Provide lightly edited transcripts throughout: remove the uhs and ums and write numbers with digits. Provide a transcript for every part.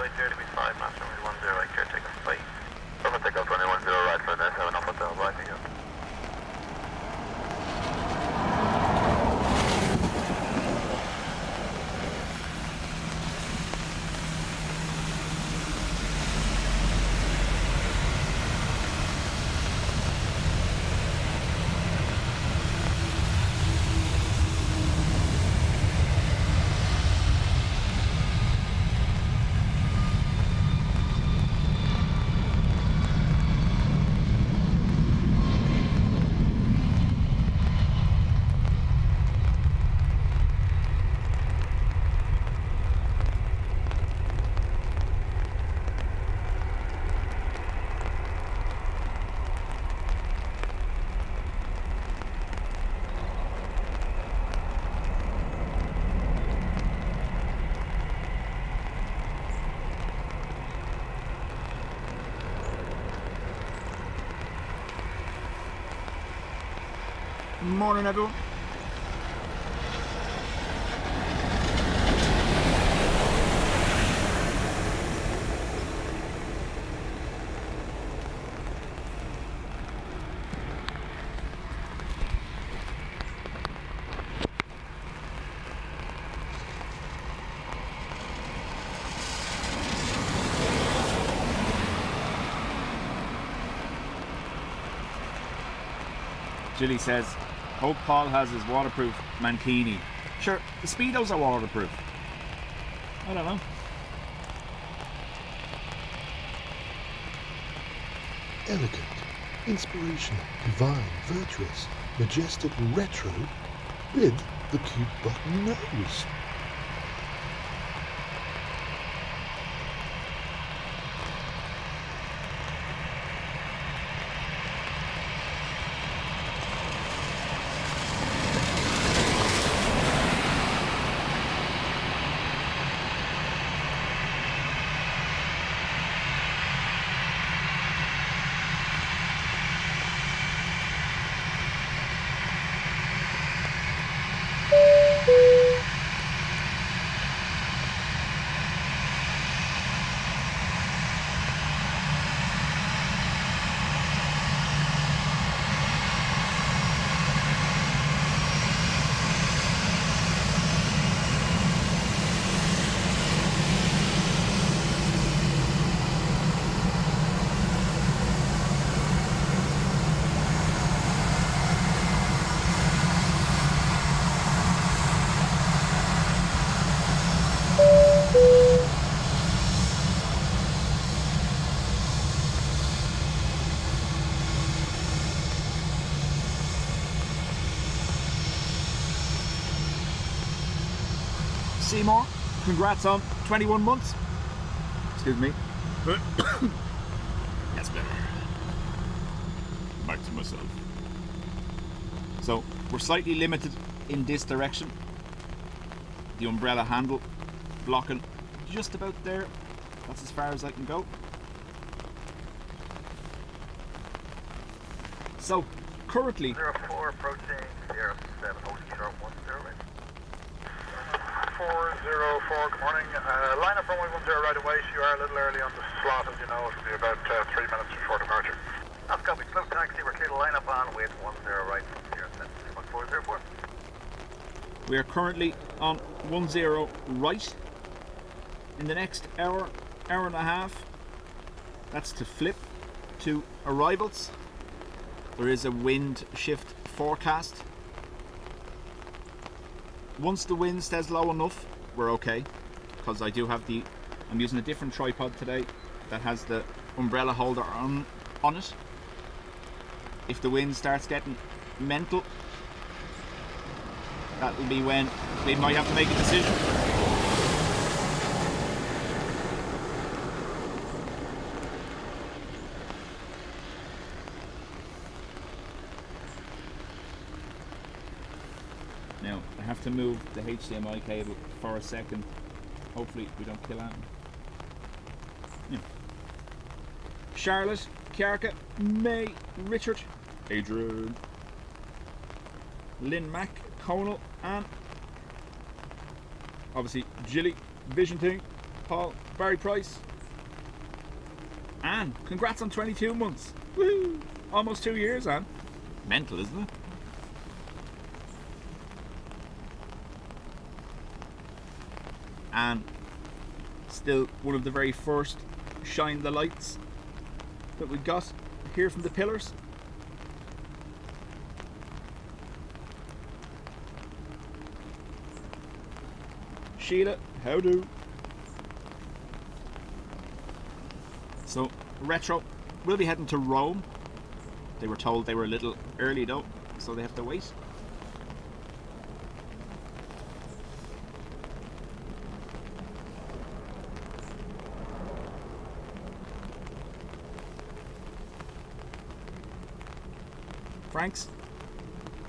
right there to be 5, master runway 10 right clear, take us 5. Over take off runway 10 right for that, have enough hotel right again. Morning, everyone. Jilly says, hope Paul has his waterproof mankini. Sure, the Speedos are waterproof. I don't know. Elegant, inspirational, divine, virtuous, majestic, retro, with the cute button nose. Seymour, congrats on 21 months. Excuse me. That's better. Back to myself. So, we're slightly limited in this direction. The umbrella handle blocking just about there. That's as far as I can go. So, currently... 04 approaching 07, holding short 10 right. 404, good morning. Line up runway 10 right away, so you are a little early on the slot, as you know. It'll be about 3 minutes before departure. That's copy. Close taxi, we're clear to line up on with 10 right from here. 404. We are currently on 10 right. In the next hour and a half, that's to flip to arrivals. There is a wind shift forecast. Once the wind stays low enough, we're okay, because I do have I'm using a different tripod today that has the umbrella holder on it. If the wind starts getting mental, that'll be when we might have to make a decision. Now, I have to move the HDMI cable for a second. Hopefully we don't kill Anton. Yeah. Charlotte, Kiarka, May, Richard, Adrian, Lynn Mack, Conal, and obviously Gilly, Vision Thing, Paul, Barry Price. Anne, congrats on 22 months. Woo! Almost 2 years, Anne. Mental, isn't it? And still one of the very first shine the lights that we got here from the pillars. Sheila, how do? So, Retro will be heading to Rome. They were told they were a little early though, so they have to wait. Franks,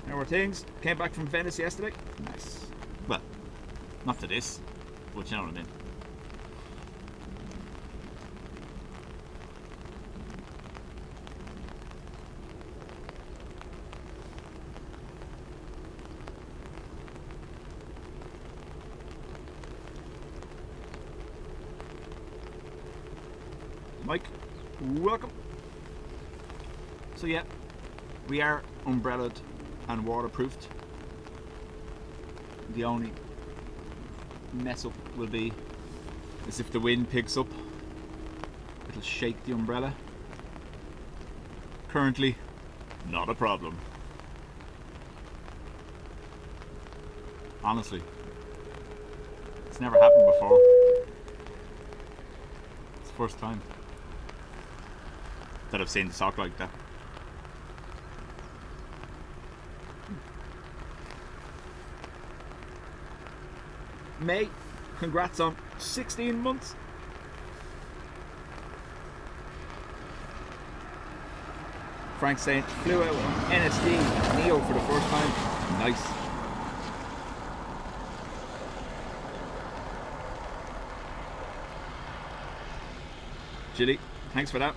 how are things? Came back from Venice yesterday. Nice. Well, not to this, but you know what I mean. Mike, welcome. So yeah, we are umbrellaed and waterproofed. The only mess up will be as if the wind picks up, it'll shake the umbrella. Currently, not a problem. Honestly, it's never happened before. It's the first time that I've seen the sock like that. May, congrats on 16 months. Frank saying flew out on NSD Neo for the first time. Nice. Gilly, thanks for that.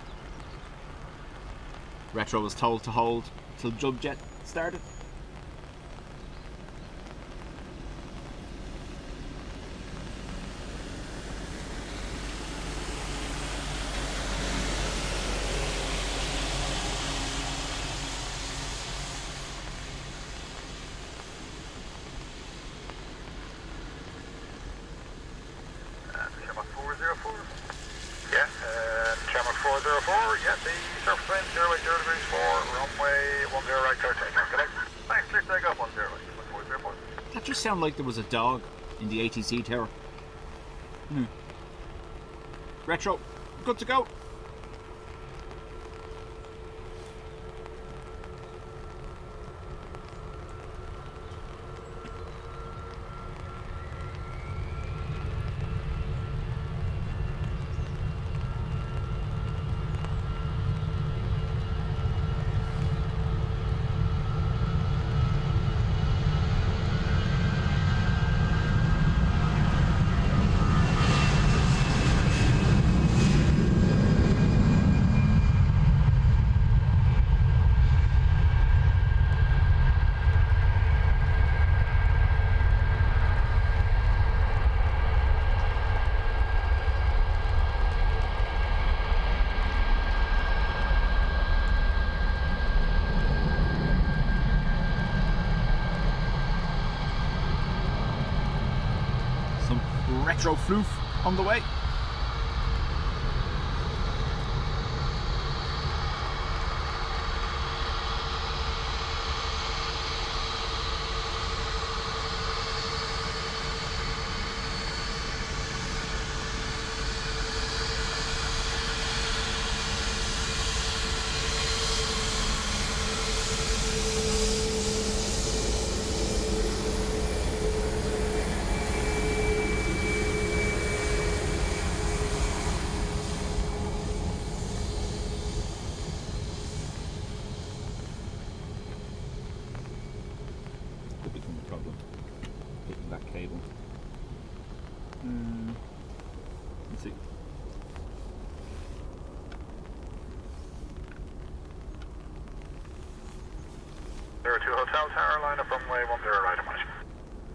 Retro was told to hold till Dubjet started. Sound like there was a dog in the ATC tower. Retro, good to go. Retro floof on the way. Let's see. There are 2 hotels, Tower Liner from Runway 10 right of March.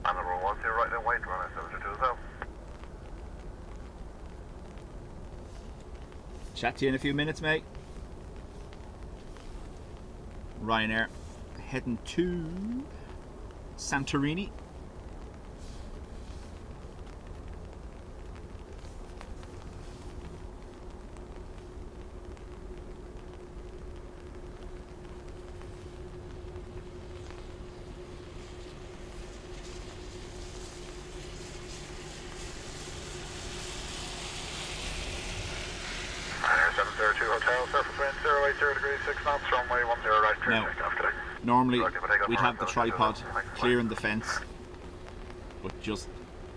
On the roll 10 right and wait, runway 72 as well. Chat to you in a few minutes, mate. Ryanair heading to Santorini. Now, normally we'd have the tripod clearing the fence, but just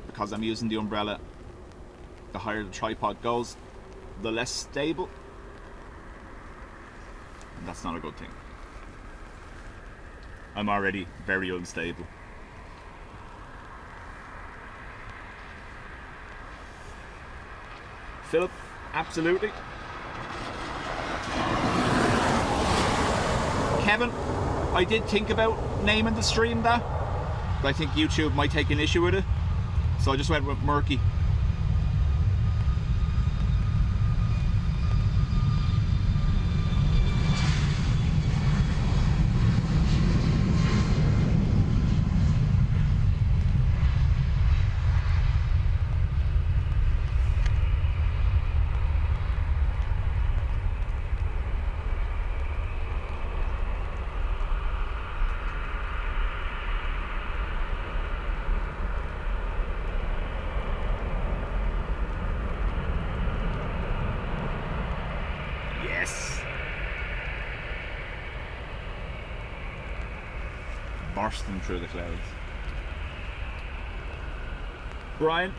because I'm using the umbrella, the higher the tripod goes, the less stable, and that's not a good thing. I'm already very unstable. Philip, absolutely. Kevin, I did think about naming the stream that, but I think YouTube might take an issue with it, so I just went with Murky. Bursting through the clouds. Brian,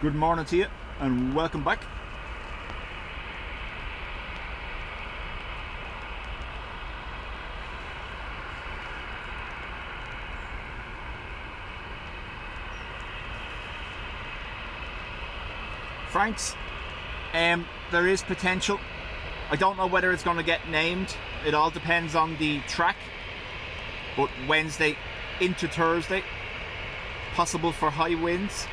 good morning to you and welcome back. Franks, there is potential. I don't know whether it's going to get named. It all depends on the track. But Wednesday into Thursday, possible for high winds.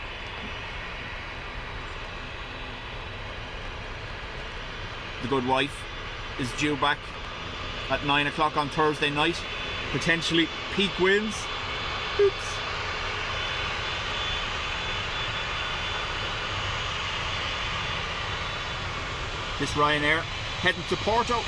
The good wife is due back at 9 o'clock on Thursday night. Potentially peak winds. Oops. This Ryanair heading to Porto.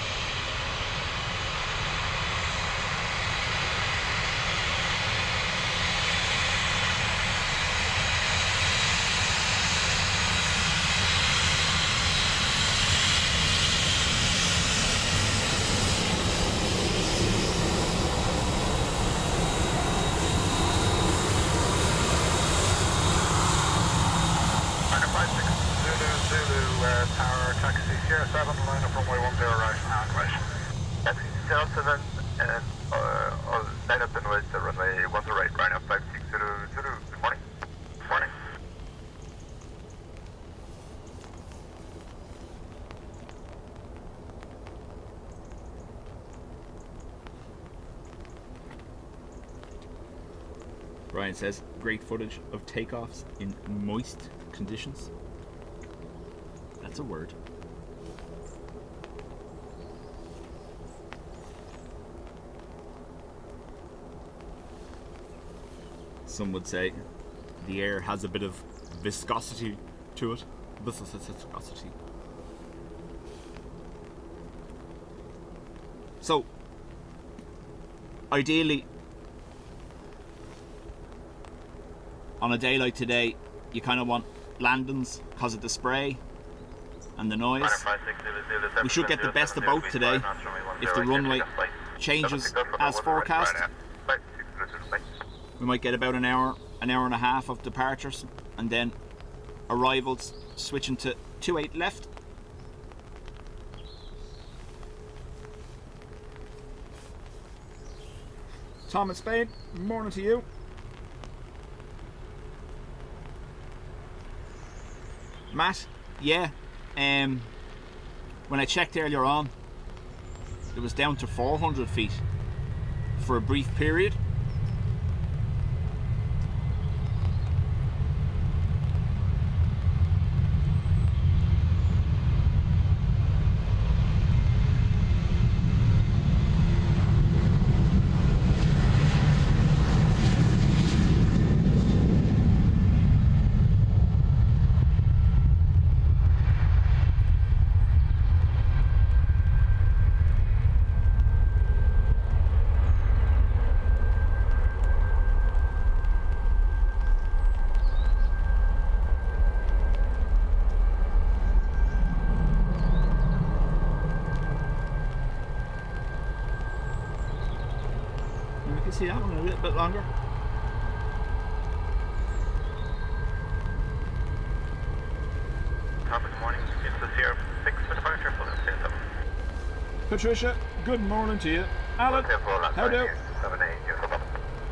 Brian says, great footage of takeoffs in moist conditions. That's a word. Some would say the air has a bit of viscosity to it. Viscosity. So, ideally, on a day like today, you kind of want landings because of the spray and the noise. We should get the best of both today if the runway changes as forecast. We might get about an hour and a half of departures, and then arrivals switching to 28 left. Tom and Spade, morning to you. Matt, yeah, when I checked earlier on, it was down to 400 feet for a brief period. see that one a little bit longer. Top of the morning, it's the Sierra 6 for departure, full of 7. Patricia, good morning to you. Alan, how do? 78, uniform up.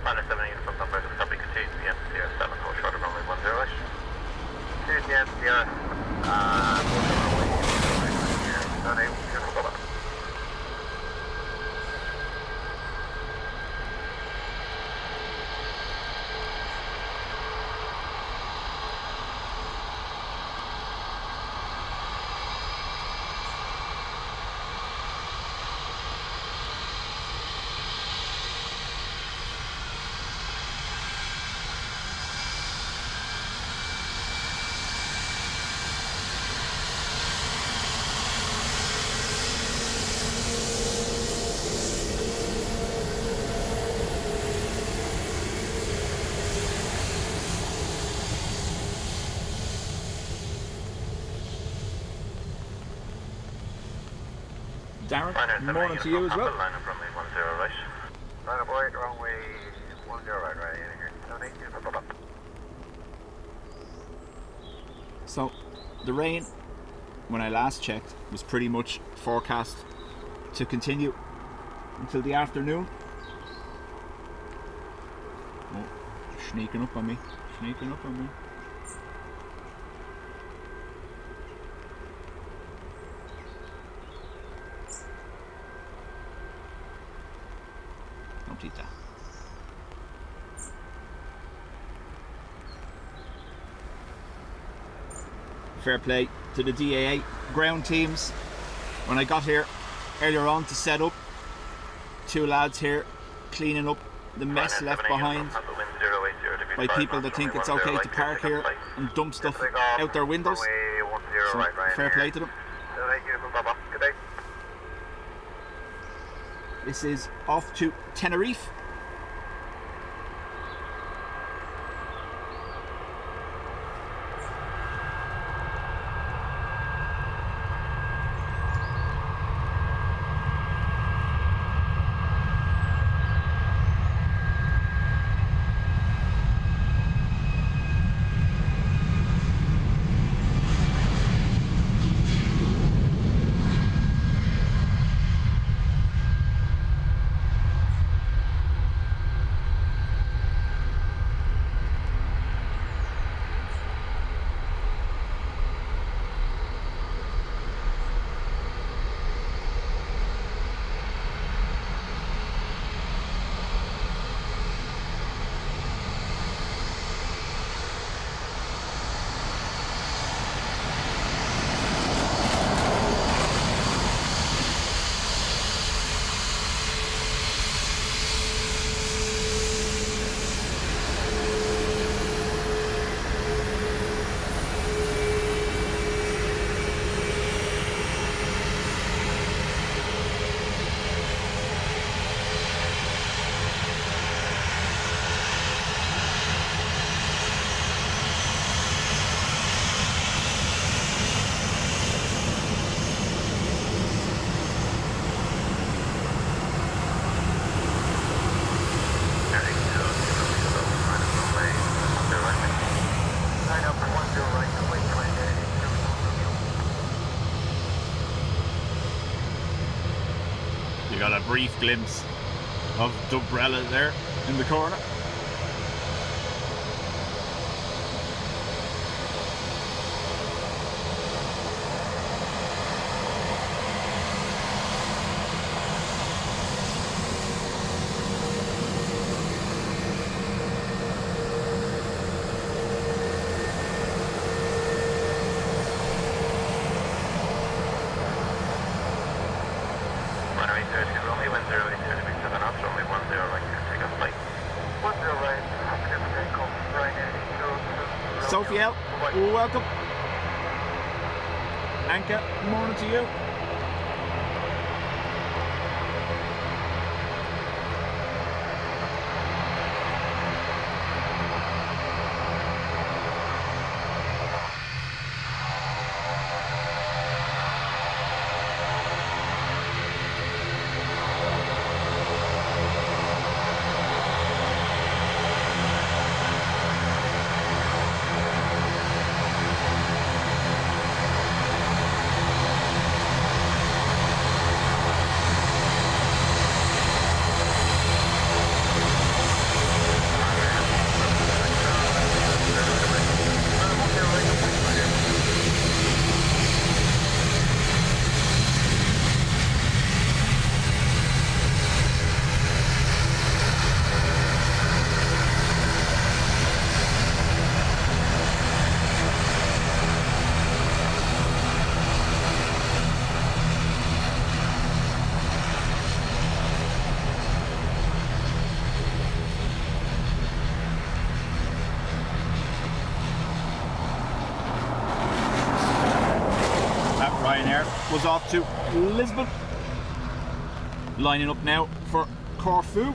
Runner 7 uniform number, the topic continues to the end, Sierra 7, hold short of runway 10 right. Here's the end, Sierra. Hold short of runway 10 right, uniform up. Darren, morning to you as well. Line up runway 10 right. Line up right, runway 10 right, right in here. 78, uniform up. So, the rain, when I last checked, was pretty much forecast to continue until the afternoon. Oh, sneaking up on me. Sneaking up on me. Don't eat that. Fair play to the DAA ground teams. When I got here earlier on to set up, two lads here cleaning up the mess left behind by people that think it's okay to park here and dump stuff out their windows. So fair play to them. This is off to Tenerife. Got a brief glimpse of Dubrella there in the corner. Sophia, welcome. Anka, morning to you. Ryanair was off to Lisbon. Lining up now for Corfu.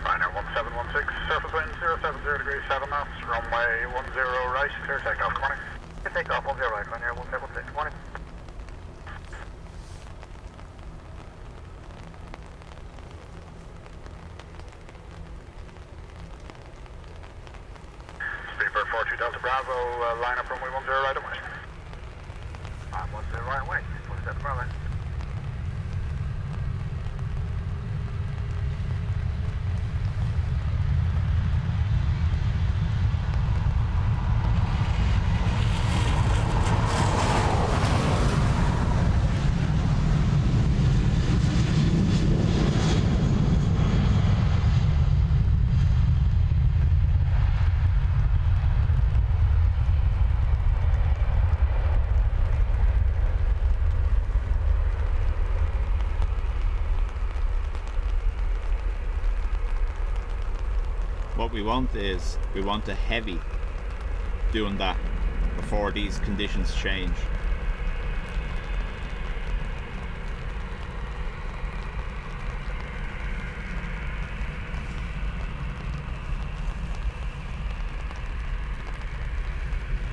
Ryanair 1716, surface wind 070 degrees 7 knots, runway 10 right, clear takeoff, good morning. Clear takeoff 10 right, Ryanair 1716, good morning. Speedbird 42 Delta Bravo, line up runway 10 right away. 10 right away, 27 Bravo. What we want is, we want a heavy doing that before these conditions change.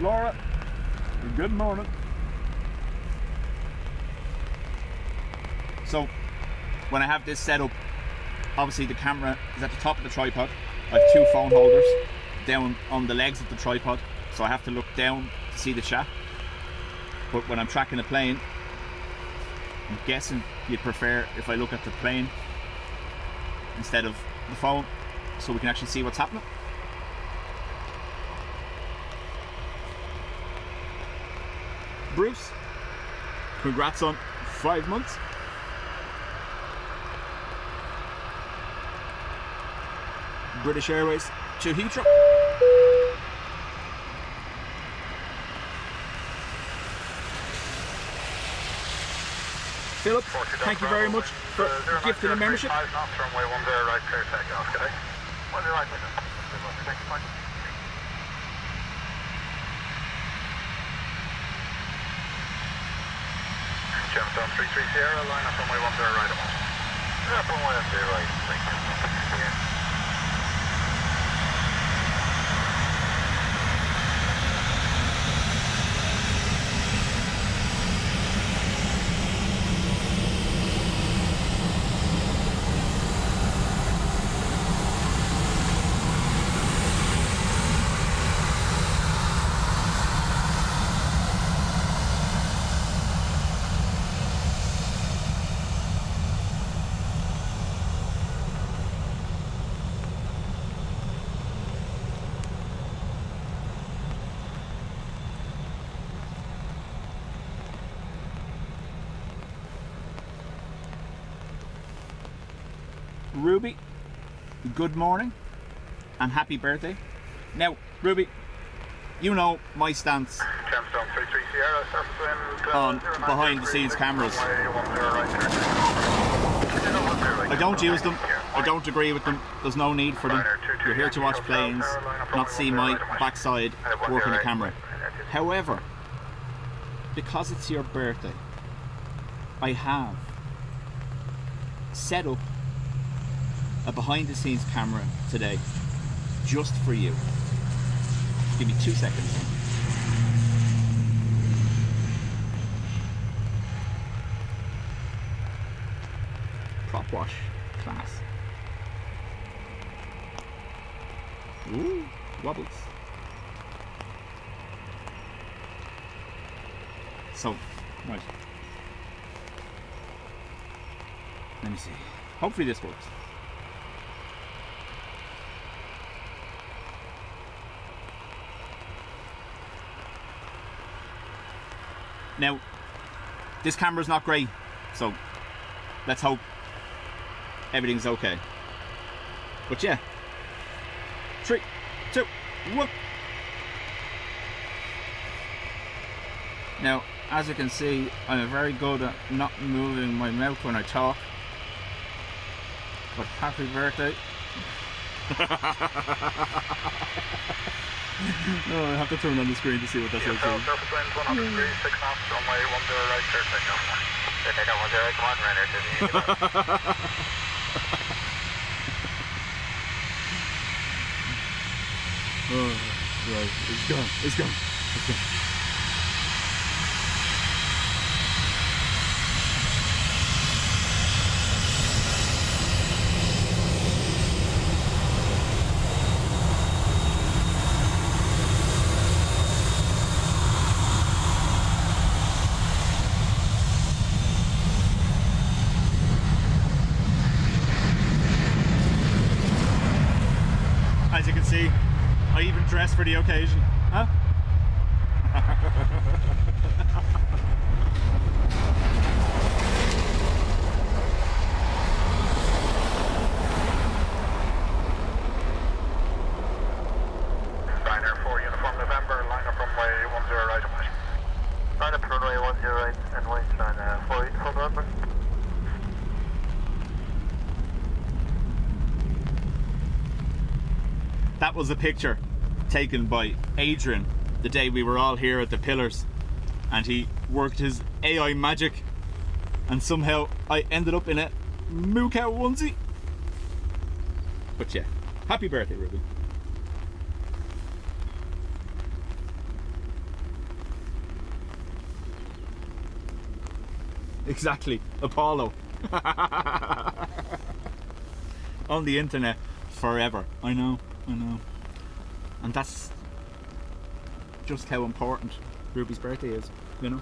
Laura, good morning. So, when I have this set up, obviously the camera is at the top of the tripod. I have two phone holders down on the legs of the tripod, so I have to look down to see the chat. But when I'm tracking a plane, I'm guessing you'd prefer if I look at the plane instead of the phone, so we can actually see what's happening. Bruce, congrats on 5 months. British Airways to Heathrow. Philip, thank you very much for gifting a membership. Runway 10 right, clear takeoff, good day. 10 right, Gemstone 33 Sierra, line up runway 10 right away. Yeah, runway 10 right, thank you. Yeah. Ruby, good morning and happy birthday. Now, Ruby, you know my stance Gemstone 33 Sierra, surface wind on behind the scenes cameras. I don't use them, I don't agree with them, there's no need for them. You're here to watch planes, not see my backside working the camera. However, because it's your birthday, I have set up a behind the scenes camera today just for you. Give me 2 seconds. Prop wash class. Ooh, wobbles. So, right. Let me see. Hopefully this works. Now, this camera's not great, so let's hope everything's okay. But yeah, 3, 2, 1. Now, as you can see, I'm very good at not moving my mouth when I talk. But happy birthday. Oh, I have to turn on the screen to see what that says. Surface winds 100 degrees, 6 knots, runway 10 right, clear takeoff. Clear takeoff 10 right, come on, Ryanair. Oh, right, it's gone, it's gone, it's gone. As you can see, I even dressed for the occasion. Huh? Ryanair 4 Uniform November, line up runway 10 right and west. Line up runway 10 right and west, line 4 Uniform November. That was a picture taken by Adrian the day we were all here at the pillars, and he worked his AI magic, and somehow I ended up in a moo cow onesie. But yeah, happy birthday, Ruby. Exactly, Apollo. On the internet forever. I know. And that's just how important Ruby's birthday is, you know?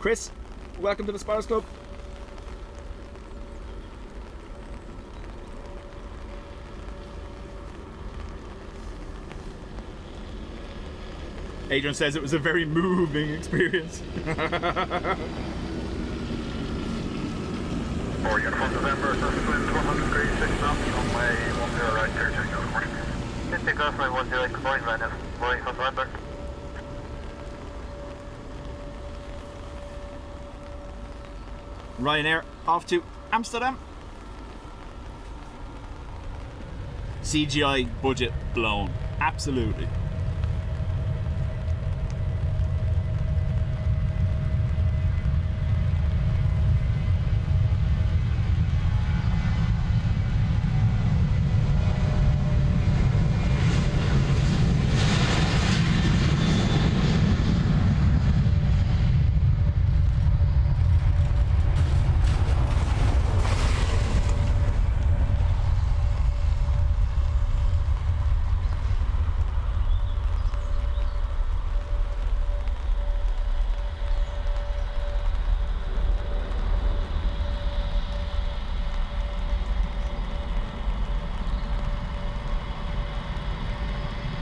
Chris, welcome to the Spotters Club. Adrian says it was a very moving experience. 4 Uniform November, surface winds 100 degrees, 6 knots, runway 10 right, clear takeoff, good morning. Clear takeoff, runway 10 right, good morning, Ryanair. Morning from November. Ryanair off to Amsterdam. CGI budget blown, absolutely.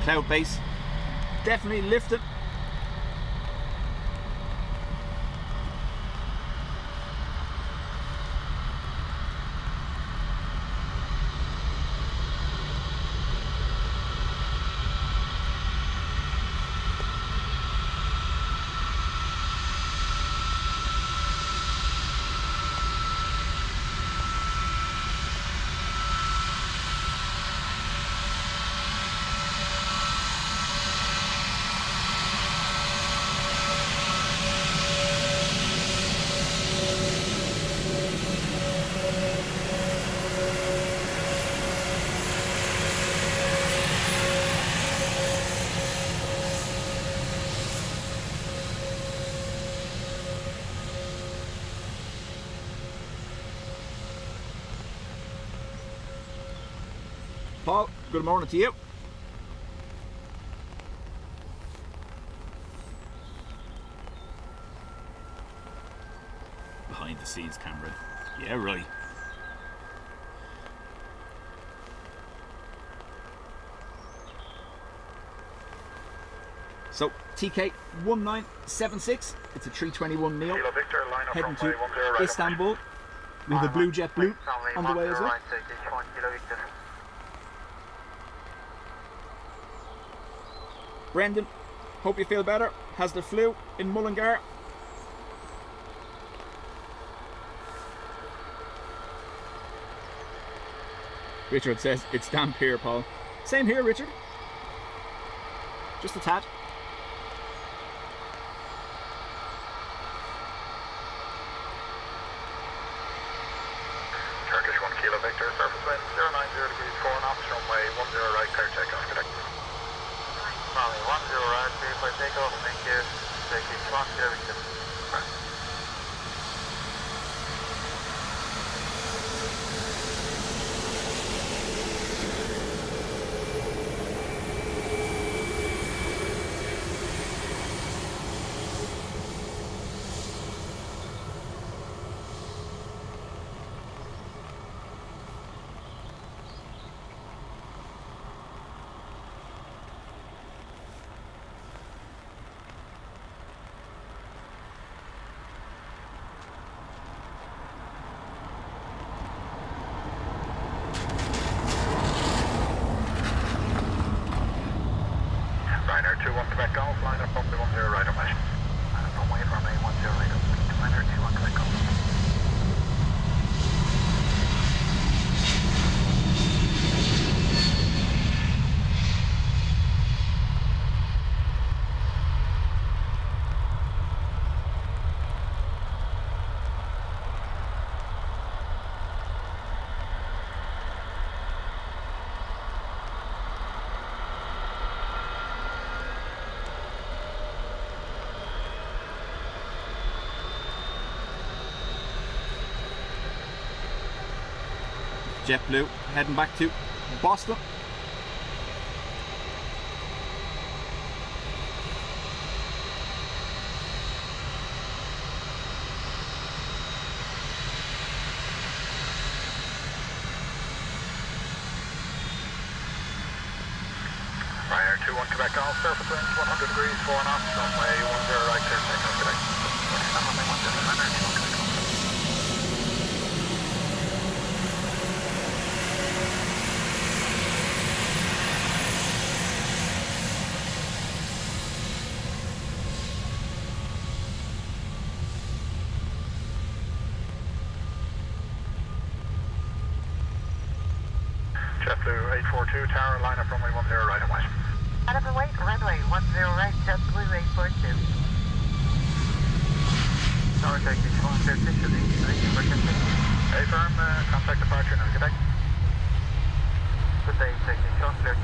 Cloud base definitely lifted. Paul, good morning to you. Behind the scenes, Cameron. Yeah, right. So, TK1976, it's a 321 Neo, Kilo Victor, line up heading runway to 10 right. Istanbul. We have a Blue Jet Blue on the way as well. Brendan, hope you feel better. Has the flu in Mullingar. Richard says it's damp here, Paul. Same here, Richard. Just a tad. Turkish 1 Kilo Victor, surface wind 090 degrees 4 knots, runway 10 right, clear takeoff, good day. Runway 10 right, clear for takeoff, thank you. Turkish 1 Kilo Victor. Ryanair 21 Quebec Golf, line up runway 10 right on west. Runway 10 right up, Ryanair 21 Quebec Golf. JetBlue heading back to Boston. Ryanair 21 Quebec Golf, surface wind 100 degrees 4 knots, runway 10 right, clear takeoff, good day. Runway 10, Ryanair 21 Quebec Golf. JetBlue 842 Tower, line up runway 10 right and west. Out of the way, runway 10 right, JetBlue 842. Tower taxi, contact officially, thank you for continuing. Hey firm, contact departure now, good day. Good day, taxi, contact.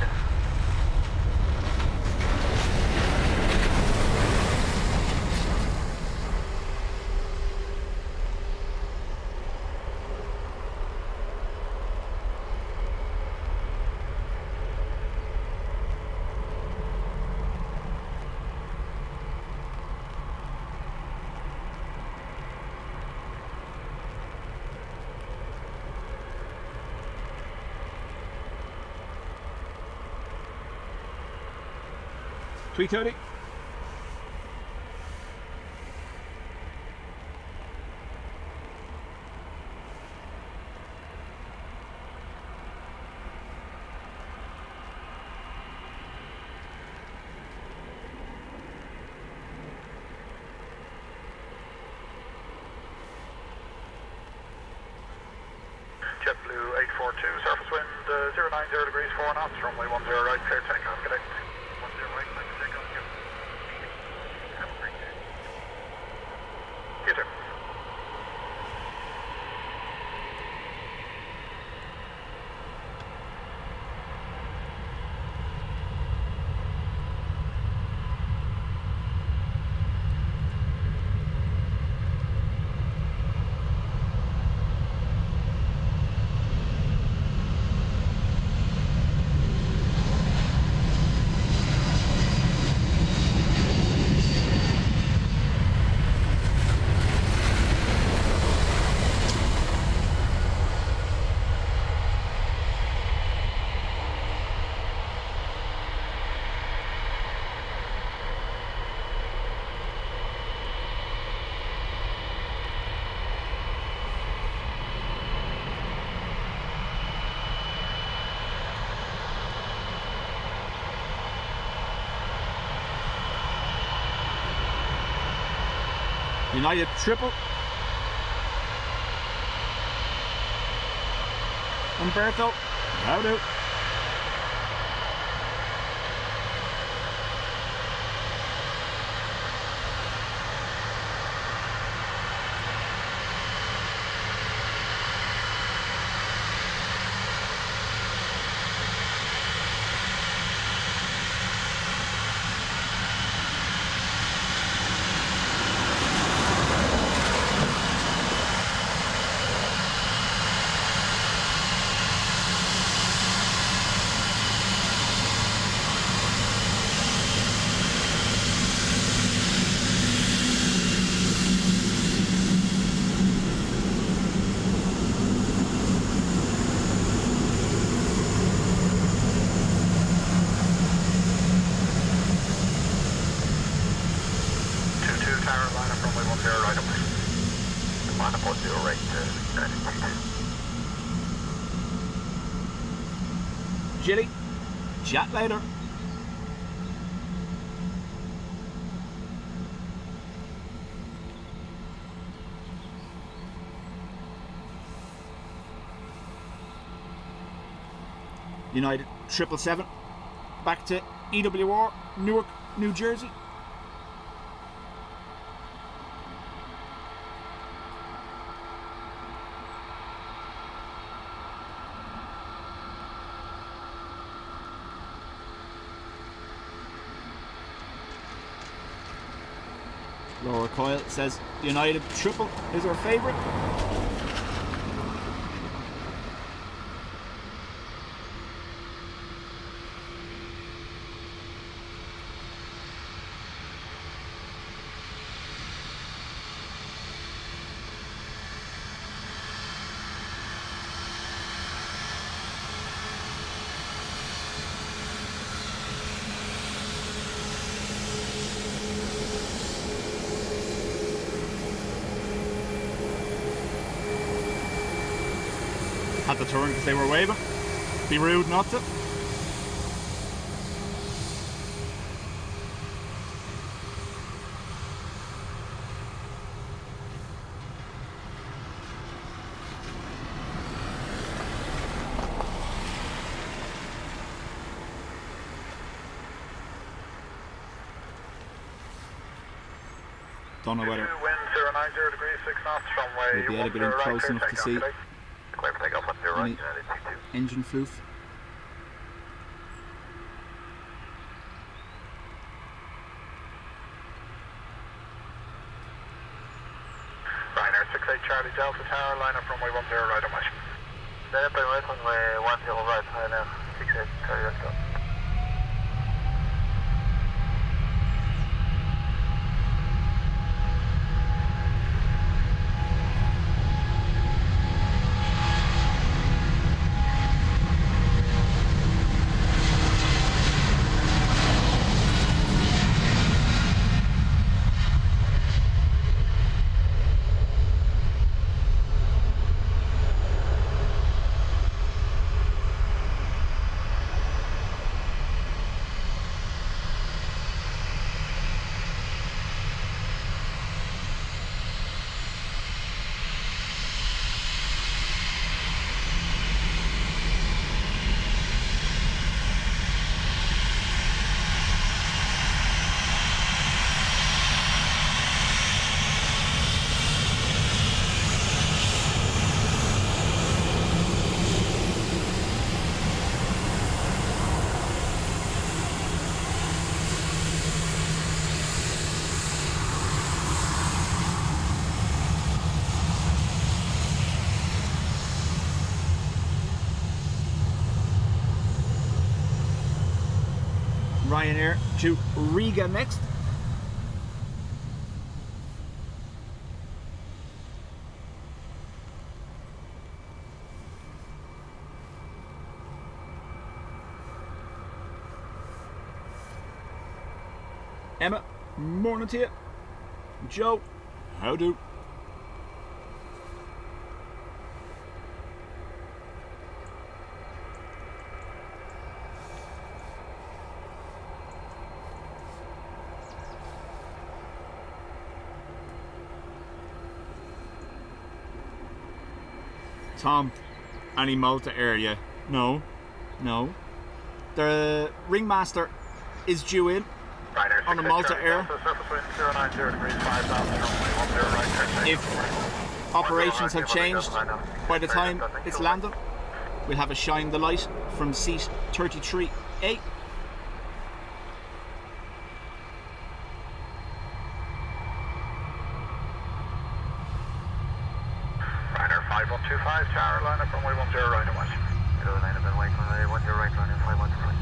330. JetBlue 842, surface wind 090 degrees 4 knots, runway 10 right, clear takeoff, good day. 10 right, clear takeoff, good. Have a great day. You too. United triple. Umberto, how do? Jilly, chat later. United 777 back to EWR, Newark, New Jersey. Laura Coyle says United triple is her favourite. Had to turn because they were waving. Be rude not to. Don't know whether wind 090 degrees 6 knots from way we'll be able to get in close enough to see clear for takeoff 10 right, any United C2. engine floof. Ryanair 68 Charlie Delta Tower, line up runway 10 right on west. Line up right, runway 10 right, Ryanair 68 Charlie Delta. Ryanair to Riga next. Emma, morning to you. Joe, how do? Tom, any Malta area? No. The ringmaster is due in on a Malta Air. If operations have changed by the time it's landed, we'll have a shine the light from seat 33A. Ryanair 5125, Tower line up runway 10 right and west. Hello, line up and wait, runway 10 right, Ryanair 5125.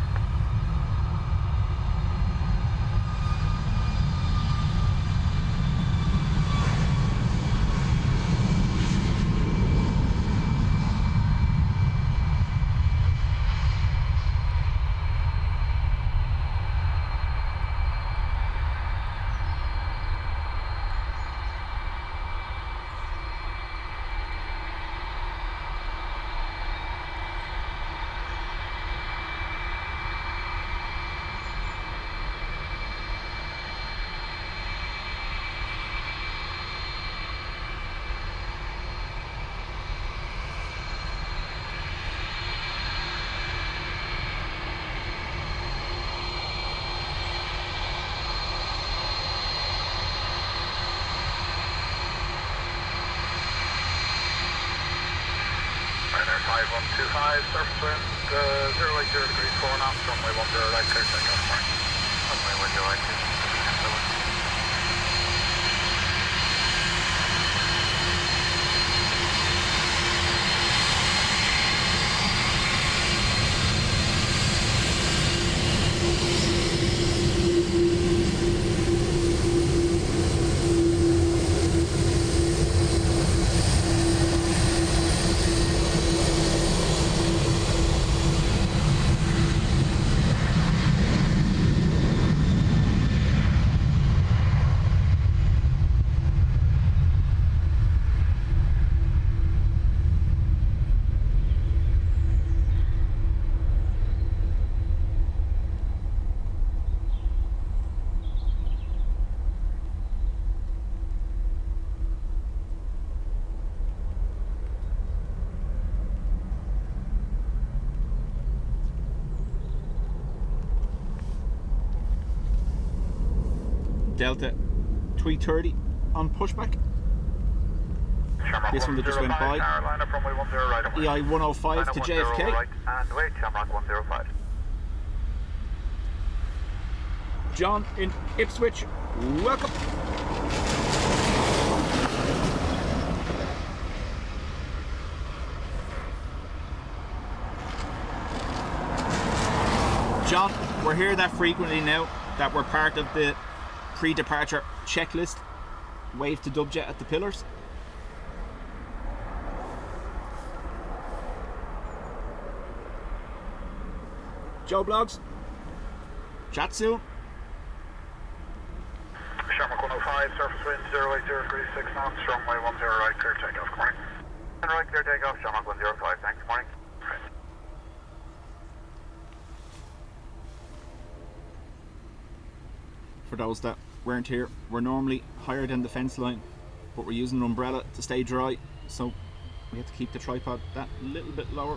Ryanair 5125, surface wind 080 degrees 4 knots, runway 10 right, clear takeoff. Runway 10 right, clear takeoff. Delta 330 on pushback. This one that just went by. EI 105 to JFK. Right and wait, Shamrock 105. John in Ipswich, welcome. John, we're here that frequently now that we're part of the pre-departure checklist. Wave to Dubjet at the pillars. Joe Blogs, chat soon. Shamrock 105, surface wind 080 degrees 6 knots, runway 10 right, clear takeoff. Good morning. 10 right, clear takeoff, Shamrock 105, thanks, good morning. For those that weren't here, we're normally higher than the fence line, but we're using an umbrella to stay dry, so we have to keep the tripod that little bit lower.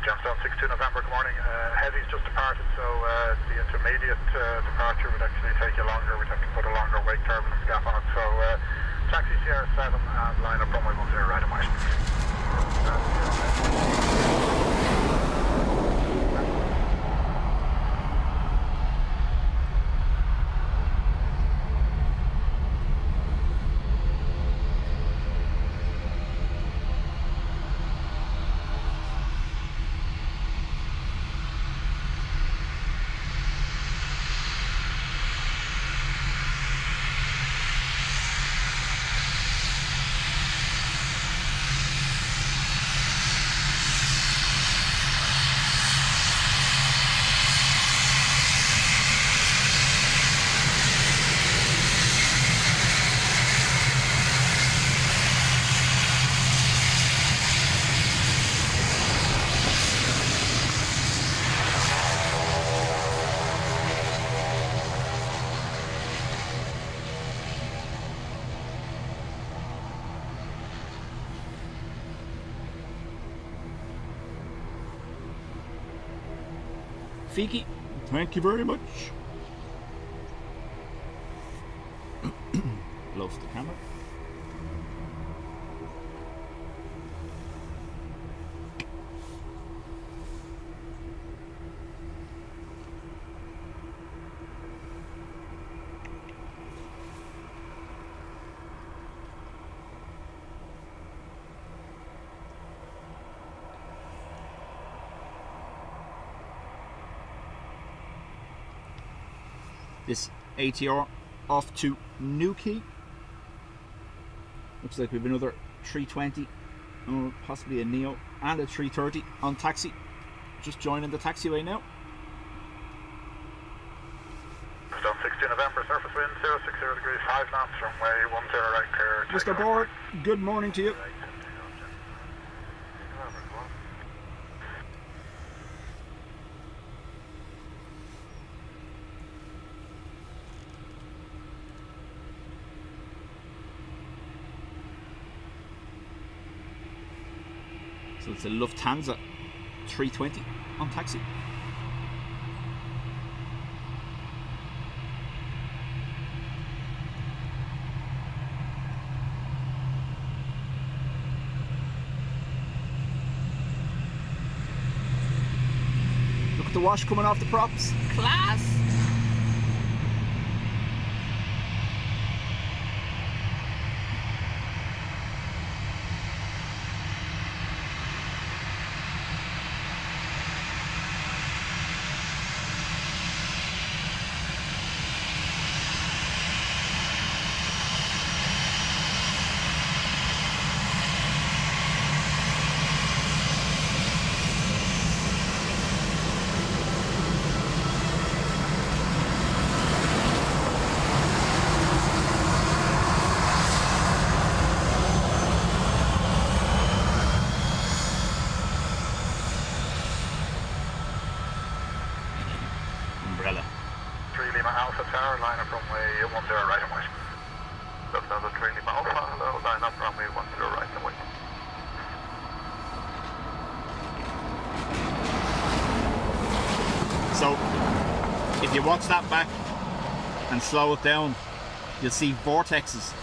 Gemstone 62 November, good morning. Heavy's just departed, so the intermediate departure would actually take you longer. We'd have to put a longer wake turbulence gap on it. So taxi Sierra 7 and line up runway 10 right and west. Fiki, thank you very much. Loves the camera. This ATR off to Newquay. Looks like we have another 320, or possibly a Neo, and a 330 on taxi. Just joining the taxiway now. Stone 60 November, surface wind 060 degrees, 5 knots, runway 10 right clear. Mr. Board, good morning to you. So it's a Lufthansa 320 on taxi. Look at the wash coming off the props. Class! If you watch that back and slow it down, you'll see vortexes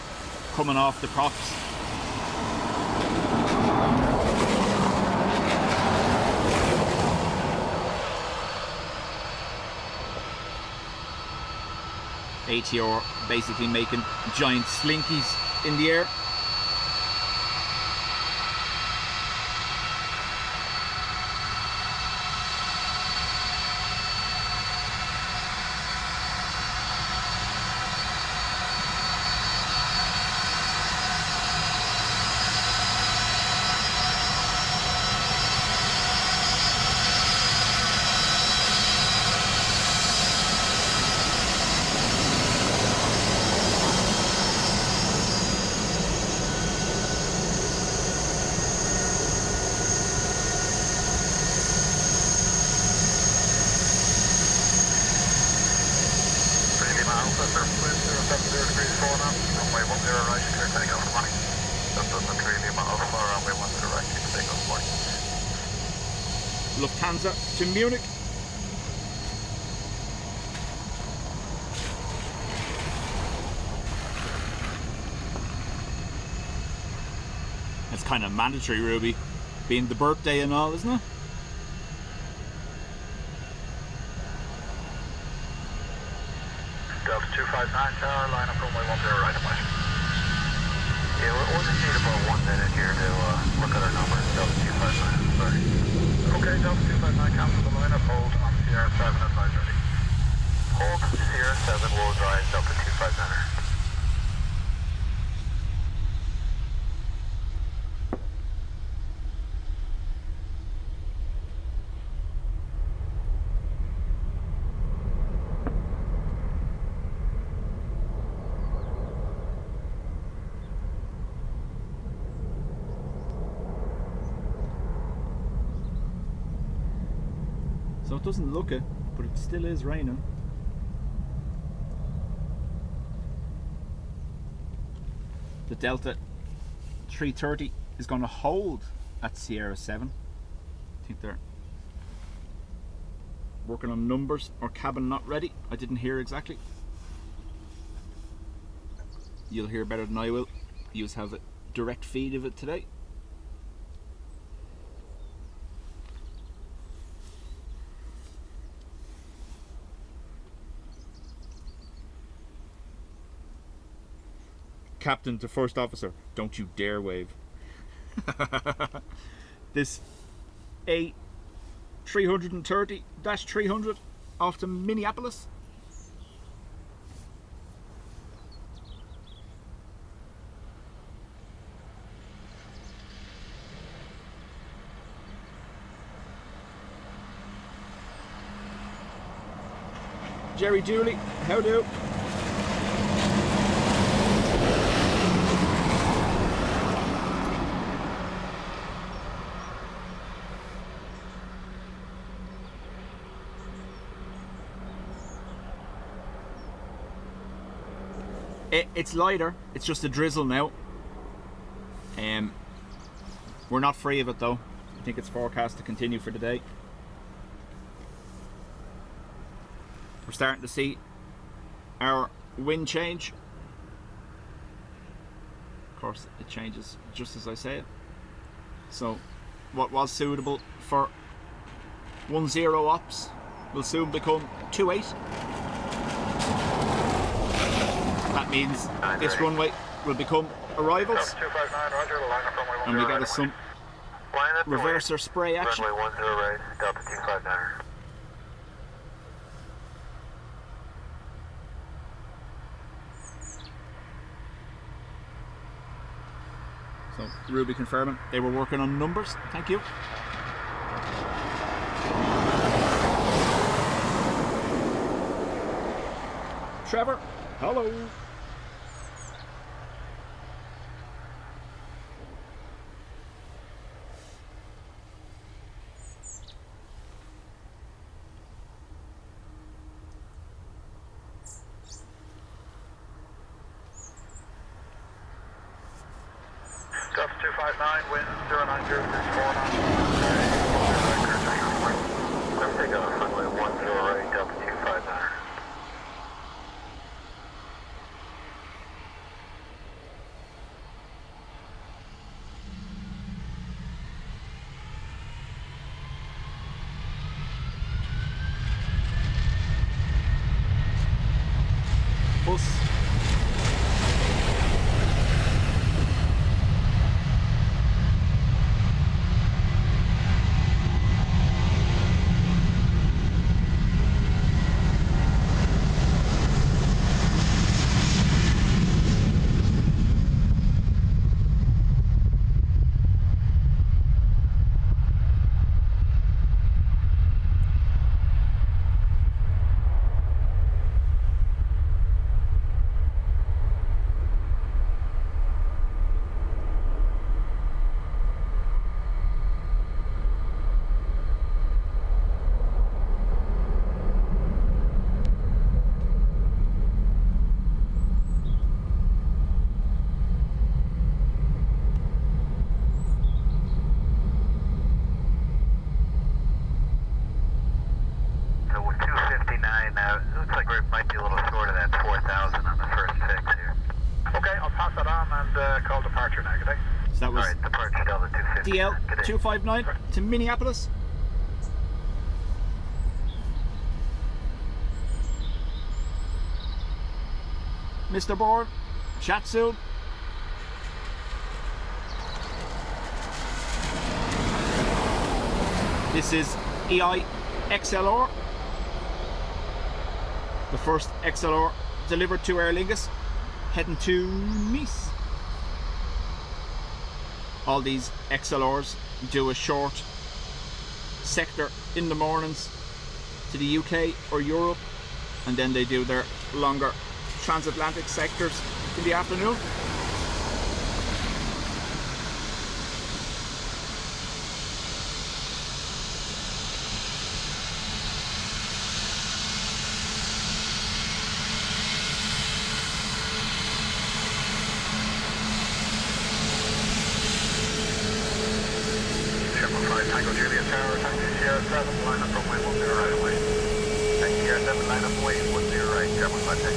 coming off the props. ATR basically making giant slinkies in the air. Lufthansa to Munich. It's kind of mandatory, Ruby, being the birthday and all, isn't it? Delta 259 tower, line up runway 10 right of way. Yeah, we'll just need about 1 minute here to look at our numbers. Delta 259, sorry. Okay, Delta 259, cancel the line up, hold on Sierra 7 advisory. Hold Sierra 7, will drive Delta 259. So it doesn't look it, but it still is raining. The Delta 330 is going to hold at Sierra 7. I think they're working on numbers or cabin not ready. I didn't hear exactly. You'll hear better than I will. You have a direct feed of it today. Captain to first officer, don't you dare wave. This A330-300 off to Minneapolis. Jerry Dooley, how do? It's lighter, it's just a drizzle now. We're not free of it though. I think it's forecast to continue for today. We're starting to see our wind change. Of course, it changes just as I say it. So, what was suitable for 10 ops will soon become 28. That means this runway will become arrivals, and we get some reverser spray action. Runway 10 right, Delta 259. So Ruby confirming they were working on numbers. Thank you. Trevor, hello. Delta 259, wind 090, 49. Let's take a runway 10 right, Delta 259. Bus. DL 259 to Minneapolis. Mr. Board, chat soon. This is EI XLR, the first XLR delivered to Aer Lingus, heading to Nice. All these XLRs do a short sector in the mornings to the UK or Europe, and then they do their longer transatlantic sectors in the afternoon. Tango Juliet Tower, taxi Sierra 7, line up runway 10 right away. Runway 10 right, German flight deck.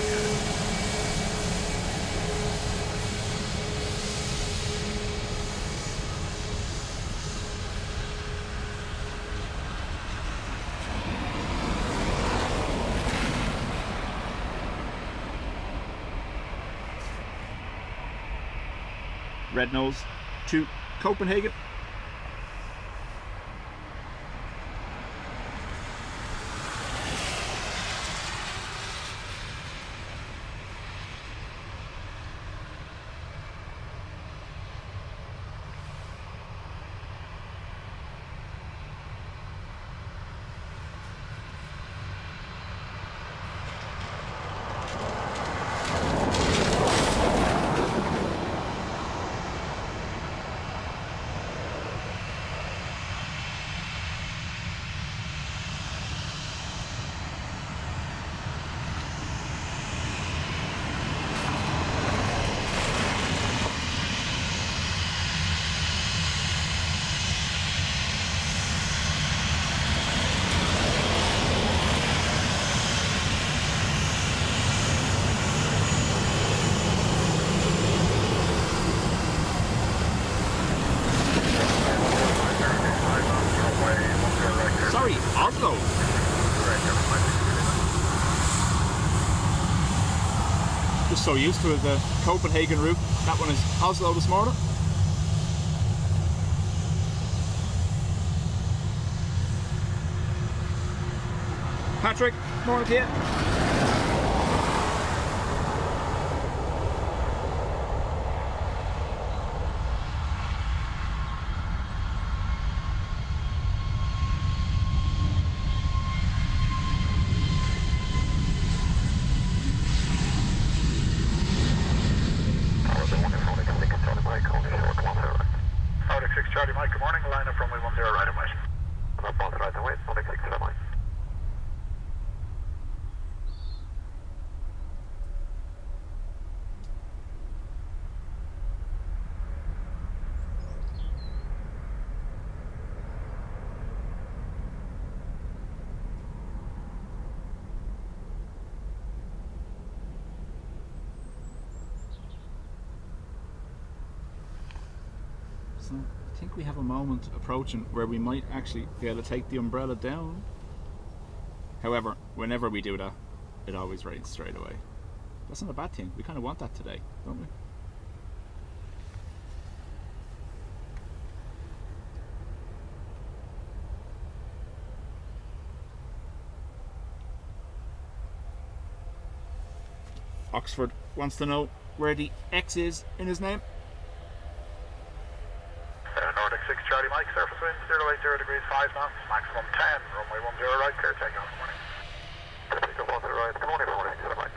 Red nose to Copenhagen. Sorry, Oslo. Just so used to the Copenhagen route. That one is Oslo this morning. Patrick, morning to you. Charlie Mike, good morning. Line up runway 10 right away. Up on the right away, 186 Charlie. So I think we have a moment approaching where we might actually be able to take the umbrella down. However, whenever we do that, it always rains straight away. That's not a bad thing. We kind of want that today, don't we? Oxford wants to know where the X is in his name. Nordic 6 Charlie Mike, surface wind 080 degrees 5 knots, maximum 10, runway 10 right, clear taking off, good morning. Take off 10 right, good morning, Charlie Mike.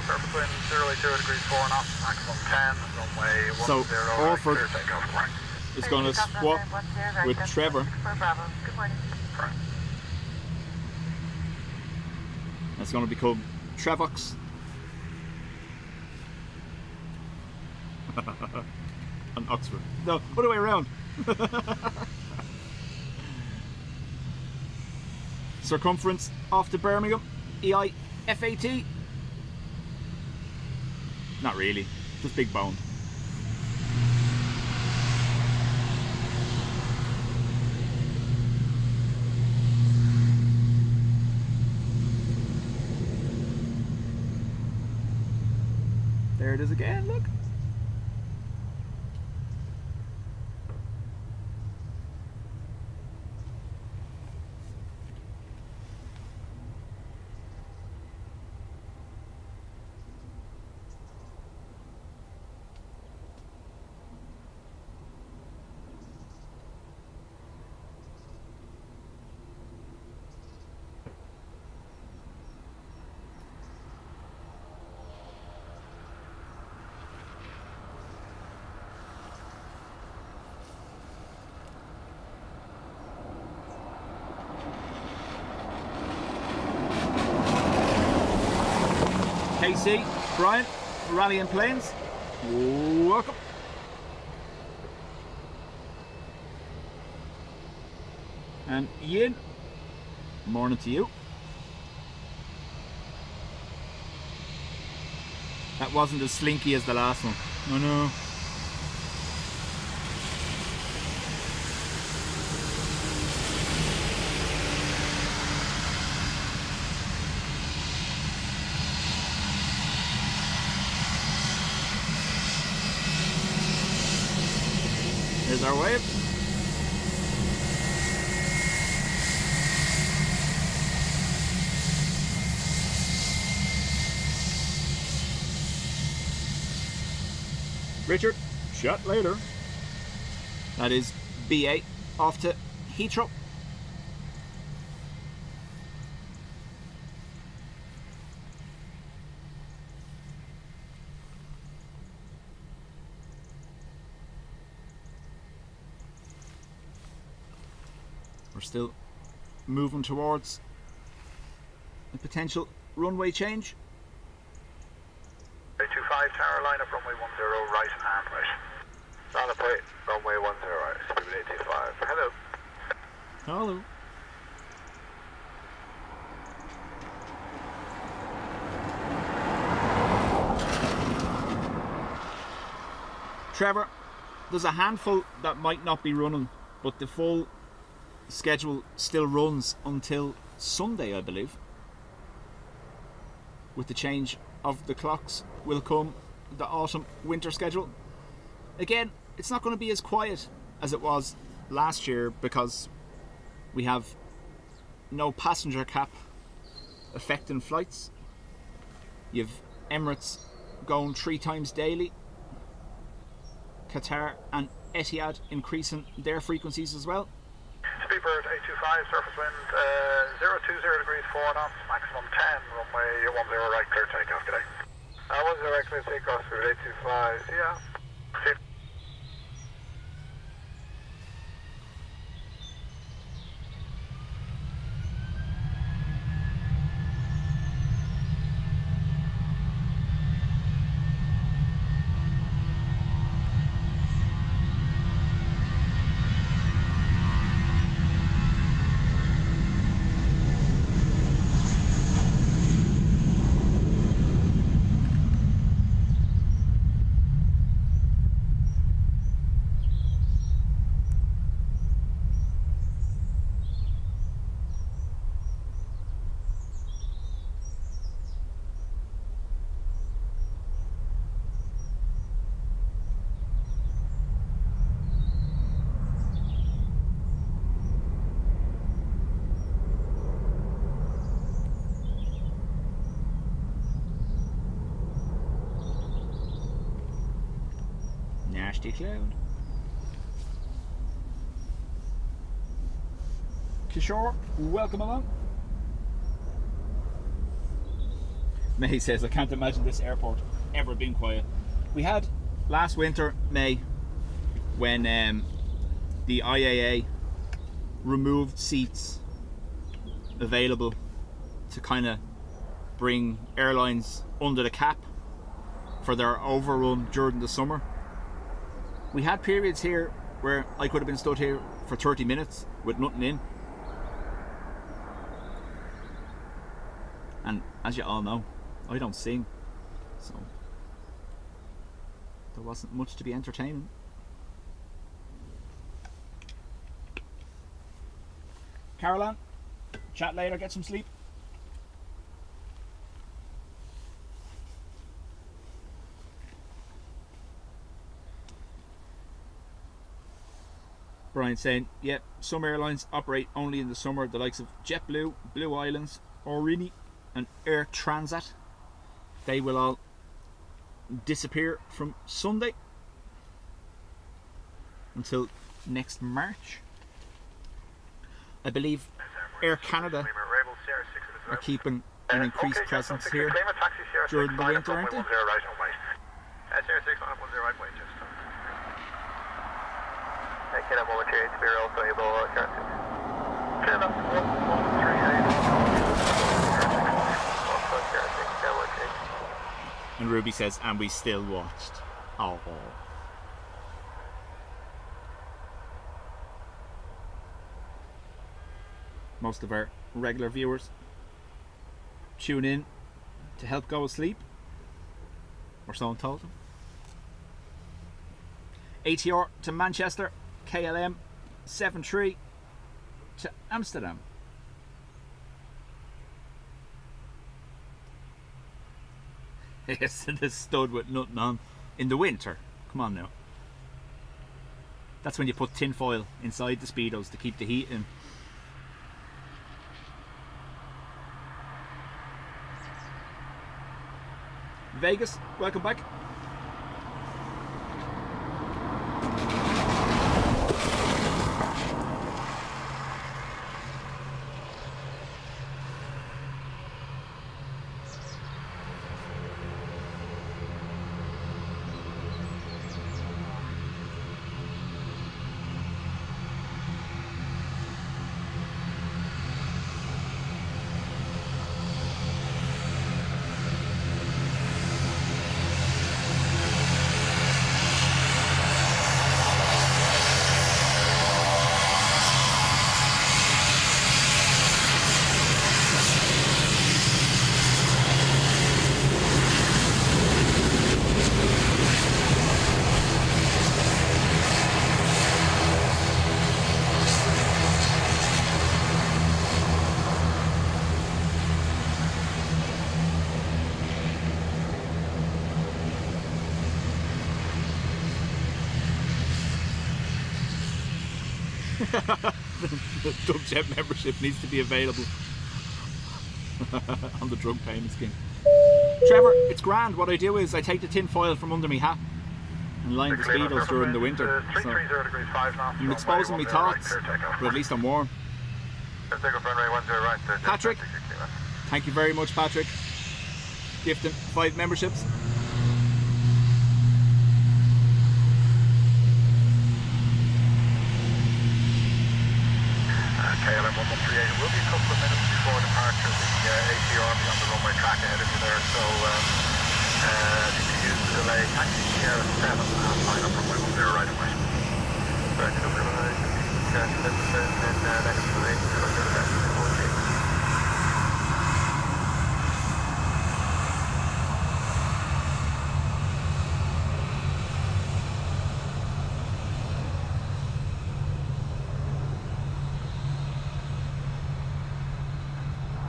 surface wind 080 degrees 4 knots, maximum 10, runway 10 So, right, Orford clear takeoff. Correct. is going to swap with Trevor. Good morning. Correct. That's going to become Trevox. And Oxford. No, other way around. Circumference off to Birmingham. EIFAT. Not really, just big bone. There it is again, look. KC, Brian, Rallying Planes, welcome. And Ian, morning to you. That wasn't as slinky as the last one. Oh no. Here's our wave. Richard, chat later. That is BA off to Heathrow. We're still moving towards a potential runway change. 25 tower, line up runway 10 right and right. Line up right, runway 10 right, speed 825. Hello. Hello. Trevor, there's a handful that might not be running, but the full schedule still runs until Sunday, I believe. With the change of the clocks will come the autumn winter schedule. Again, it's not going to be as quiet as it was last year because we have no passenger cap affecting flights. You've Emirates going 3 times daily, Qatar and Etihad increasing their frequencies as well. Speedbird 825, surface wind 020 degrees 4 knots, maximum 10, runway 10 right, clear takeoff. G'day. 10 right, clear takeoff, speed 825, see ya. See ya. Nasty cloud. Kishore, welcome along. May says, I can't imagine this airport ever being quiet. We had last winter, May, when the IAA removed seats available to kind of bring airlines under the cap for their overrun during the summer. We had periods here where I could have been stood here for 30 minutes with nothing in. And as you all know, I don't sing, so there wasn't much to be entertaining. Caroline, chat later, get some sleep. Brian saying, yep, some airlines operate only in the summer, the likes of JetBlue, Blue Islands, Aurigny and Air Transat. They will all disappear from Sunday until next March. I believe Air Canada are keeping an increased presence here during the winter, aren't they? And Ruby says, and we still watched. Oh. Most of our regular viewers tune in to help go asleep, or so I'm told. ATR to Manchester, KLM 73 to Amsterdam. Yes, this stood with nothing on in the winter. Come on now. That's when you put tin foil inside the Speedos to keep the heat in. Vegas, welcome back. The Dubjet membership needs to be available on the drug payment scheme. Trevor, it's grand. What I do is I take the tin foil from under my hat and line the Speedos during the winter. So I'm exposing my thoughts, but at least I'm warm. Patrick, thank you very much, Patrick. Gifting 5 memberships. KLM 1138 will be a couple of minutes before departure. The ATR will be on the runway track ahead of you there, so if you use the delay, taxi Sierra 7 and line up runway 10 right away.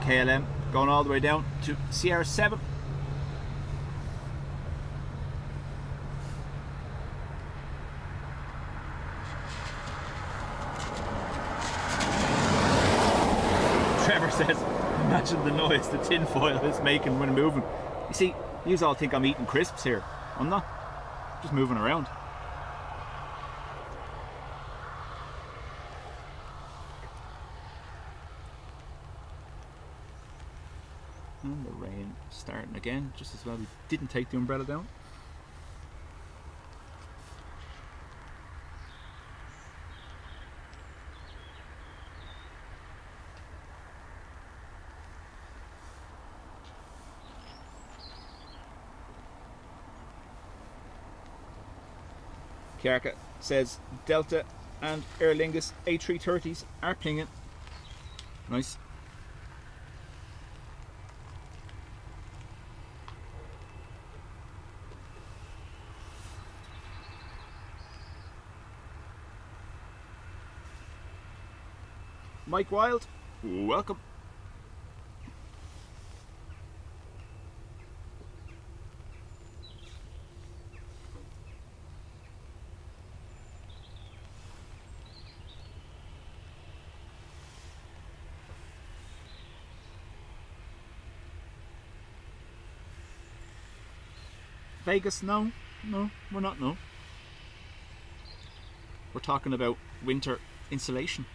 KLM going all the way down to Sierra 7. Trevor says, imagine the noise the tin foil is making when moving. You see, you all think I'm eating crisps here. I'm not. Just moving around. And the rain starting again, just as well we didn't take the umbrella down. Kiarka says Delta and Aer Lingus A330s are pinging. Nice. Mike Wild, welcome. Vegas, no, we're not, no. We're talking about winter insulation.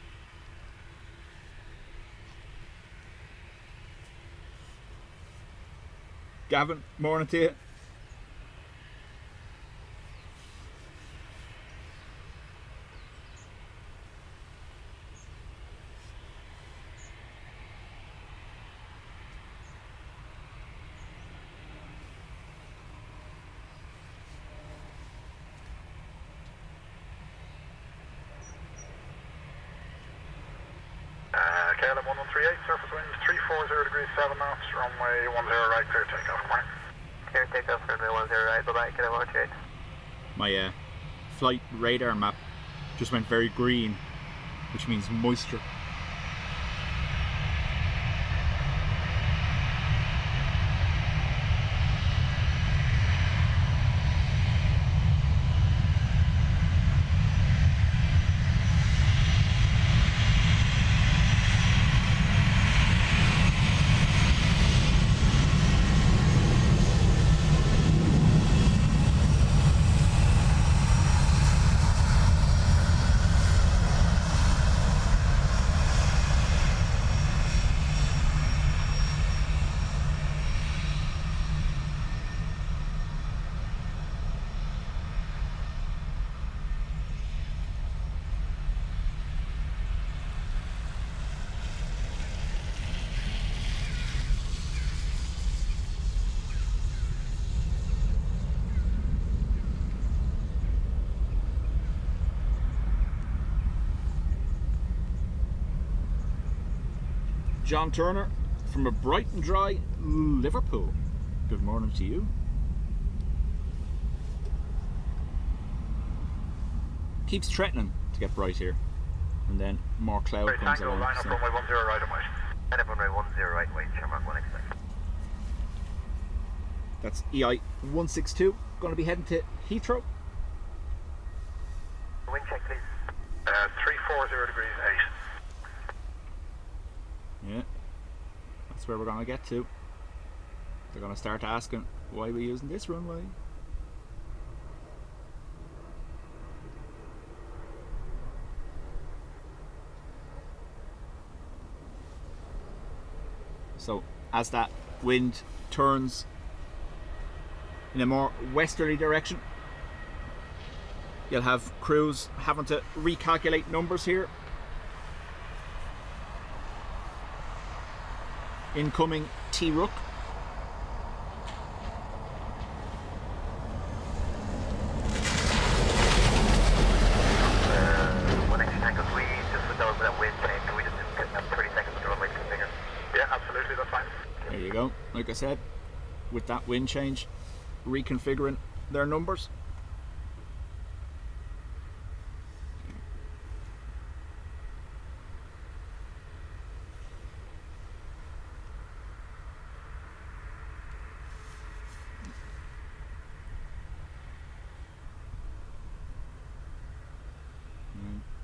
Gavin, morning to you. KLM 1138, surface winds 340 degrees 7 knots, runway 10 right, clear takeoff. Morning. Clear takeoff, runway 10 right, bye-bye, KLM 138. My flight radar map just went very green, which means moisture. John Turner from a bright and dry Liverpool. Good morning to you. Keeps threatening to get bright here, and then more cloud Great comes tango, along. line up runway 10 right and wait. Line up runway 10 right and wait, Shamrock 1 expect. That's EI 162. Going to be heading to Heathrow. Wind check, please. 340 degrees 8. Yeah, that's where we're going to get to. They're going to start asking why we're using this runway. So as that wind turns in a more westerly direction, you'll have crews having to recalculate numbers here. Incoming T-Rook. One extra tango, we just with that wind change, can we just have 30 seconds to runway configure? Yeah, absolutely, that's fine. There you go. Like I said, with that wind change, reconfiguring their numbers.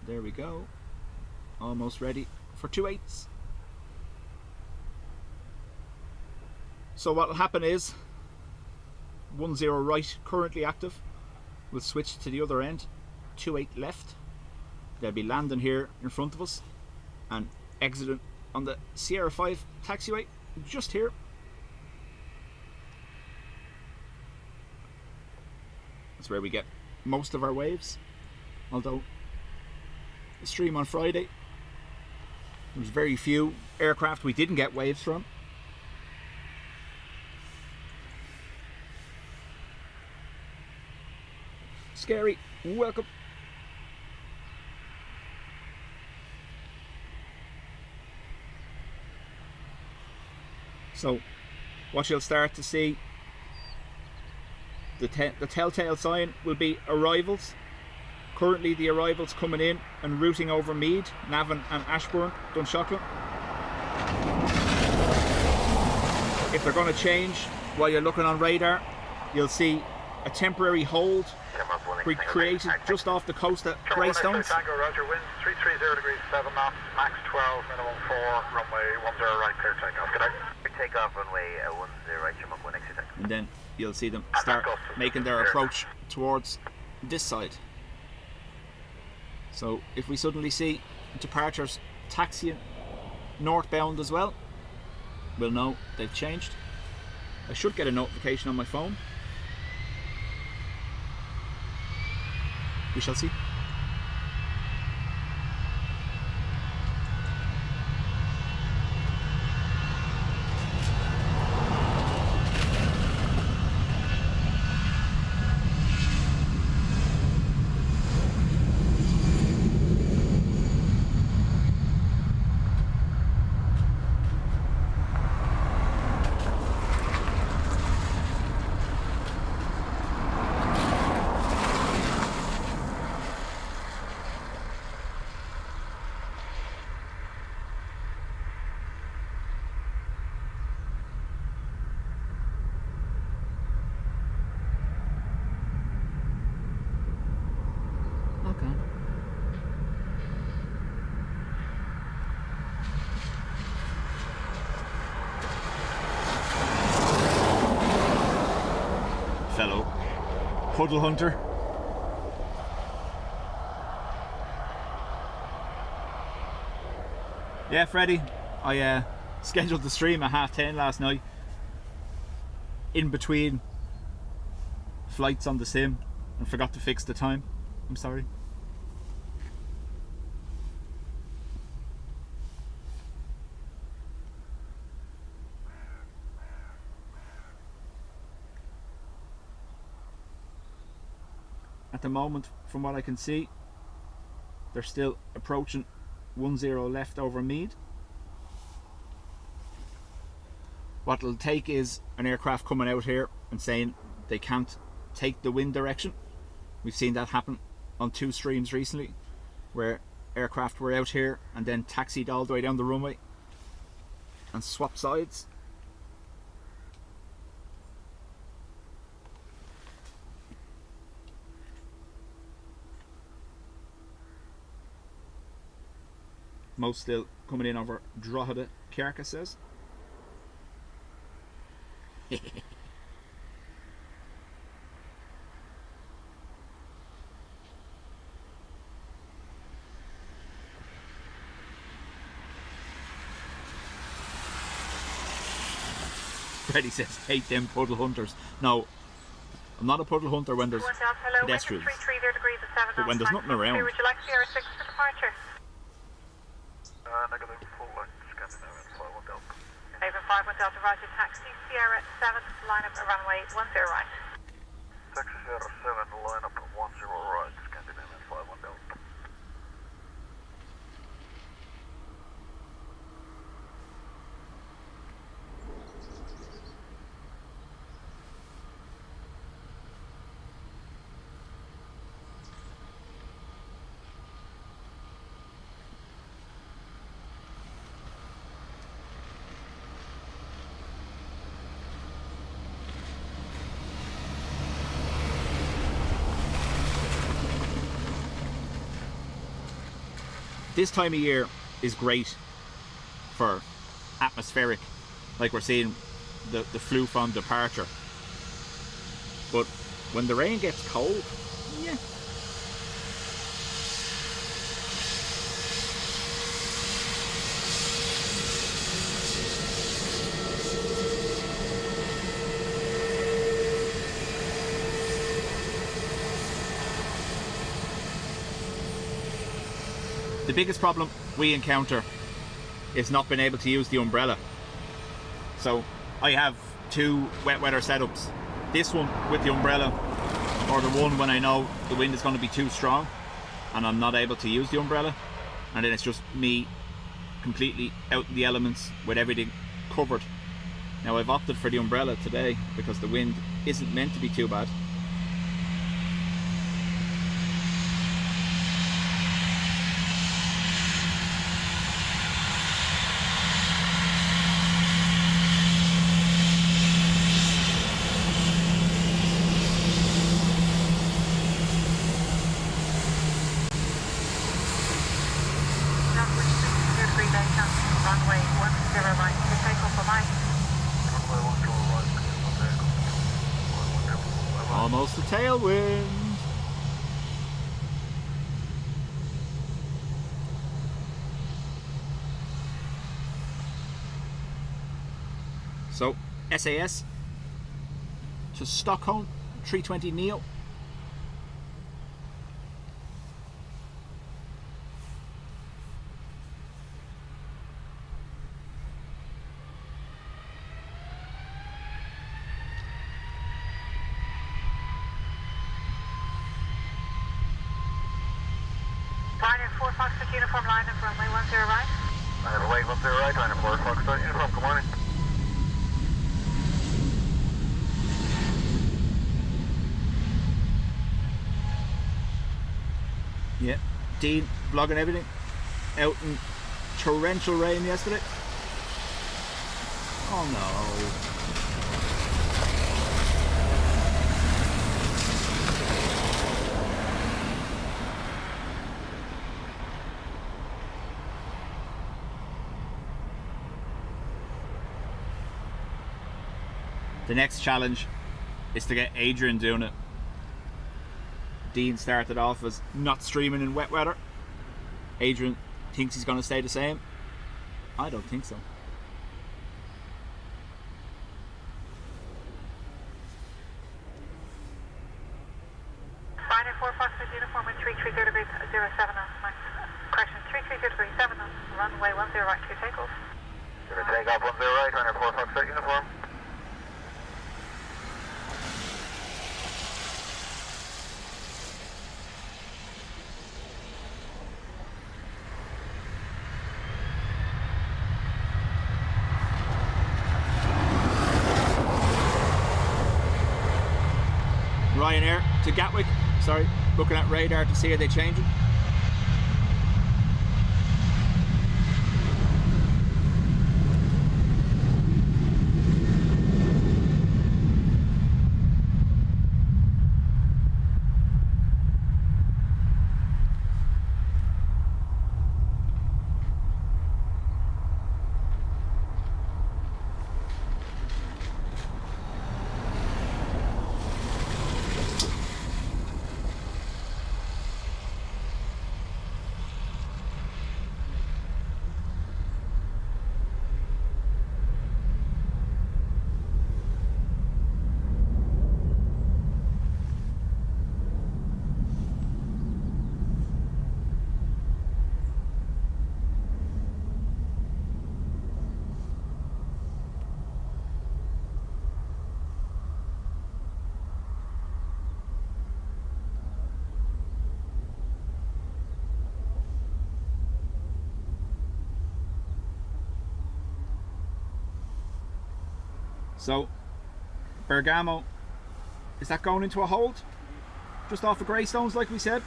There we go. Almost ready for 2-8s. So what will happen is 10 right currently active. We'll switch to the other end. 2-8 left. They'll be landing here in front of us and exiting on the Sierra 5 taxiway just here. That's where we get most of our waves. Although the stream on Friday, there was very few aircraft we didn't get waves from. Scary, welcome. So what you'll start to see, the telltale sign will be arrivals. Currently the arrivals coming in and routing over Meath, Navan and Ashbourne, Dunshaughlin. If they're going to change while you're looking on radar, you'll see a temporary hold recreated just off the coast at Greystones. Tango, Roger, winds 330 degrees 7 knots, max 12, minimum 4, runway 10 right, clear takeoff. Good night. Takeoff, runway 10 right, trim up 1 exit. And then you'll see them start making their approach towards this side. So if we suddenly see departures taxiing northbound as well, we'll know they've changed. I should get a notification on my phone. We shall see. Fellow puddle hunter. Yeah, Freddie, I scheduled the stream at 10:30 last night, in between flights on the sim, and forgot to fix the time. I'm sorry. At the moment, from what I can see, they're still approaching 10 left over Meath. What it'll take is an aircraft coming out here and saying they can't take the wind direction. We've seen that happen on 2 streams recently, where aircraft were out here and then taxied all the way down the runway and swapped sides. Most still coming in over Drogheda, Carcass says. Freddie says, hate them puddle hunters. No, I'm not a puddle hunter when there's pedestrians. But when there's nothing around. Would you like Sierra 6 for departure? Negative, full length, Scandinavian 51 Delta. Haven 51 Delta, Roger, taxi, Sierra 7, line up, runway 10 right. Taxi Sierra 7, line up, 10 right, Scandinavian 51 Delta. This time of year is great for atmospheric, like we're seeing the floof on departure. But when the rain gets cold, yeah. The biggest problem we encounter is not being able to use the umbrella. So I have two wet weather setups. This one with the umbrella, or the one when I know the wind is going to be too strong and I'm not able to use the umbrella, and then it's just me completely out in the elements with everything covered. Now I've opted for the umbrella today because the wind isn't meant to be too bad. Runway 10 right, to take off for mine. Almost a tailwind. So SAS to Stockholm 320 Neo. Ryanair 4 Foxtrot uniform line up runway 10 right. I have a wave 10 right, Ryanair 4 Foxtrot uniform, good morning. Yeah, Dean vlogging everything out in torrential rain yesterday. Oh no. The next challenge is to get Adrian doing it. Dean started off as not streaming in wet weather. Adrian thinks he's going to stay the same. I don't think so. Ryanair 4 Foxtrot uniform with 330 degrees 07 knots. Correction, 330 degrees 7 knots. Runway 10 right to takeoff. Take off 10 right, Ryanair 4 Foxtrot uniform. Ryanair to Gatwick. Sorry, looking at radar to see are they changing. So, Bergamo, is that going into a hold? Just off of Greystones, like we said?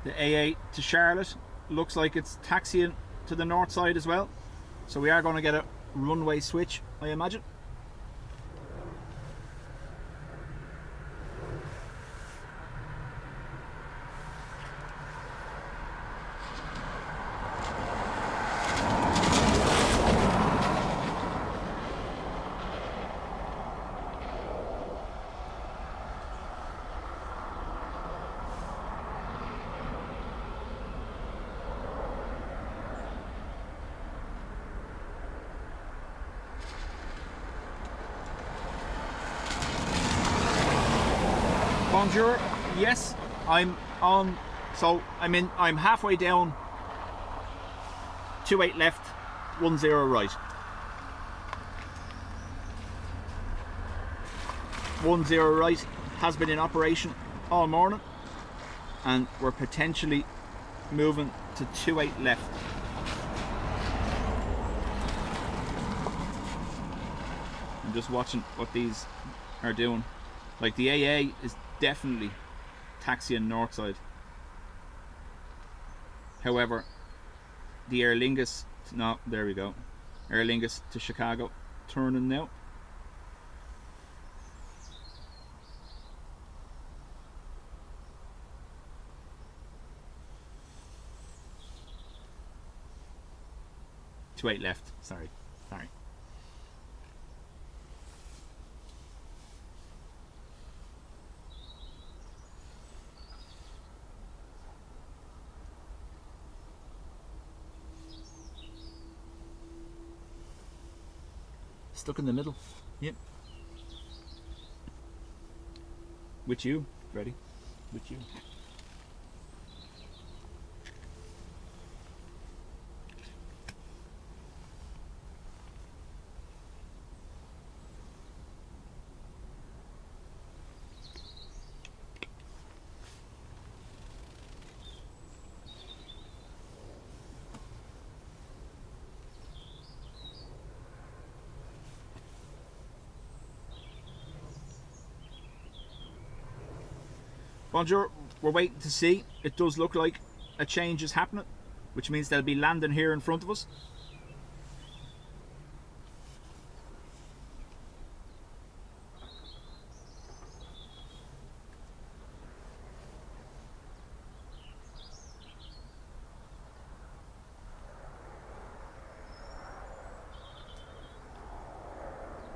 The AA to Charlotte looks like it's taxiing to the north side as well. So we are going to get a runway switch, I imagine. Bonjour. Yes, I'm on. So I'm halfway down. 28 left, 10 right. 10 right has been in operation all morning, and we're potentially moving to 28 left. I'm just watching what these are doing. Like the AA is definitely taxiing north side. However, the Aer Lingus, no, there we go. Aer Lingus to Chicago, turning now. To 8 left, sorry. Stuck in the middle. Yep. With you, ready? With you. Bonjour, we're waiting to see. It does look like a change is happening, which means they'll be landing here in front of us.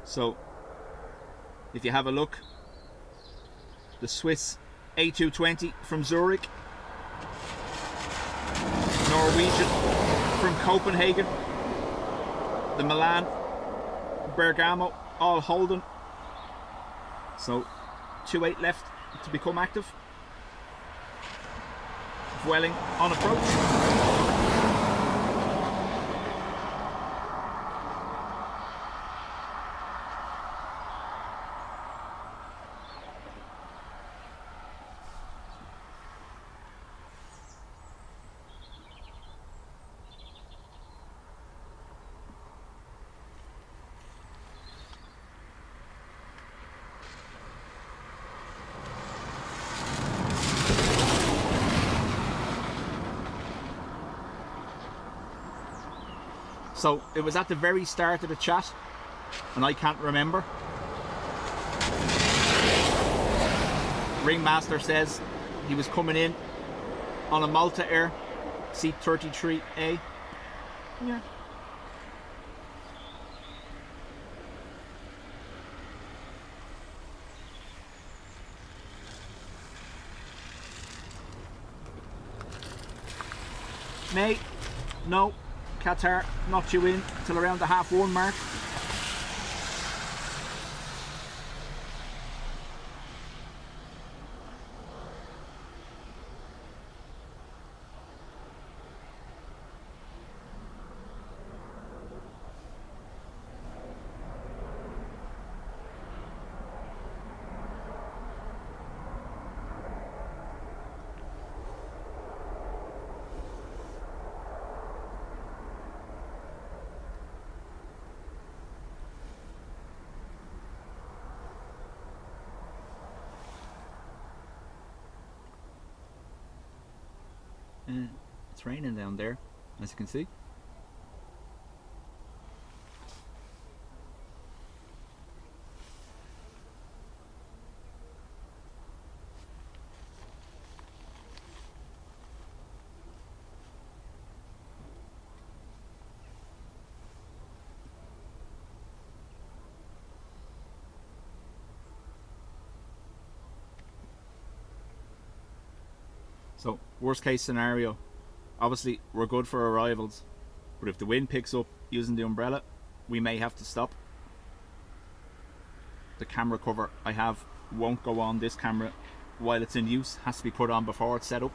So, if you have a look, the Swiss A220 from Zurich, Norwegian from Copenhagen, the Milan, Bergamo, all holding. So 28 left to become active. Vueling on approach. So it was at the very start of the chat, and I can't remember. Ringmaster says he was coming in on a Malta Air seat 33A. Yeah. Mate, no. Qatar not due in till around the 1:30 mark. It's raining down there, as you can see. So, worst case scenario, obviously we're good for arrivals, but if the wind picks up using the umbrella, we may have to stop. The camera cover I have won't go on this camera while it's in use, has to be put on before it's set up.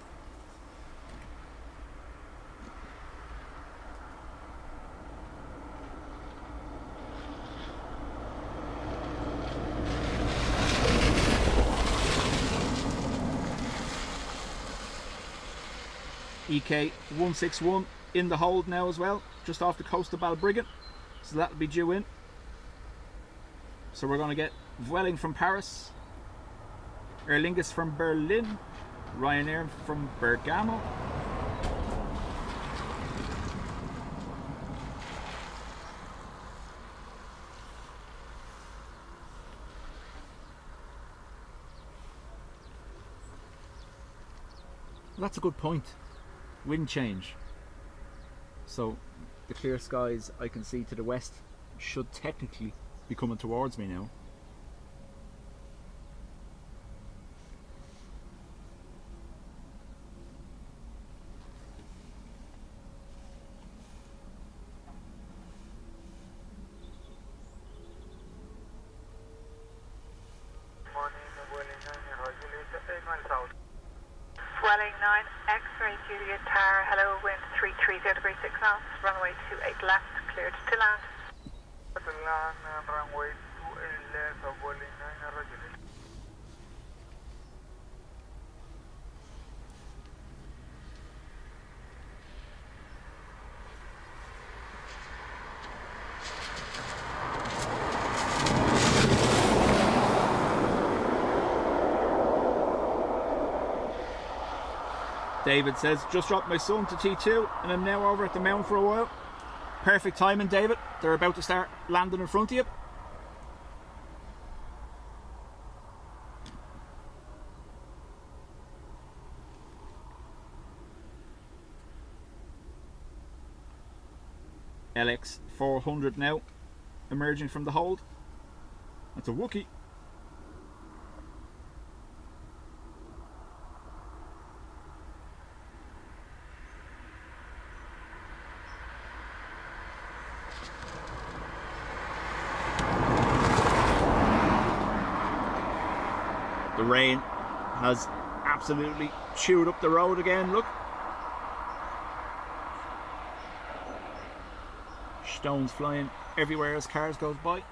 EK 161 in the hold now as well, just off the coast of Balbriggan, so that'll be due in. So we're going to get Vueling from Paris, Aer Lingus from Berlin, Ryanair from Bergamo, that's a good point. Wind change. So the clear skies I can see to the west should technically be coming towards me now. Vueling 9, X-ray Juliet Tower, hello, wind 330 degrees 6 knots, runway 28 left, cleared to land. Runway 28 left, Vueling 9, roger. David says, just dropped my son to T2 and I'm now over at the mound for a while. Perfect timing, David. They're about to start landing in front of you. LX 400 now, emerging from the hold. That's a Wookiee. The rain has absolutely chewed up the road again, look. Stones flying everywhere as cars goes by.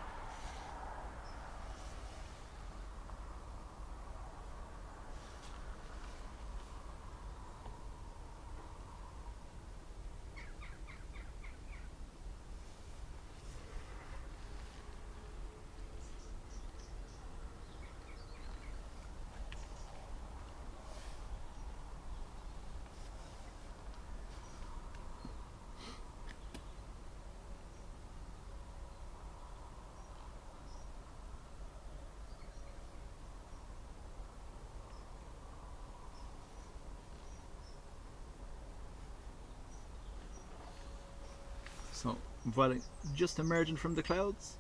So, Vueling just emerging from the clouds.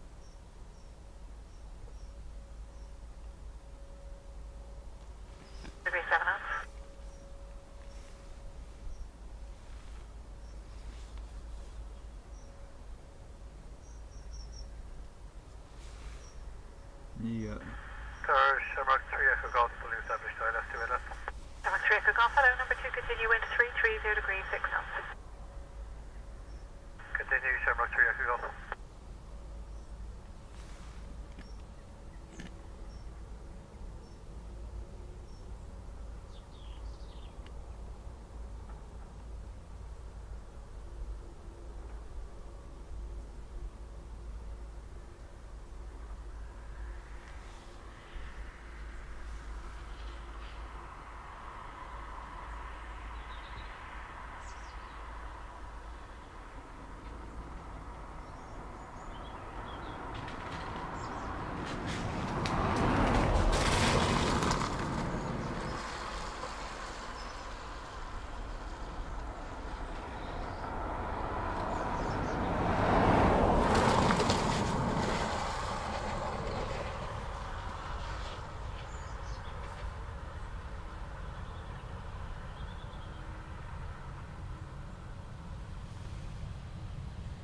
Degree 7 knots. Yeah. Shamrock 3 Echo Golf, fully established, left 2 left. Shamrock 3 Echo Golf, hello, number 2, continue wind 330 degrees 6 knots. Continue, Shamrock 3 Echo Golf.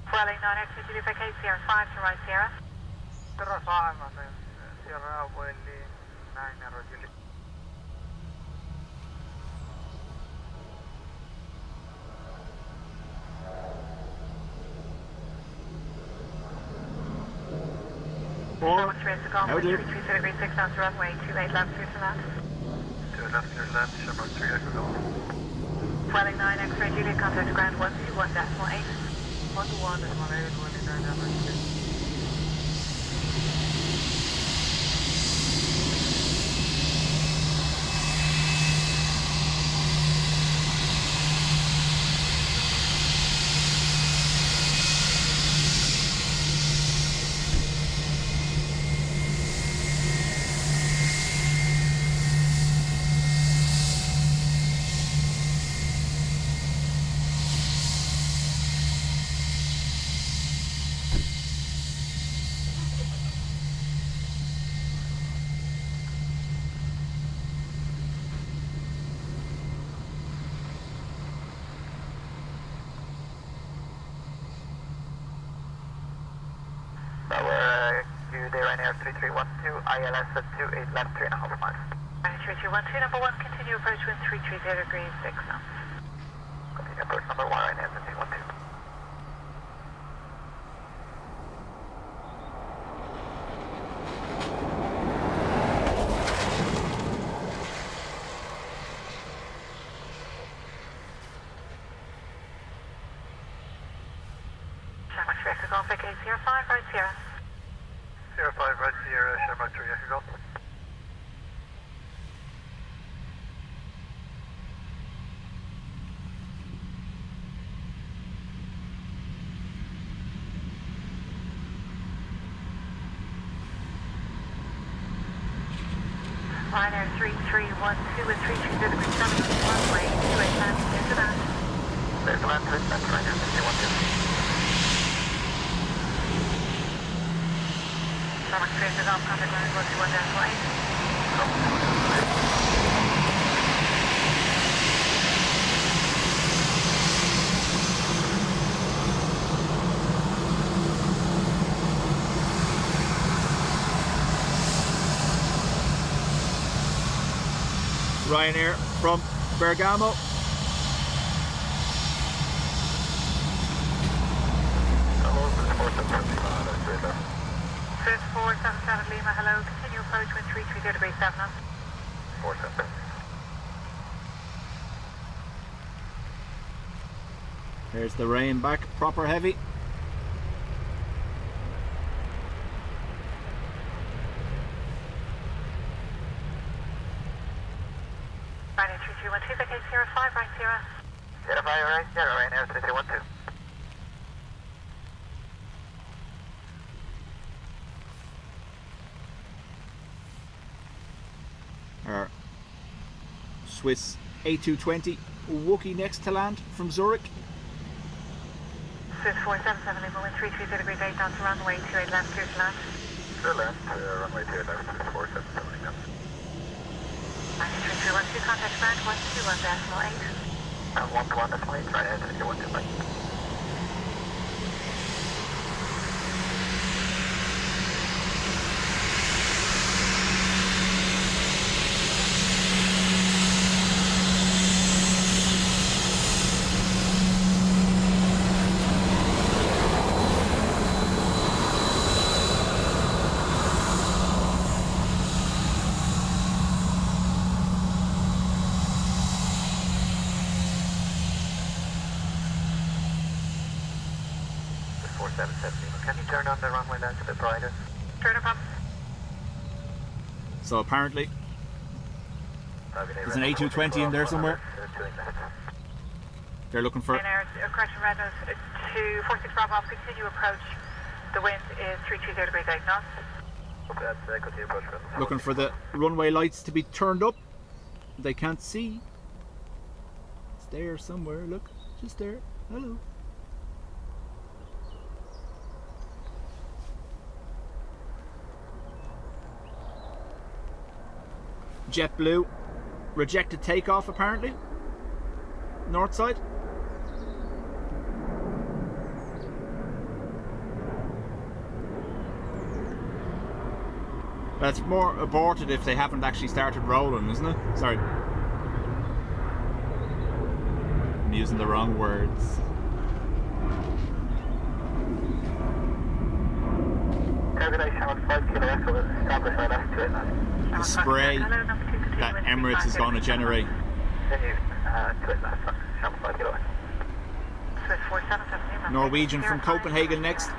Vueling 9, X-ray Juliet vacate, Sierra 5 to right, Sierra. Sierra 5, and then Sierra Vueling 9, roger. Or, How do? 33 degree 6 knots runway 28 left clear to land. 2 left, clear to land, Shamrock 3 Echo Golf. Swelling 9 X-ray Juliet, contact ground 121.8. 121.8, Ryanair 3312, ILS at 28 left, 3.5 miles. 3312, number 1, continue approach wind 330 degrees 6 knots. Continue approach number 1, Ryanair 3312. Shamrock 3 Echo Golf, vacate 05, right Sierra. 05 right Sierra, Shamrock 3 Echo Golf. Ryanair 3312 with 330 degrees 7 knots runway 28 left clear to land. Clear to land, that's Ryanair 3312. Shamrock 3 Echo Golf, contact ground 121.8. Ryanair from Bergamo. Swiss 477 Lima, hello, continue approach wind 330 degrees 7 knots. 477. There's the rain back, proper heavy. Ryanair 3312, vacate 05, right Sierra. 05 right Sierra, Ryanair 3312. Our Swiss A220 Wookie next to land from Zurich. Swiss 477 Lima, wind 330 degrees 8 knots, runway 28 left clear to land. Clear left, runway 28 left, 477 Lima. Ryanair 3312, contact ground 121.8. 121.8, Ryanair 3312, bye. Can you turn on the runway lights a bit brighter? Sure, no problem. So apparently there's an A220 in there somewhere. They're looking for Ryanair, correction, red nose 246 Bravo, continue approach. The wind is 330 degrees 8 knots. That's continue approach. looking for the runway lights to be turned up. They can't see. It's there somewhere, look, just there. Hello. JetBlue rejected takeoff apparently. North side. That's more aborted if they haven't actually started rolling, isn't it? Sorry. I'm using the wrong words. The spray that Emirates is going to generate. Norwegian from Copenhagen next.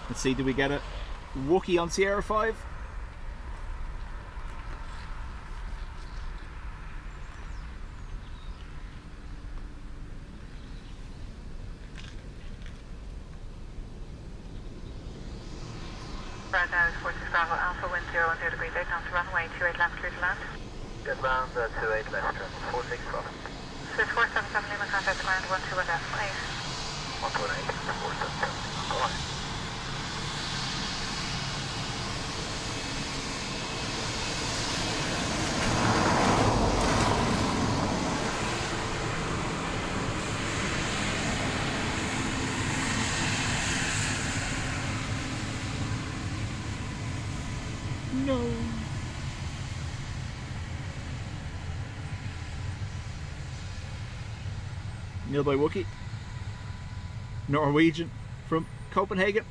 Let's see, do we get a Wookie on Sierra 5? Right now is 46 Bravo Alpha, wind 010 degrees 8 knots, runway 28 left, clear to land. Get round 28 left, 46 Bravo. Swiss 477 Lima, contact ground 121.8. 118, 477. Go on. No. Nil by Wookie. Norwegian from Copenhagen.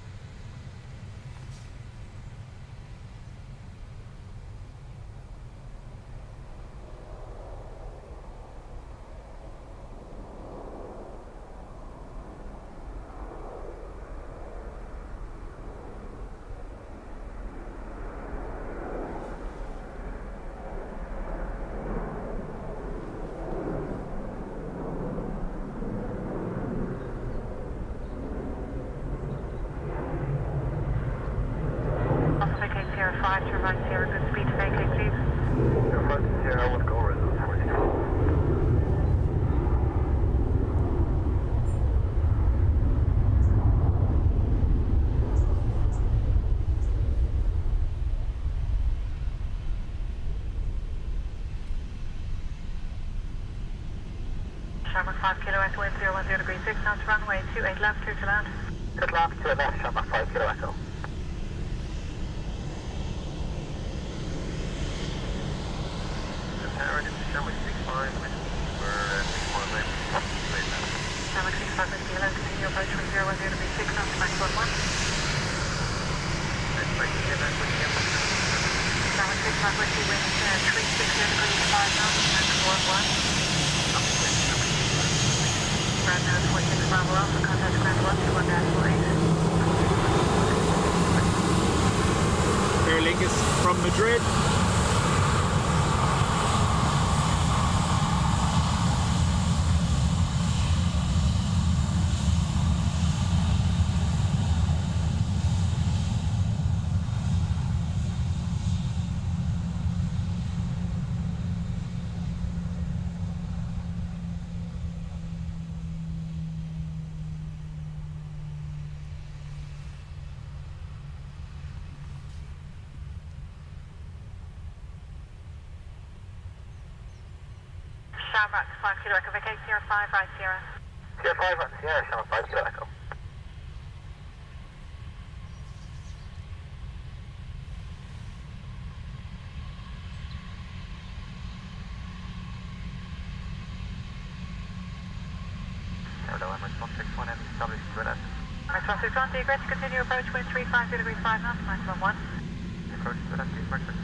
Shamrock 5 Kilo Echo, wind 010 degrees 6 knots, runway 28 left, clear to land. Good luck to the left, Shamrock 5 Kilo Echo. Parrot into Shamrock 65, we're 6 miles away from straight left. Shamrock 65 with Kilo, continue approach wind 010 degrees 6 knots, max 11. Shamrock 65 with wind 36 degrees 5 knots, max 11. Ground now 46 Bravo Alpha, contact ground 121.8. Aer Lingus from Madrid. Shamrock 5 Kilo Echo, vacate Sierra 5, right Sierra. Sierra 5 on Sierra, Shamrock 5 Kilo Echo. Hello, Emirates 161 and established with us. Emirates 161, do you agree to continue approach wind 350 degrees 5 knots, maximum 1? Approach with us, please, Emirates.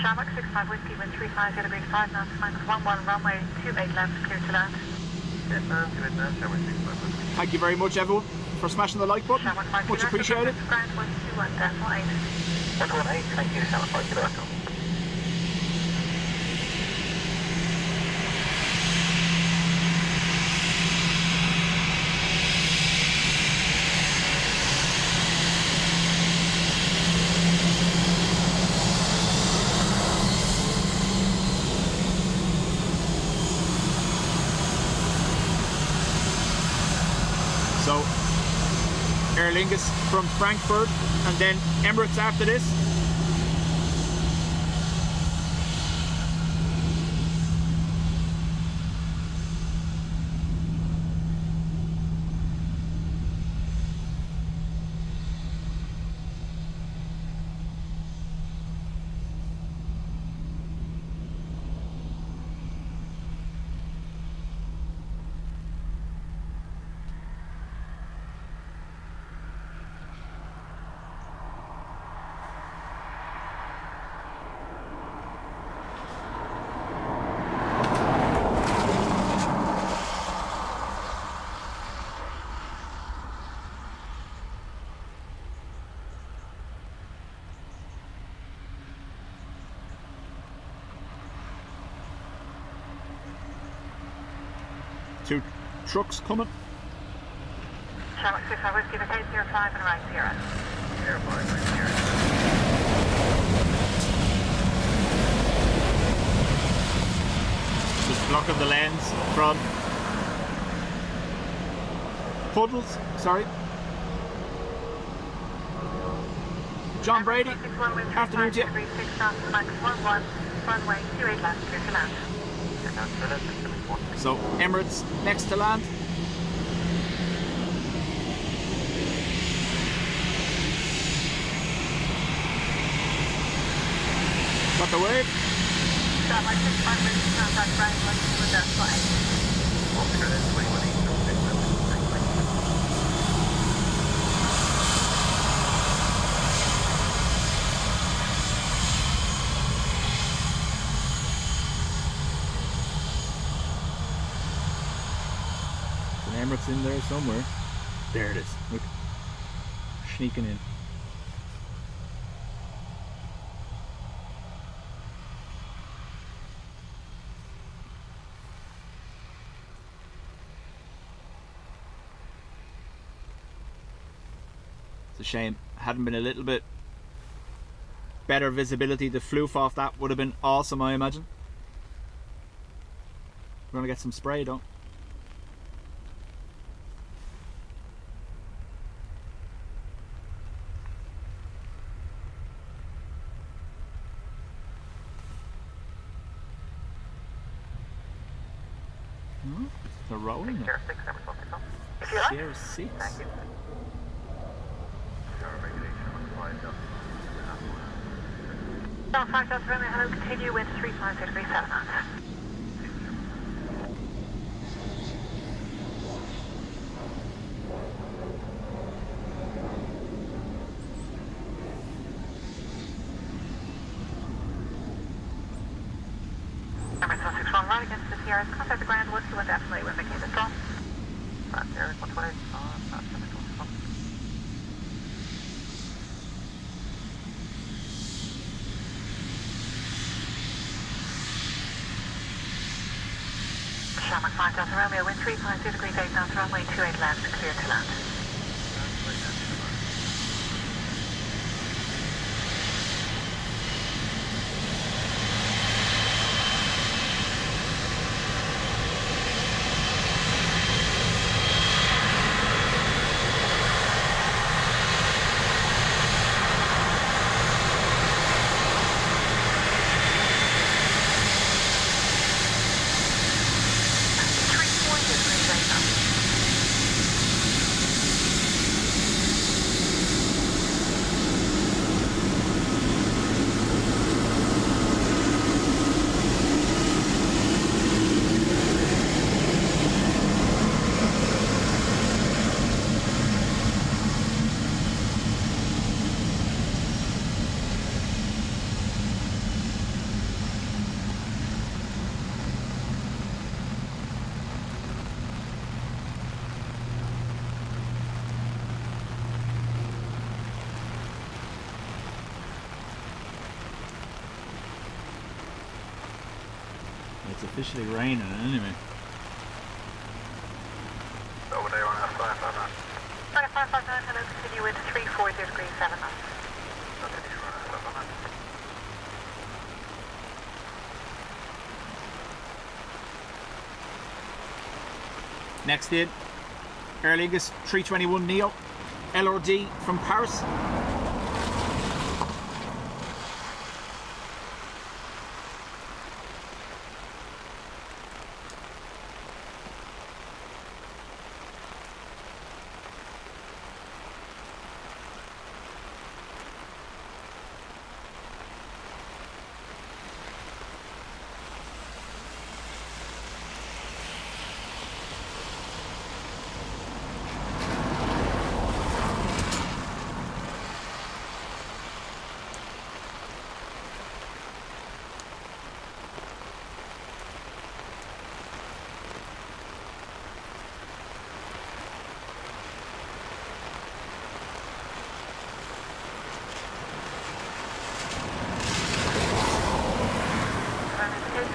Shamrock 65 Whiskey, wind 350 degrees 5 knots, minus 11, runway 28 left, clear to land. Yes, ma'am, to it now, Shamrock 65 Whiskey. Thank you very much, everyone, for smashing the like button. Shamrock 5 Much Kilo Echo, appreciated. ground 121.8. 118, thank you, Shamrock 5 Kilo Echo. So, Aer Lingus from Frankfurt, and then Emirates after this. 2 trucks coming. Charlotte 6 Whiskey, the 805 and right 0. 05, right here. Just blocking the lanes from Puddles, sorry. John Brady, afternoon to you. 36 knots, max 11, runway 28 left, clear to land. So Emirates next to land. Got the wave. Charlotte 6 contact Brian, with that flight. Oscar, that's 21 Emirates in there somewhere. There it is. Look. Sneaking in. It's a shame. Hadn't been a little bit better visibility. The floof off that would have been awesome, I imagine. We're gonna get some spray though. They're rolling it. Sierra 6, number 12. If you like. Sierra 6. Thank you. Sierra regulation, 15, South 5 South Runway, hello, continue wind 350 degrees 7 knots. Emirates 161 right against the Sierras, contact the ground 121 definitely when making the stop. Sierra 128, not 721. Shamrock 5 Delta Romeo, wind 350 degrees 8 knots, runway 28 left, clear to land. It's officially raining anyway. Over there on F5, I'm not. 559, hello, continue wind 340 degrees 7 knots. Continue on F5, I'm not. Next in, Aer Lingus 321 Neo, LRD from Paris.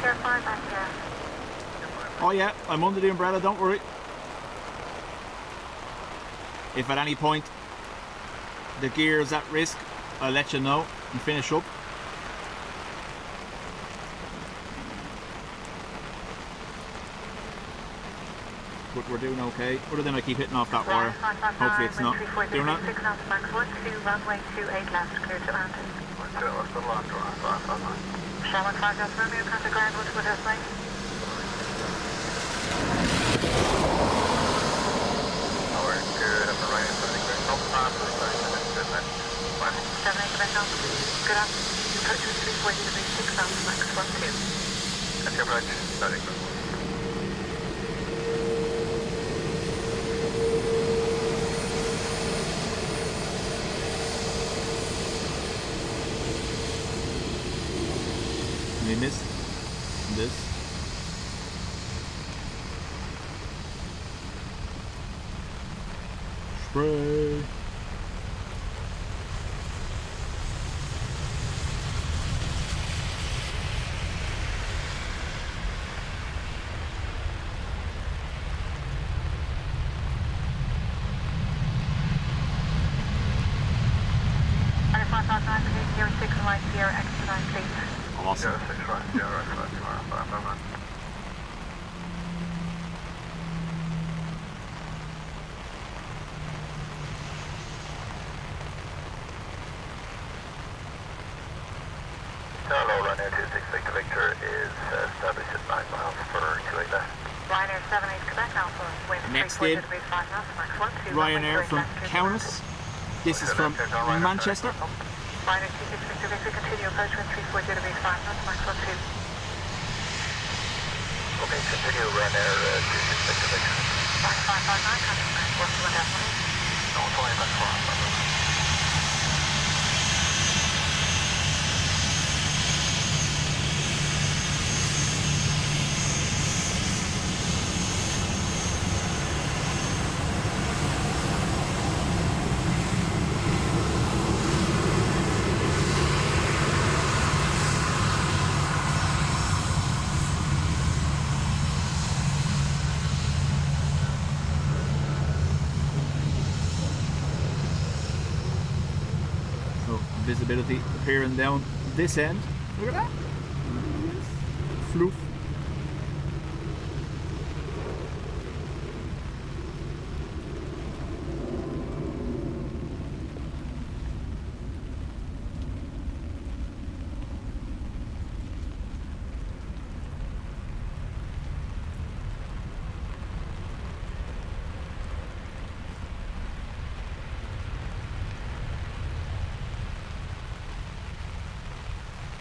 Sierra 5 back here. Oh yeah, I'm under the umbrella, don't worry. If at any point the gear is at risk, I'll let you know and finish up. But we're doing okay, other than I keep hitting off that wire. Hopefully it's not doing that. Runway 28 left, clear to land. Sherman 5 Delta Romeo, contact ground, what's with us, mate? We're good up and right, so I think we're not far from the good then. 7 Quebec altitude, good afternoon, approach with 340 degrees 6 knots, max 12. That's your approach, starting good. We missed this. Spray. Awesome. 06 right, yeah, right, bye. Hello, Ryanair 268 Victor is established at 9 miles for 28 left. Ryanair 78 Quebec Alpha, wind Next 340 in, degrees 5 knots, max 12. Ryanair from Kaunas. This is from Manchester. Ryanair 26 Victor Victor, continue approach wind 340 degrees 5 knots, max 12. Okay, continue Ryanair 268 Victor. 9559, contact ground, what's with us, mate? No, it's only about 12. Visibility appearing down this end. Look at that. Floof.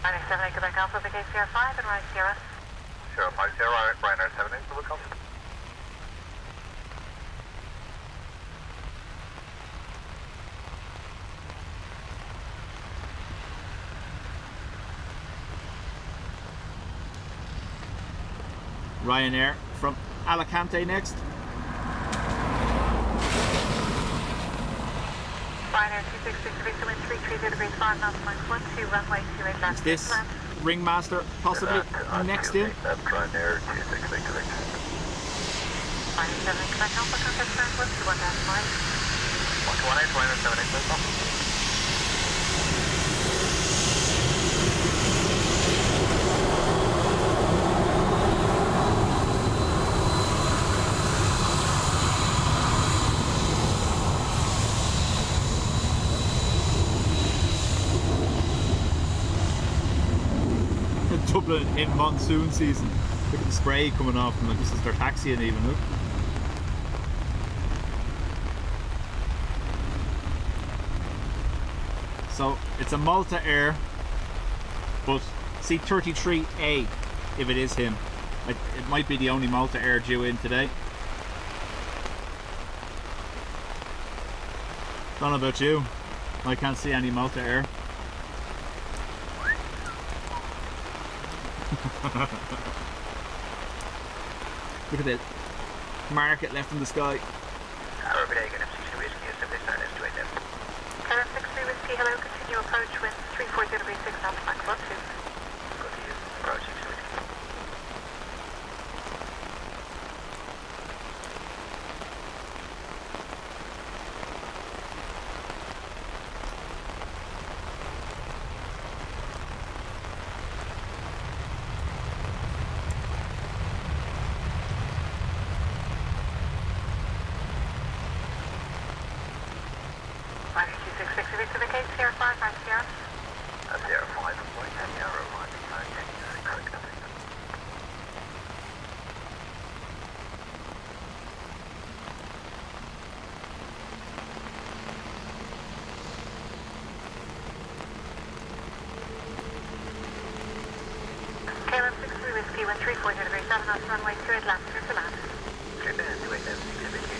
Ryanair 78 Quebec Alpha, the Sierra 5 and Ryanair Sierra. Sierra 5, Sierra, Ryanair 78, will come. Ryanair from Alicante next. Ryanair 266 Victor, wind 330 degrees 5 knots, max 12, runway 28 left. Is this Ringmaster possibly next in? That's Ryanair 268 Victor. Ryanair 78 Quebec Alpha, contact ground, what's the 1 dash 5? 118, Ryanair 78, please stop. Dublin in monsoon season. Look at the spray coming off them, like this is their taxiing even, look. So it's a Malta Air, but C33A if it is him. It might be the only Malta Air due in today. Don't know about you, I can't see any Malta Air. Look at the market left in the sky. Copenhagen, MC Whiskey, established 9 S28 left. Karen 63 Whiskey, hello, continue approach wind 340 degrees 6 knots, max 12. Good to you, approach 6 Whiskey. 6 Victor Vacate, Sierra 5, right Sierra. Sierra 5, White Arrow, right, 6 Victor. KLM 63 Whiskey, 134 degrees 7 knots, runway 2 Atlantic, clear to land. Clear to land, 2 Atlantic, 6 Victor.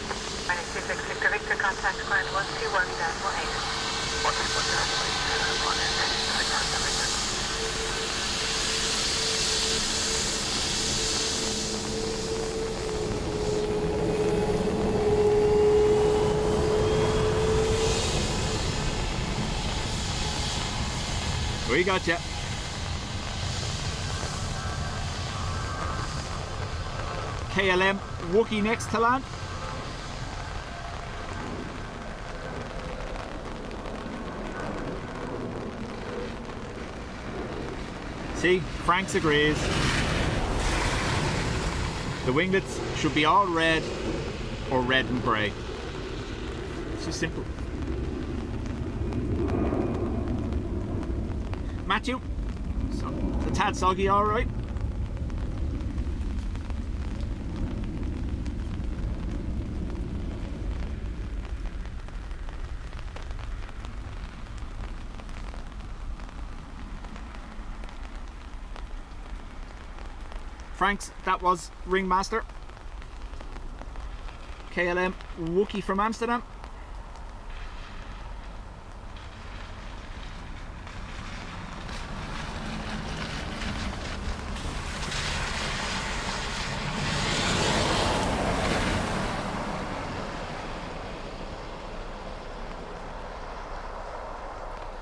Runway 26 Victor Victor, contact ground 121.8. 121.8, on end, 6 Victor. We got you. KLM Wookie next to land. See, Franks agrees. The winglets should be all red or red and grey. It's just simple. Matthew, so, the tad soggy all right? Franks, that was Ringmaster. KLM Wookie from Amsterdam.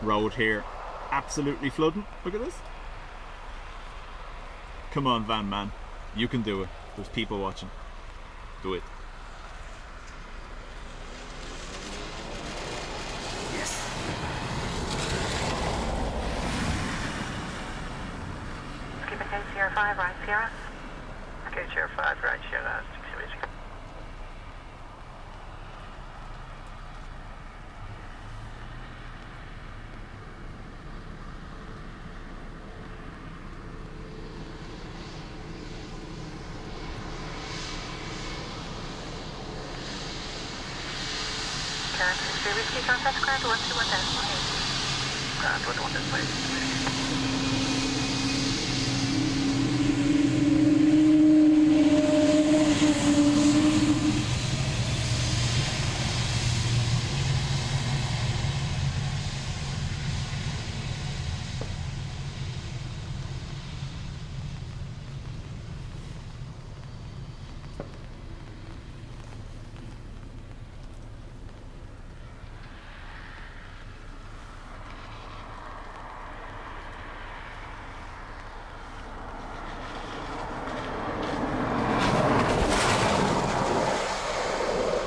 Road here, absolutely flooding. Look at this. Come on, van man, you can do it. There's people watching. Do it. Yes. Keep it Sierra 5, right Sierra. Okay, Sierra 5, right Sierra, 6 Victor. KLM 63 Whiskey, contact ground 121.8. Ground 21 this way.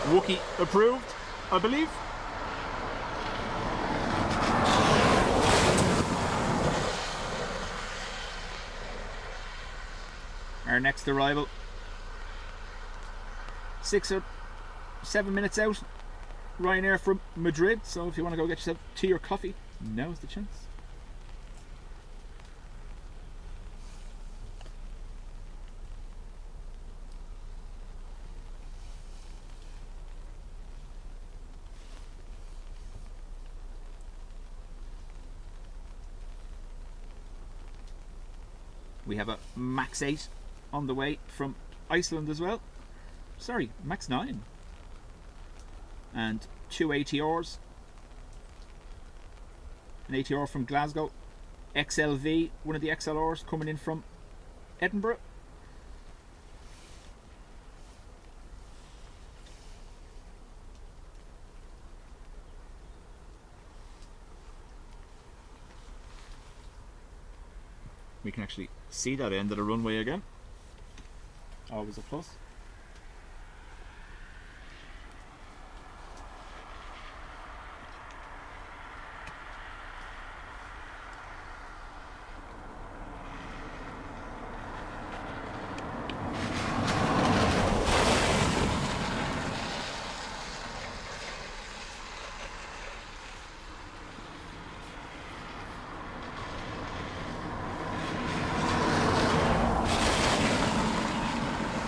Wookie approved, I believe. Our next arrival, 6 or 7 minutes out. Ryanair from Madrid, so if you want to go get yourself tea or coffee, now's the chance. We have a Max 8 on the way from Iceland as well. Sorry, Max 9. And 2 ATRs. An ATR from Glasgow. XLV, one of the XLRs coming in from Edinburgh. We can actually see that end of the runway again. Always a plus.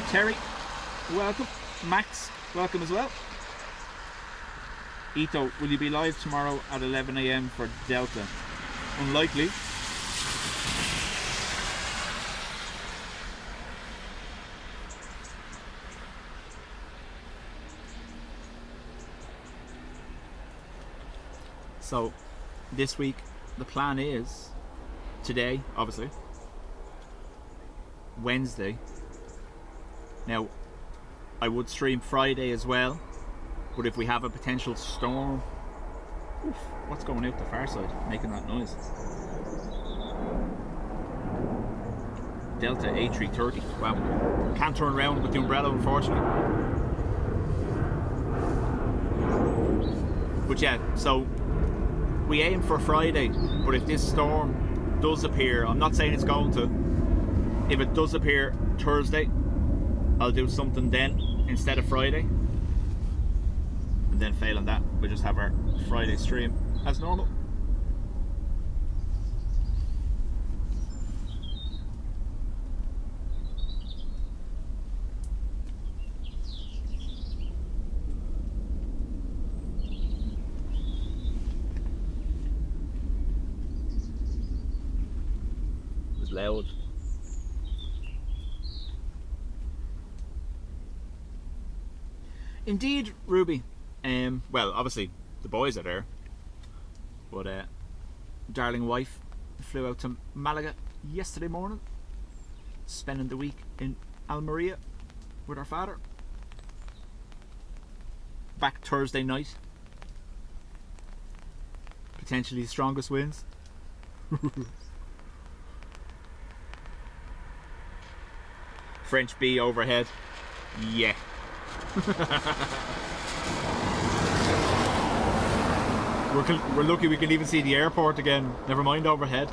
Terry, welcome. Max, welcome as well. Ito, will you be live tomorrow at 11 a.m. for Delta? Unlikely. So, this week, the plan is today, obviously, Wednesday. Now, I would stream Friday as well, but if we have a potential storm, oof, what's going out the far side, making that noise? Delta A330. Wow, can't turn around with the umbrella, unfortunately. But yeah, so we aim for Friday, but if this storm does appear, I'm not saying it's going to, if it does appear Thursday, I'll do something then instead of Friday. And then failing that, we'll just have our Friday stream as normal. It was loud. Indeed, Ruby. Well, obviously the boys are there, but darling wife flew out to Malaga yesterday morning, spending the week in Almeria with her father. Back Thursday night. Potentially the strongest winds. French bee overhead. Yeah. We're lucky we can even see the airport again, never mind overhead.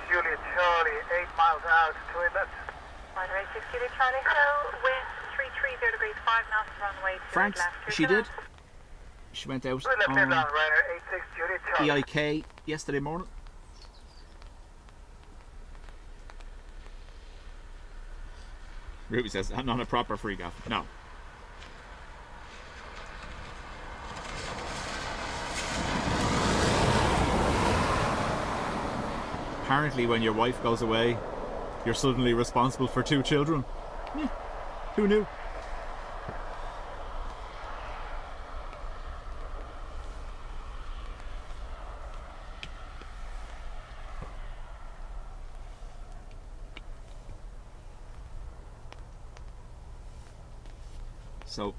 Juliet Charlie, 8 miles out to inlet. Runway 6 Juliet Charlie, so wind 330 degrees, 5 knots, runway 2 France, left. she did. She went out on Ryanair 86 Juliet Charlie. EIK yesterday morning. Ruby says, I'm not a proper freak off. No. Apparently when your wife goes away, you're suddenly responsible for 2 children. Yeah. Who knew? So,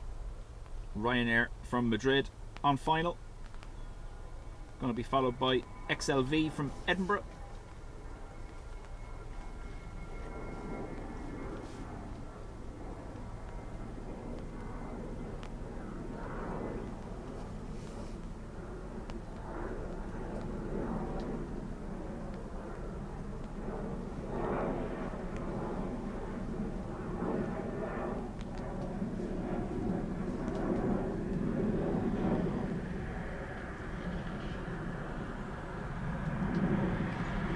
Ryanair from Madrid on final. Going to be followed by XLV from Edinburgh.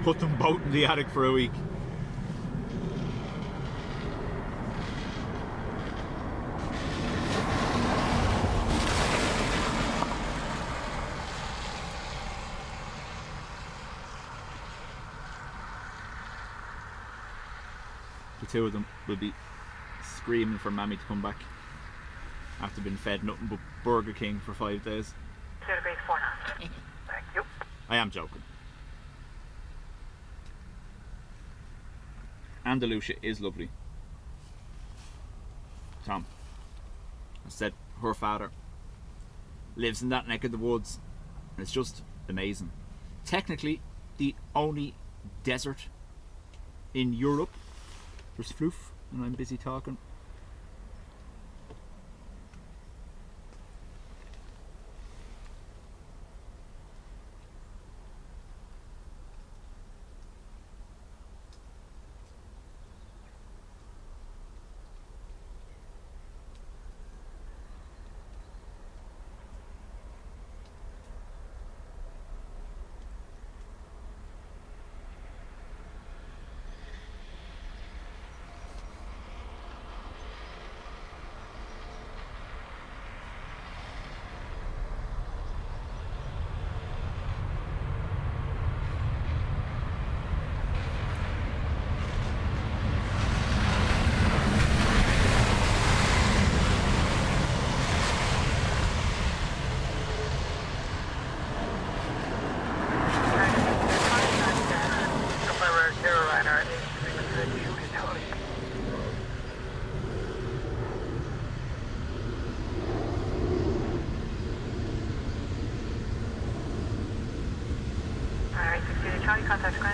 Put them both in the attic for a week. The 2 of them will be screaming for Mammy to come back after being fed nothing but Burger King for 5 days. 2 degrees, 4 knots. Thank you. I am joking. Andalusia is lovely. Tom, I said her father lives in that neck of the woods and it's just amazing. Technically the only desert in Europe. There's Floof and I'm busy talking.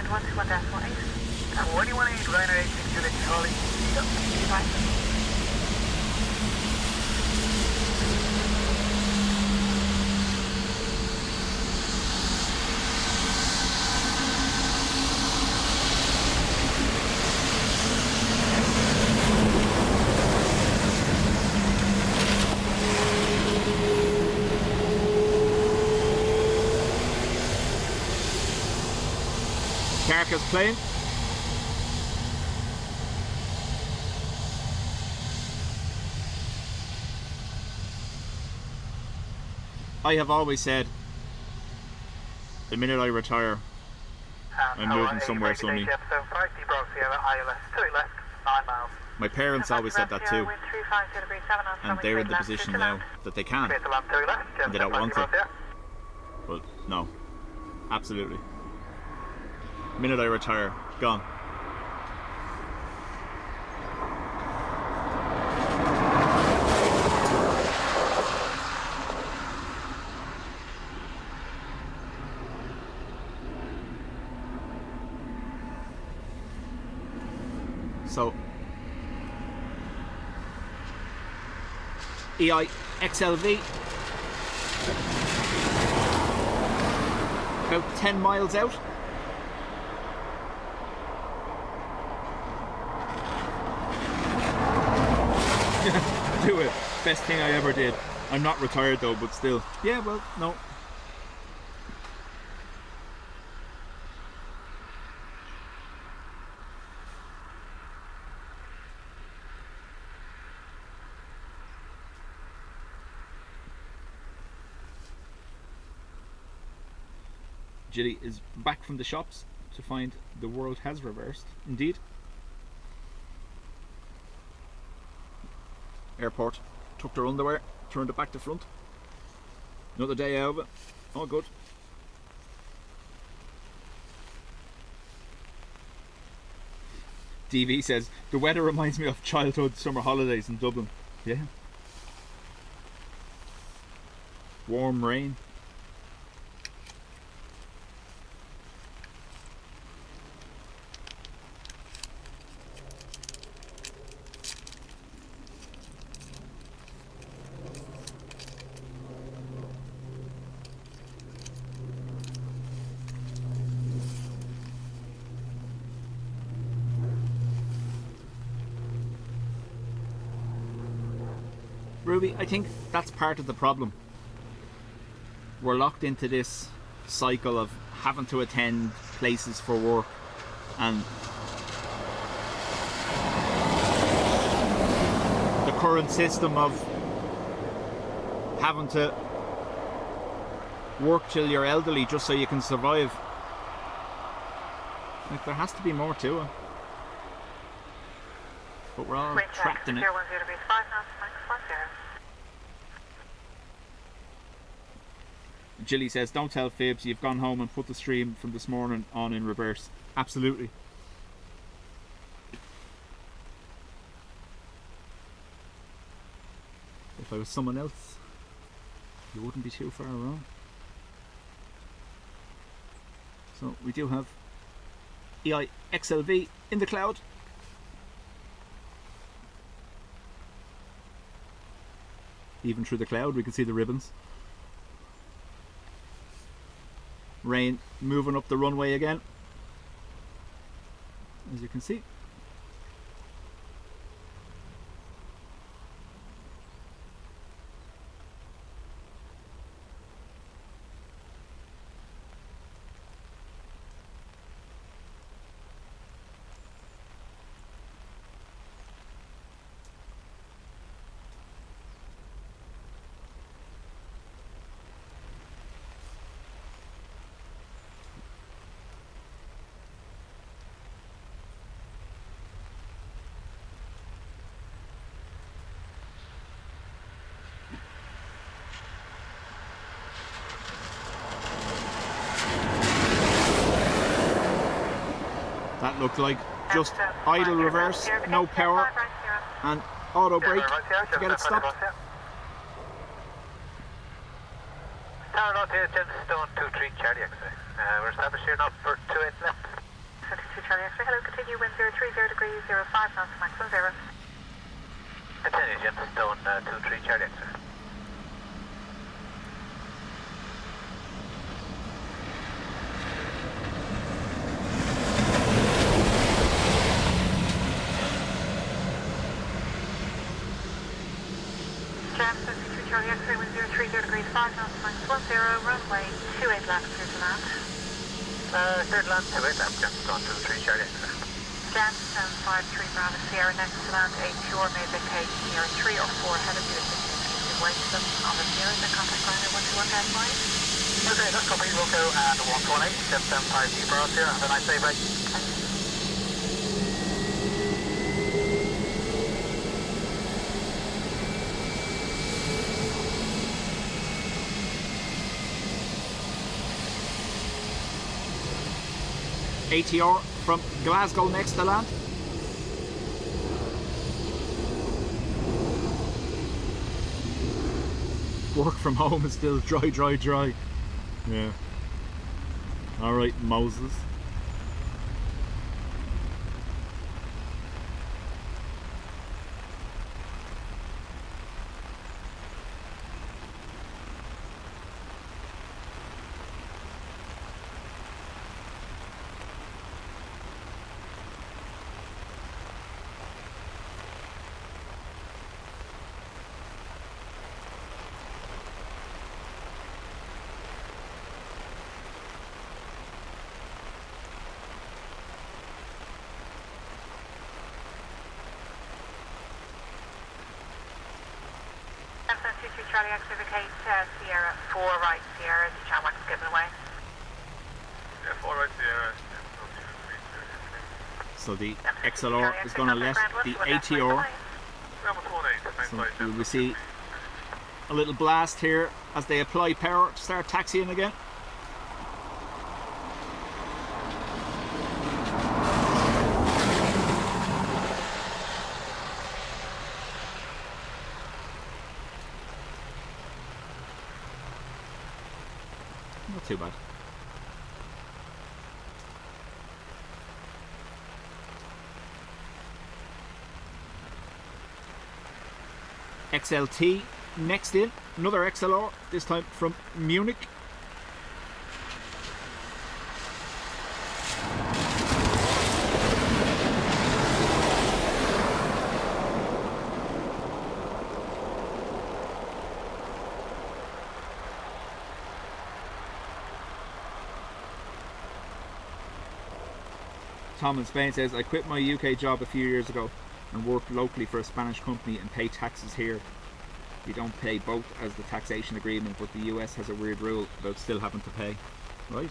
121.8. 21.8, Ryanair 86 Juliet Charlie. Right. Carcass plane. I have always said, the minute I retire, I'm moving somewhere sunny. My parents always said that too, and they're in the position now that they can, and they don't want to. But no, absolutely. The minute I retire, gone. So EIXLV, about 10 miles out. Do it. Best thing I ever did. I'm not retired though, but still. Yeah, well, no. Gilly is back from the shops to find the world has reversed. Indeed. Airport took their underwear, turned it back to front. Another day out of it. All good. DV says, the weather reminds me of childhood summer holidays in Dublin. Yeah. Warm rain. Ruby, I think that's part of the problem. We're locked into this cycle of having to attend places for work, and the current system of having to work till you're elderly just so you can survive. Like, there has to be more to it. But we're all trapped in it. Gilly says, don't tell fibs, you've gone home and put the stream from this morning on in reverse. Absolutely. If I was someone else, you wouldn't be too far wrong. So we do have EIXLV in the cloud. Even through the cloud we can see the ribbons. Rain moving up the runway again, as you can see. That looked like just idle reverse, no power, and auto brake to get it stopped. Tower out here, Stone 23 Charlie X-ray. We're established here now for 28 left. Charlie X-ray. Hello, continue wind 030 degrees, 05 knots, maximum 0. Continue, Gemstone 23 Charlie X-ray. Charlie X-ray, wind 030 degrees, 5 knots, maximum 10, runway 28 left, clear to land. Clear to land, 28 left, Gemstone 23 Charlie X-ray. Jan 753 Bravo Sierra, next to land 8 shore, may vacate Sierra 3 or 4, head of you, keep away to them on the Sierra, the contact liner 121.5. Okay, that's copy, Wilco and 118, 775 Bravo Sierra, have a nice day, bye. ATR from Glasgow next to land. Work from home is still dry. Yeah. Alright, Moses. Charlie X-ray, vacate Sierra 4 right, Sierra, the channel is given away. Yeah, 4 right, Sierra. So the XLR is going to let the ATR. So we see a little blast here as they apply power to start taxiing again. Not too bad. XLT next in, another XLR, this time from Munich. Tom in Spain says, I quit my UK job a few years ago and worked locally for a Spanish company and pay taxes here. You don't pay both as the taxation agreement, but the US has a weird rule about still having to pay. Right?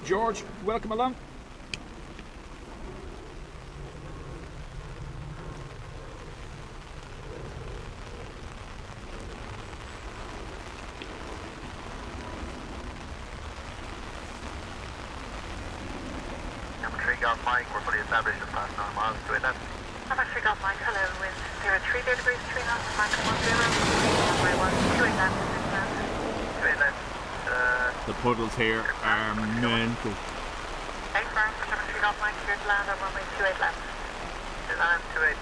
George, welcome along. Mike, we're fully established and passing on miles to it. Number 3 Golf Mike, hello, wind 030 degrees, 3 knots, maximum 10, runway 28 left, 28 left. The puddles here are mental. Hey, firm, number 3 Golf Mike, clear to land on runway 28 left. To land 28.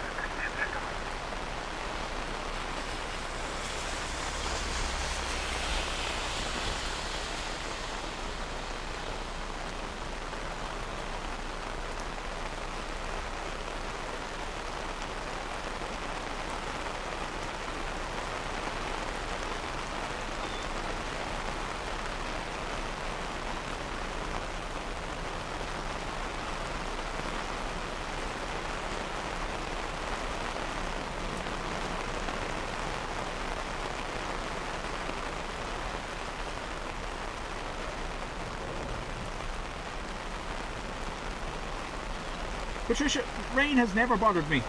Patricia, rain has never bothered me.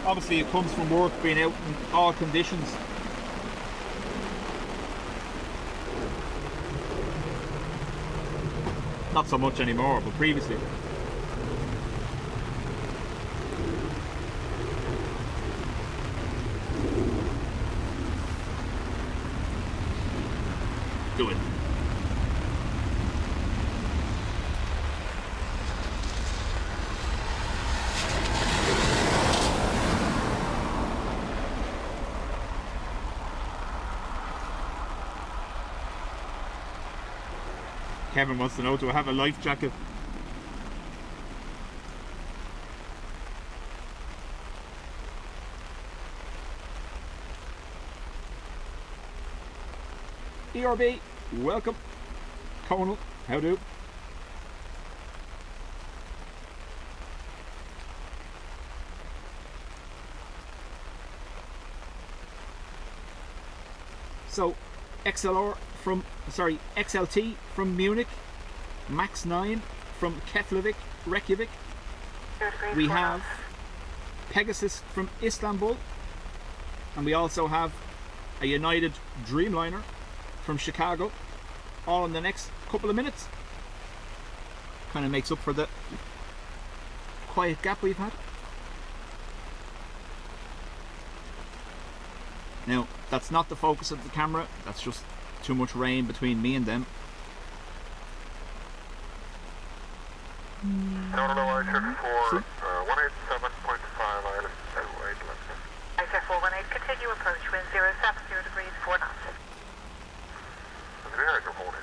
Obviously it comes from work, being out in all conditions. Not so much anymore, but previously. Do it. Kevin wants to know, do I have a life jacket? ERB, welcome. Conal, how do? So, XLT from Munich, Max 9 from Keflavik, Reykjavik. We have Pegasus from Istanbul, and we also have a United Dreamliner from Chicago, all in the next couple of minutes. Kind of makes up for the quiet gap we've had. Now, that's not the focus of the camera, that's just too much rain between me and them. ISR 187.5 Island, ISR 418, continue approach, wind 070 degrees, 4 knots. Very good holding.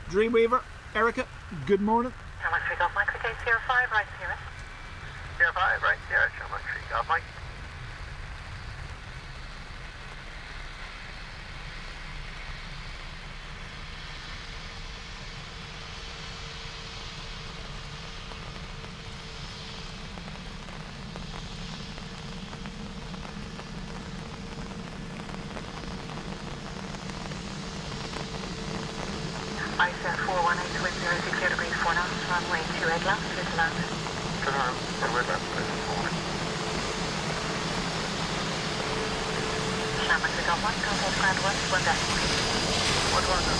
Dreamweaver, Erica, good morning. How much we got, Mike? Okay, Sierra 5, right, Sierra? Sierra 5, right, Sierra, how much we got, Mike? ISR 418, wind 060 degrees, 4 knots, runway 28 left, Switzerland. How much we got, Mike? Contact Grand West, 1 decimal. What was that?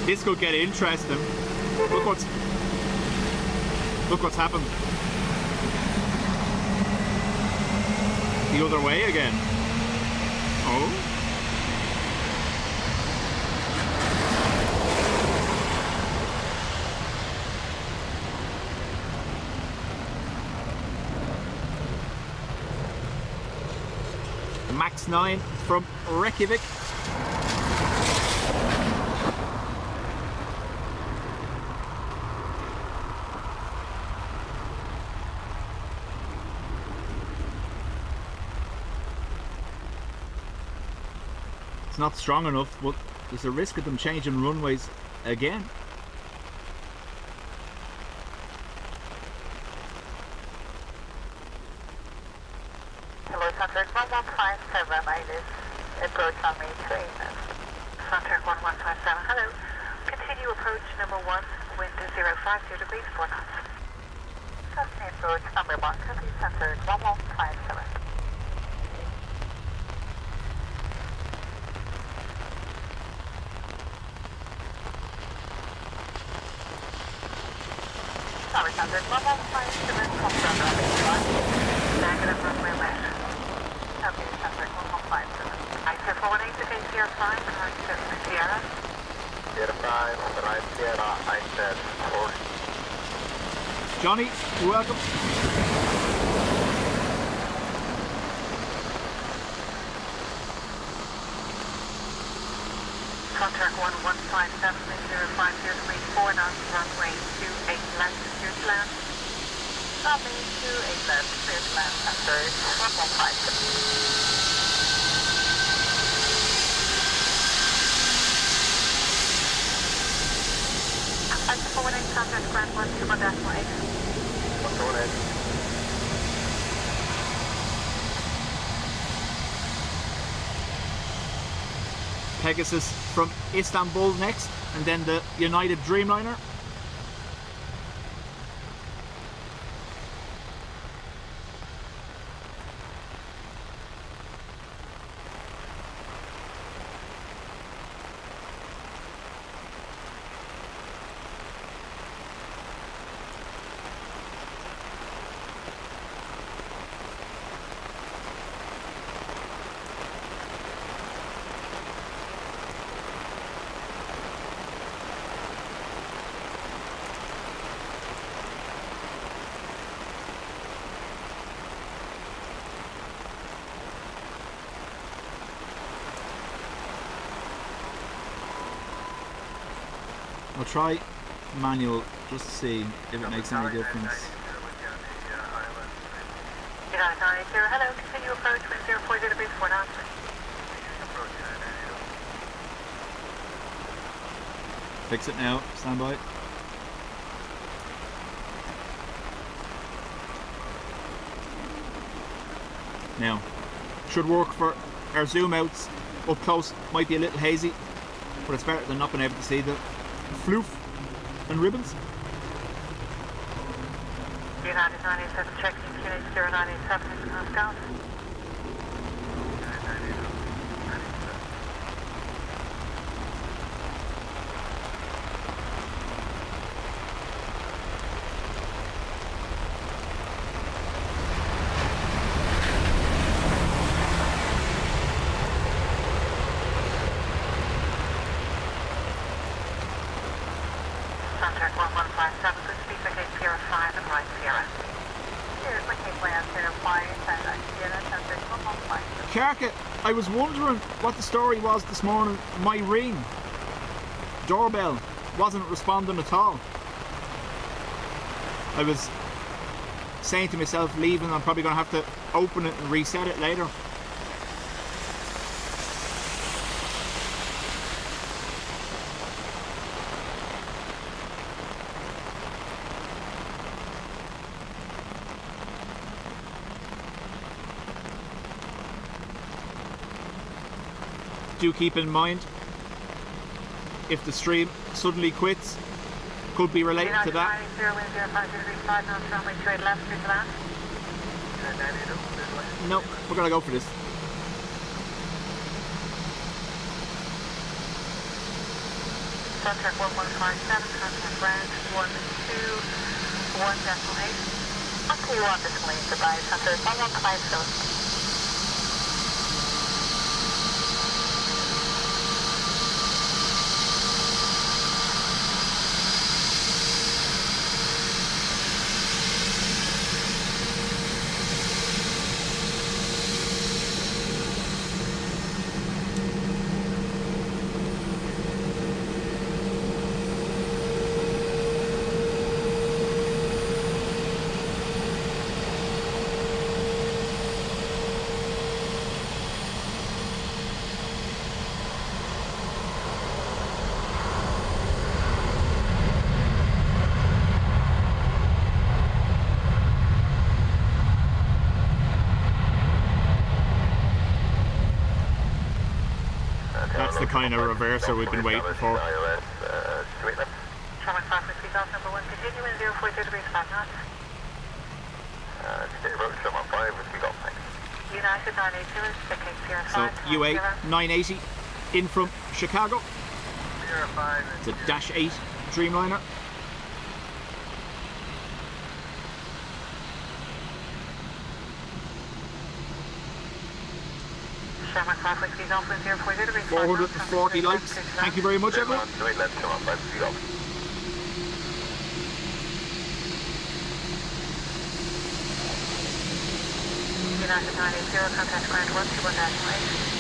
This could get interesting. Look what's happened. The other way again. Oh. Max 9 from Reykjavik. It's not strong enough, but there's a risk of them changing runways again. Hello, Suntrack 1157, latest approach on me 3. Suntrack 1157, hello. Continue approach number 1, wind 050 degrees, 4 knots. Continue approach number 1, copy Suntrack 1157. Sorry, Suntrack 1157, confirm runway 1. Negative runway left. Okay, Suntrack 1157. ISR 418 to Sierra 5, correct to Sierra. Sierra 5, right, Sierra, I said 4. Johnny, you're welcome. Contact 1157 050 knots, runway 28 left, clear to land. Runway 28 left, clear to land, after 1157. Thanks for forwarding, contact ground 1 to 1.8. 1.8. Pegasus from Istanbul next, and then the United Dreamliner. I'll try manual just to see if it makes any difference. United 980, hello, continue approach with 040 degrees 4 knots. Fix it now, stand by. Now, should work for our zoom outs. Up close might be a little hazy, but it's better than not being able to see the floof and ribbons. United 987 checking QH 0987 into Pascal. Contact 1157, good speed for Cape Sierra 5 and right Sierra. Here's my Cape Land Sierra flying, Sierra, contact 1157. Carca, I was wondering what the story was this morning. My ring doorbell wasn't responding at all. I was saying to myself, leaving, I'm probably going to have to open it and reset it later. Do keep in mind, if the stream suddenly quits, could be related to that. No, we're gonna go for this. Contact 1157, contact range 121.8. Okay, 1.8, goodbye, contact 1157. That's the kind of reverser we've been waiting for. Traffic 5 off number 1, continue in 040 degrees 5 knots. State road 715, we got thanks. United 980 is the Cape Sierra 5. So UA 980 in from Chicago. Sierra 5. It's a Dash 8 Dreamliner. Shamrock 5 off with 040 degrees 5 knots. 440 likes. Thank you very much, everyone. United 980, contact ground 121-8.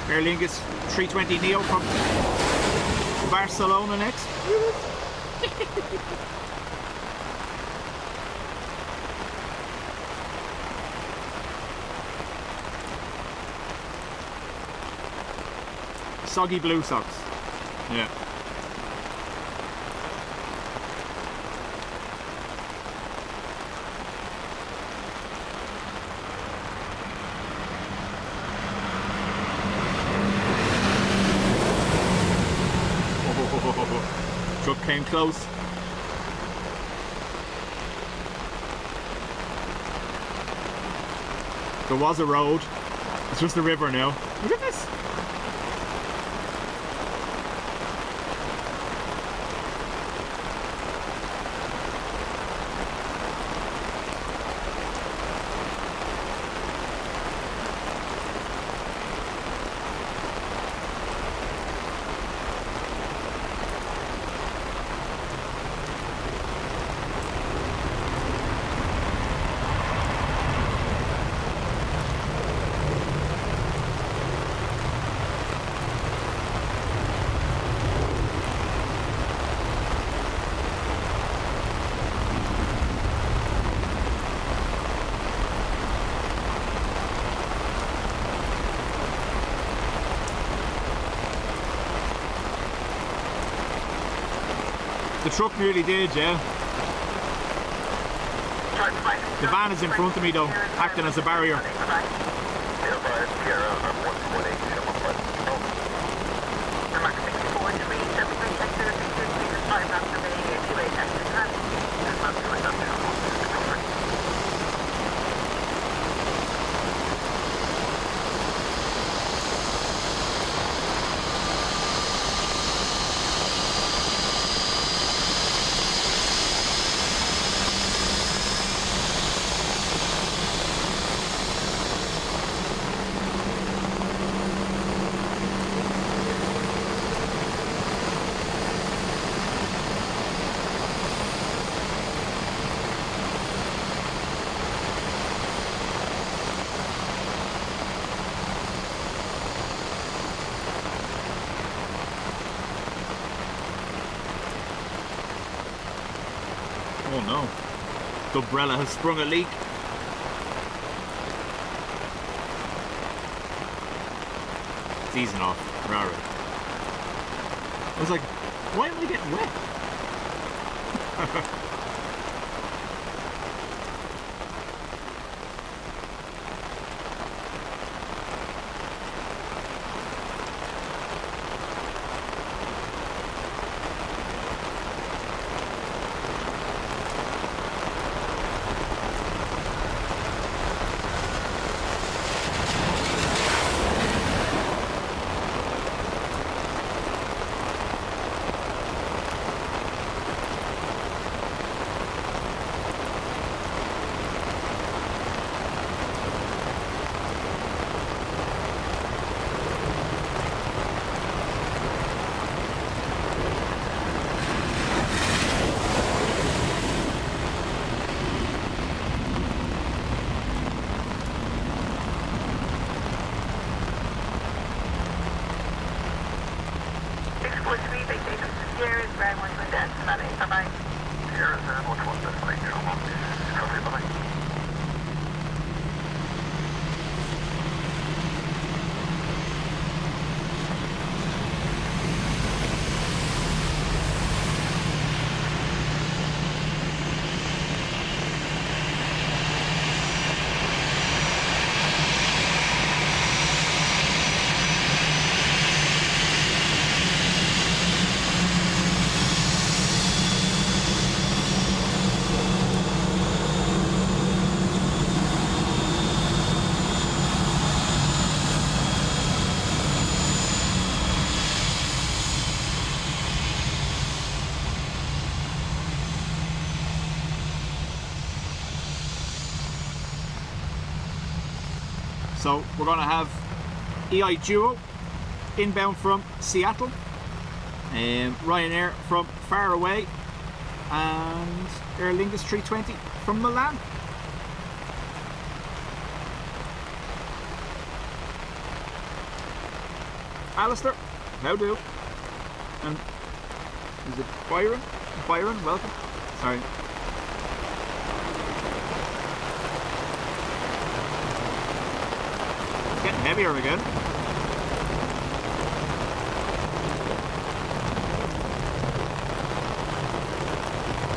Aer Lingus 320 Neo from Barcelona next. Soggy blue socks. Yeah. Truck came close. There was a road. It's just a river now. Look at this. The truck nearly did, yeah. The van is in front of me though, acting as a barrier. Oh no, the umbrella has sprung a leak. It's easing off, rara. I was like, why am I getting wet? So we're going to have EIDW inbound from Seattle, Ryanair from far away, and Aer Lingus 320 from Milan. Alistair, how do? And is it Byron? Byron, welcome. Sorry. It's getting heavier again.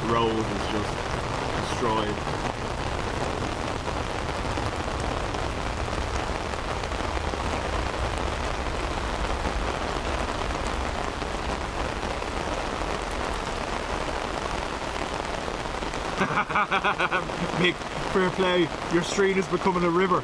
The road is just destroyed. Mick, fair play, your stream is becoming a river.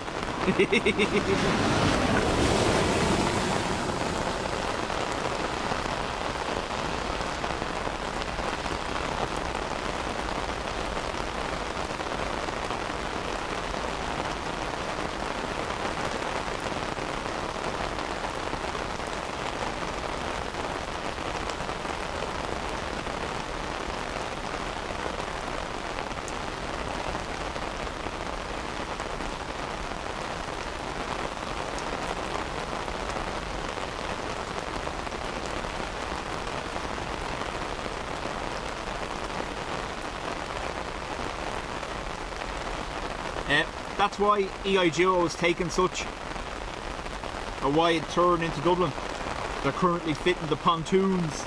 That's why EIDW has taken such a wide turn into Dublin. They're currently fitting the pontoons.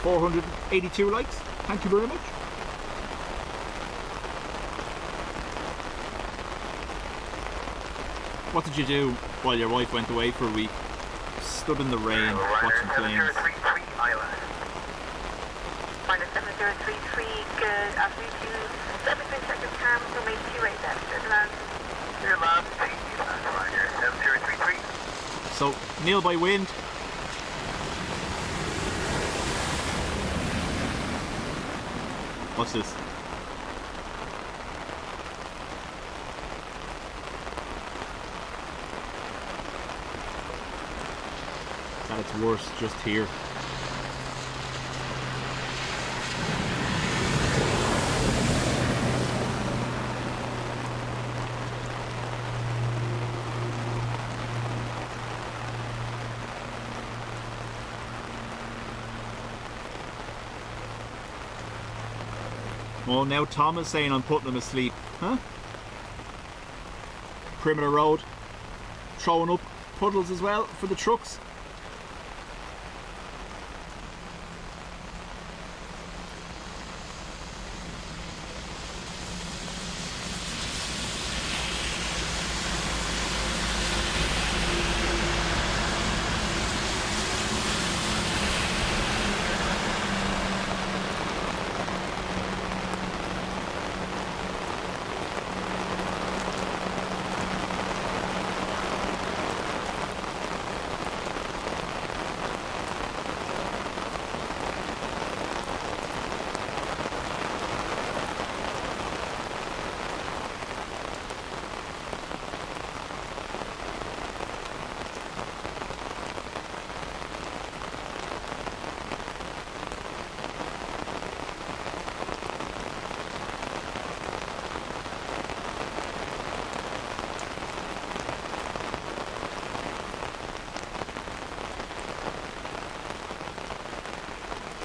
$482 likes. Thank you very much. What did you do while your wife went away for a week? Stood in the rain, watching planes. 7033, good afternoon to you. 73 seconds, calm, so make 28 left. Clear left, 7033. So, nil by wind. What's this? At its worst, just here. Well, now Tom is saying I'm putting him asleep. Huh? Perimeter Road. Throwing up puddles as well for the trucks.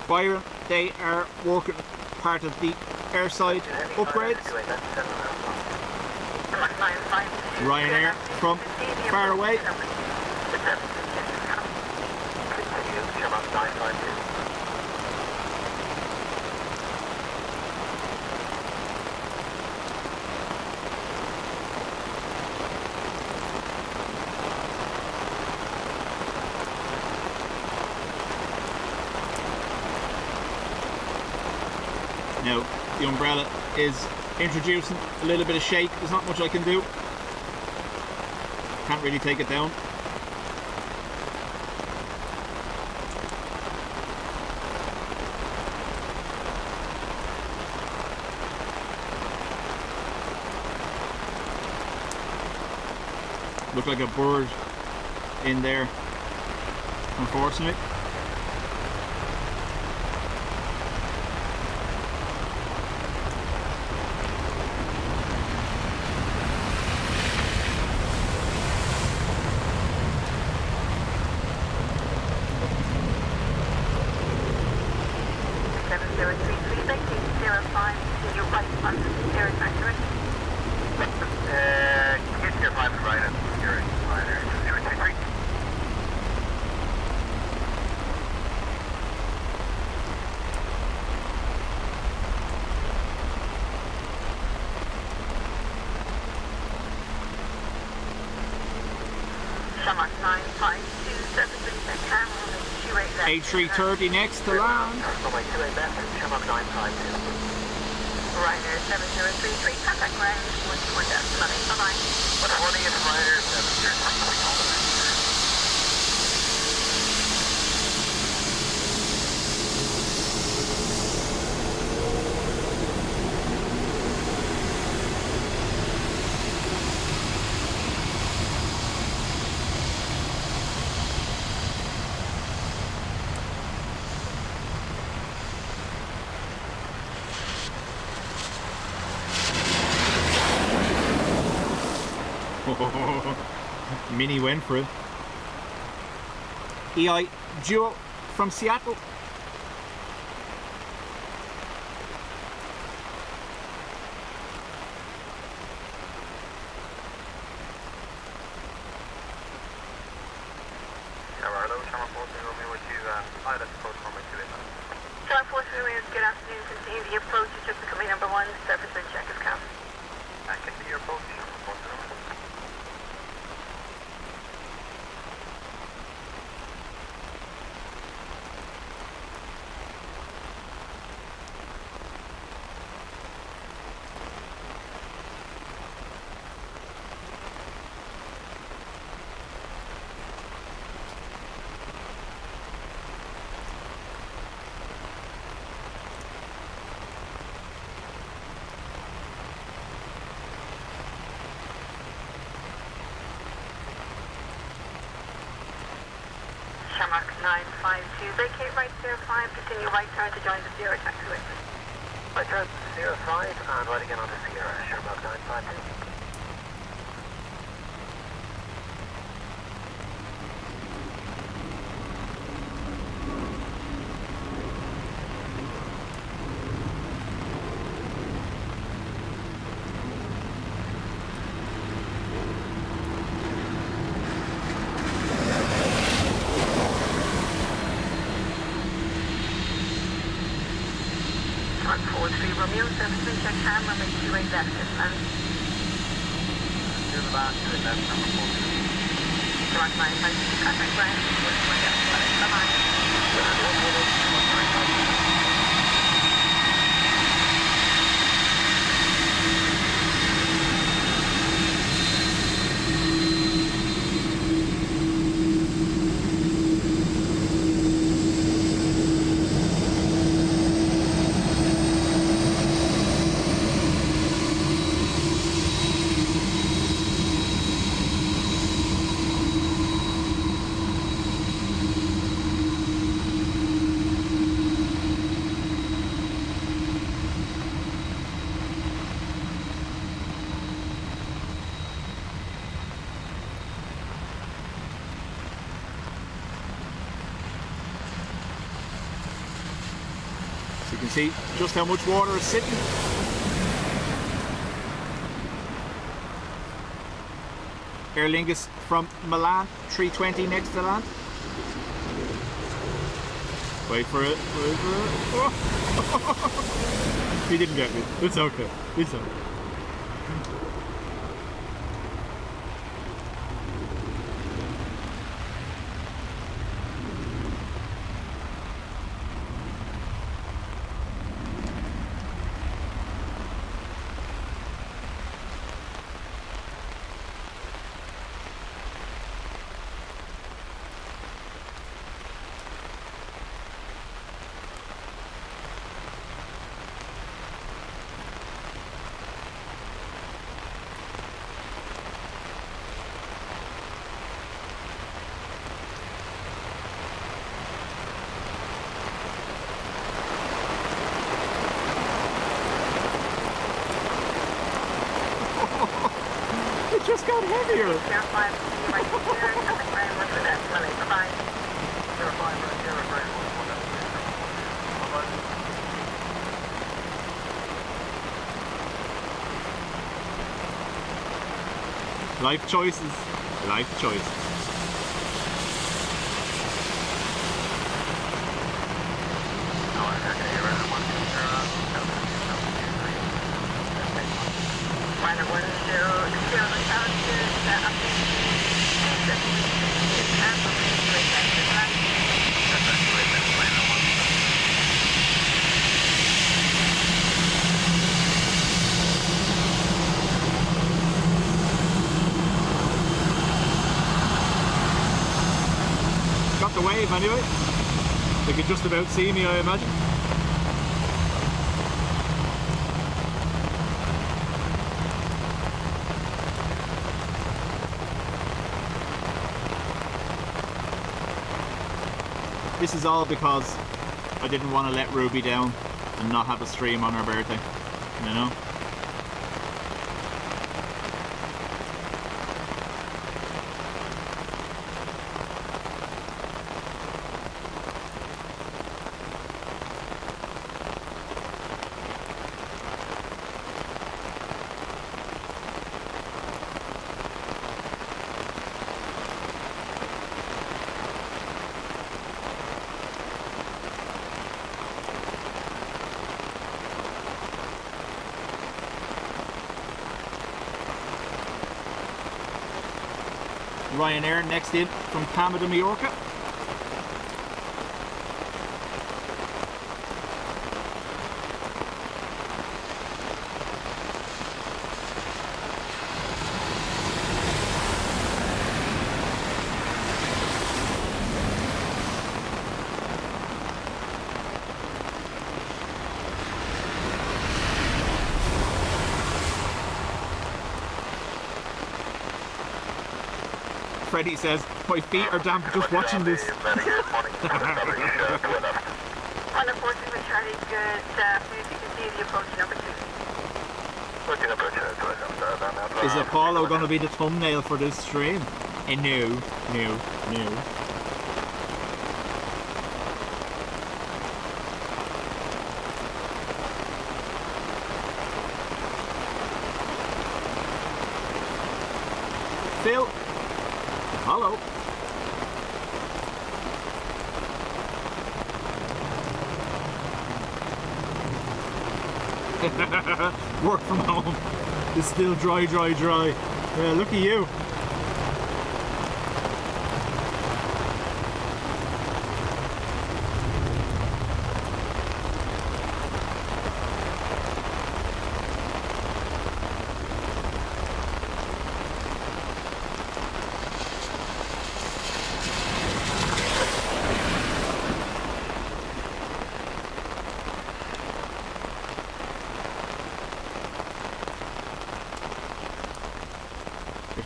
Byron, they are working part of the airside upgrades. Ryanair from far away. Now, the umbrella is introducing a little bit of shake. There's not much I can do. Can't really take it down. Look like a bird in there, unfortunately. A330 next to land. Runway 28 left, Shamrock 952. Ryanair 7033, contact ground, 1 death, running, bye-bye. 140 is Ryanair 7033. Mini went for it. EIDW from Seattle. Good afternoon, continue the approach, just becoming number 1, surface and check is come. Continue your approach, Shamrock 952, vacate right 05, continue right turn to join the Sierra taxiway. Right turn 05 and right again on the Sierra, Shamrock 952. Romeo, surface check ham, runway 28 left, and to the back, to the left, number 4. Direct 952, contact ground, 1 death, bye-bye. So you can see just how much water is sitting. Aer Lingus from Milan, 320 next to land. Wait for it, wait for it. Oh. He didn't get me. It's okay. It's okay. just got heavier. Air 5, right here, traffic ground, what's the best? Runway, bye-bye. Air 5, right here, right, 1, 1, 1. Life choices. Life choices. No, I'm not going to get rid of 1, 2, 0, Liner 10, 0, altitude, update, 370, absolutely great, That's actually been Liner 1. Got the wave anyway. They could just about see me, I imagine. This is all because I didn't want to let Ruby down and not have a stream on her birthday, you know? Ryanair next in from Palma de Mallorca. Freddie says, my feet are damp just watching this. Unfortunately, Charlie, good. As you can see the approach number 2. Is Apollo going to be the thumbnail for this stream? No, no, no. Phil. Hello. Work from home. It's still dry. Yeah, look at you.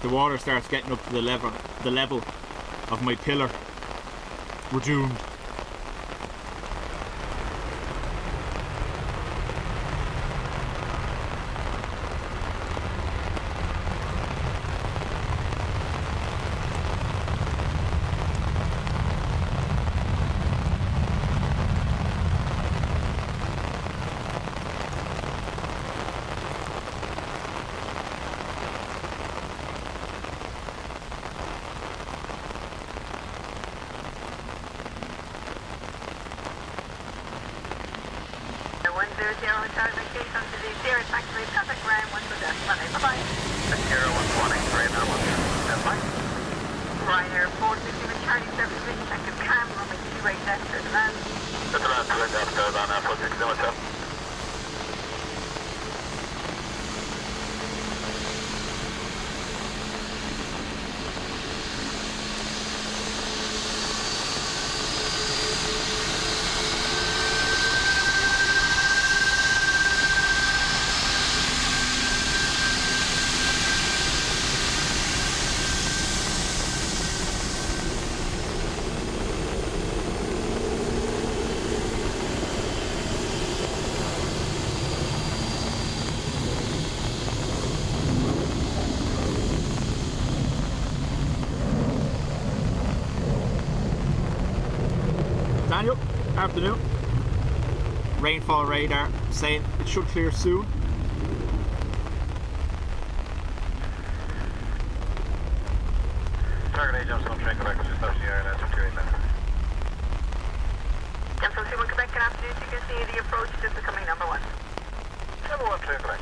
The water starts getting up to the level of my pillar. We're doomed. Ryanair 460 with Charlie 7 position, active cam, runway 2 right left, clear to land. Clear to land, clear left, Ryanair 460 with Charlie. afternoon. Rainfall radar saying it should clear soon. Target agents on train Quebec, just off the airline, so clear that. Central 21 Quebec, good afternoon. You can see the approach just becoming number 1. Number 1 train Quebec.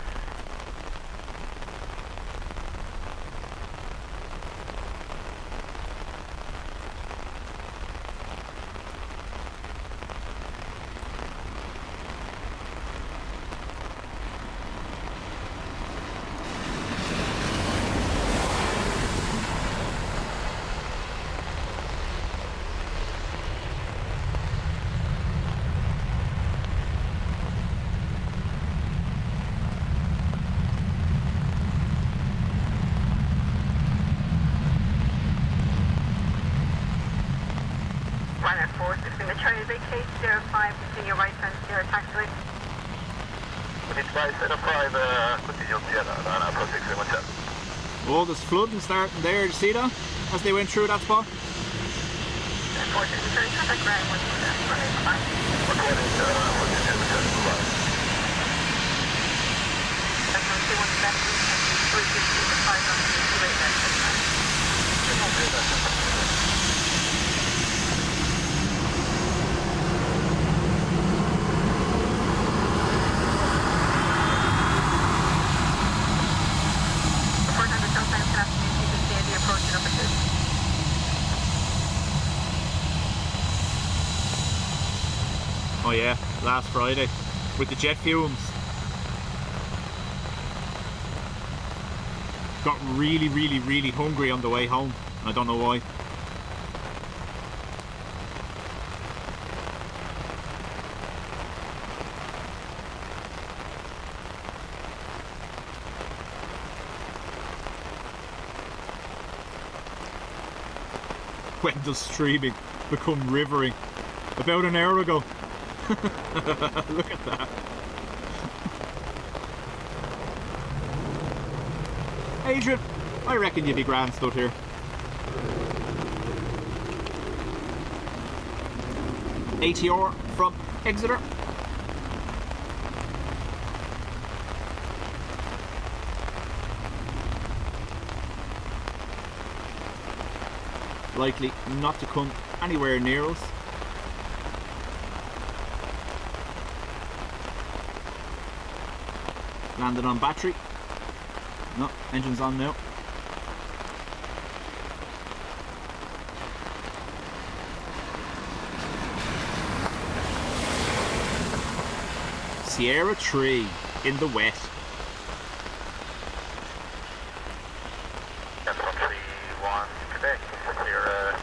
Ryanair 4, between the Charlie vacate 05, continue right turn 0 taxiway. It's by set of 5, continue Dubjet on approach 617. Oh, there's flooding starting there. Did you see that? As they went through that spot? Unfortunately, turn contact ground 1 What is Central 21 Quebec, and 350 on the Oh yeah, last Friday with the jet fumes. Got really hungry on the way home. I don't know why. When does streaming become rivering? About an hour ago. Look at that. Adrian, I reckon you'd be grand stood here. ATR from Exeter. Likely not to come anywhere near us. Landed on battery. No, engine's on now. Sierra 3 in the wet. Central 31 Quebec, Sierra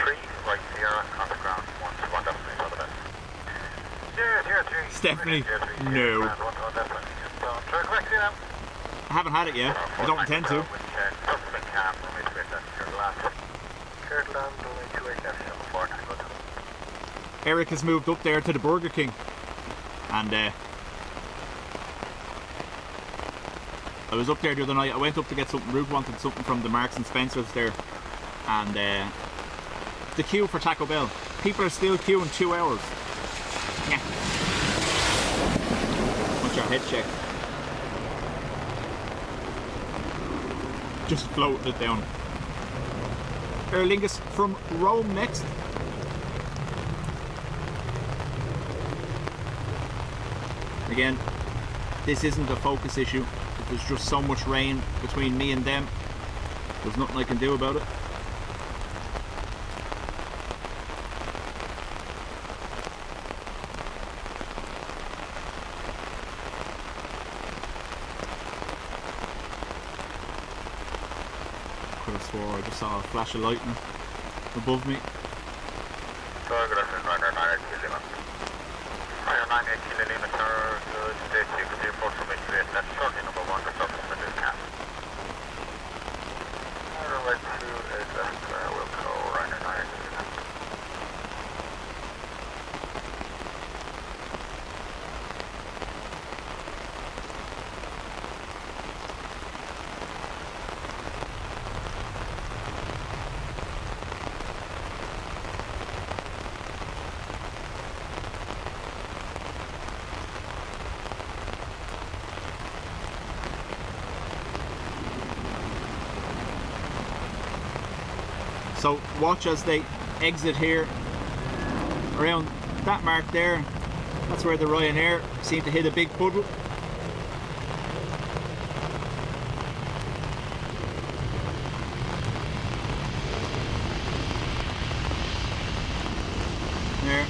3, right Sierra, on the ground, one definitely on the best. Sierra 3. Stephanie, no. I haven't had it yet. I don't intend to. Eric has moved up there to the Burger King, and I was up there the other night. I went up to get something. Ruth wanted something from the Marks and Spencers there, and the queue for Taco Bell. People are still queuing 2 hours. Yeah. What's your head check? Just floating it down. Aer Lingus from Rome next. Again, this isn't a focus issue. If there's just so much rain between me and them, there's nothing I can do about it. Could have swore I just saw a flash of lightning above me. Good afternoon, Ryanair 98 kilometer, good state, you could be approach from X-ray, that's shortly number 1, the surface with this cap. Runway 2 is will go Ryanair 98 kilometer. So watch as they exit here around that mark there. That's where the Ryanair seem to hit a big puddle. There.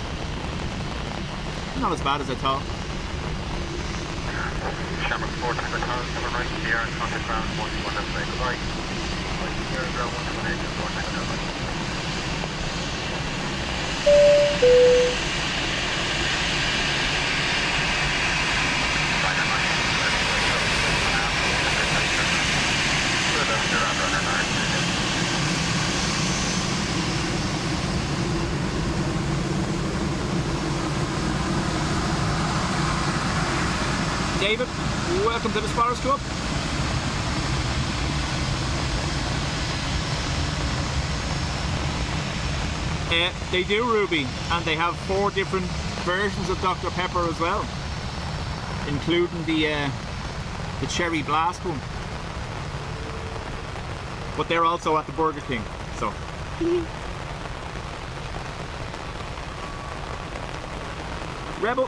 Not as bad as I thought. Shamrock 4 to the car, to the right here, and contact ground 121 left side, goodbye. Right here, ground 118, and 4 second right. David, welcome to the Spotters Club. They do, Ruby, and they have 4 different versions of Dr. Pepper as well, including the cherry blast one. But they're also at the Burger King, so. Rebel,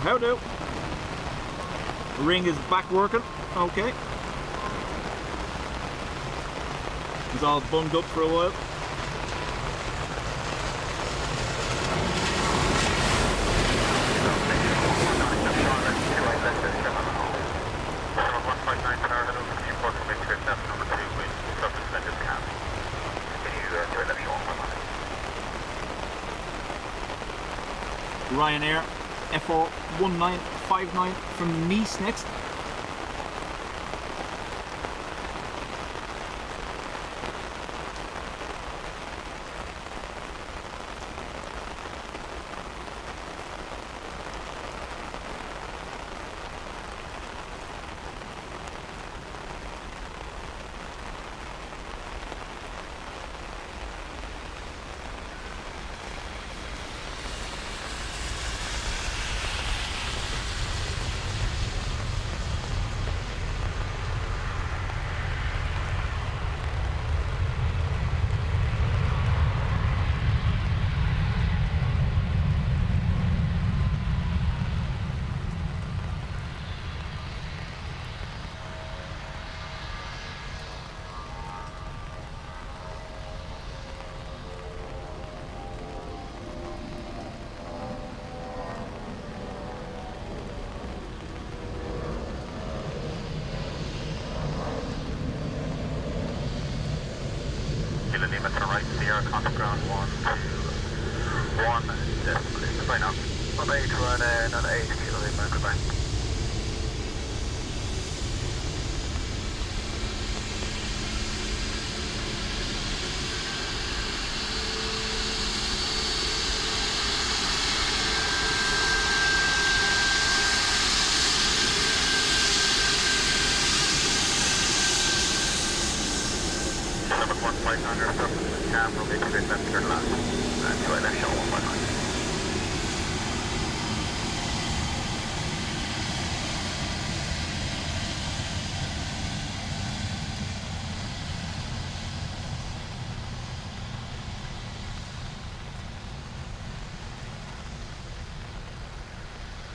how do? Ring is back working, okay. He's all bunged up for a while. Ryanair FR 1959 from Nice next. Contact ground 121, goodbye now. 18 to Ryanair, not 8 kilo Lima, goodbye.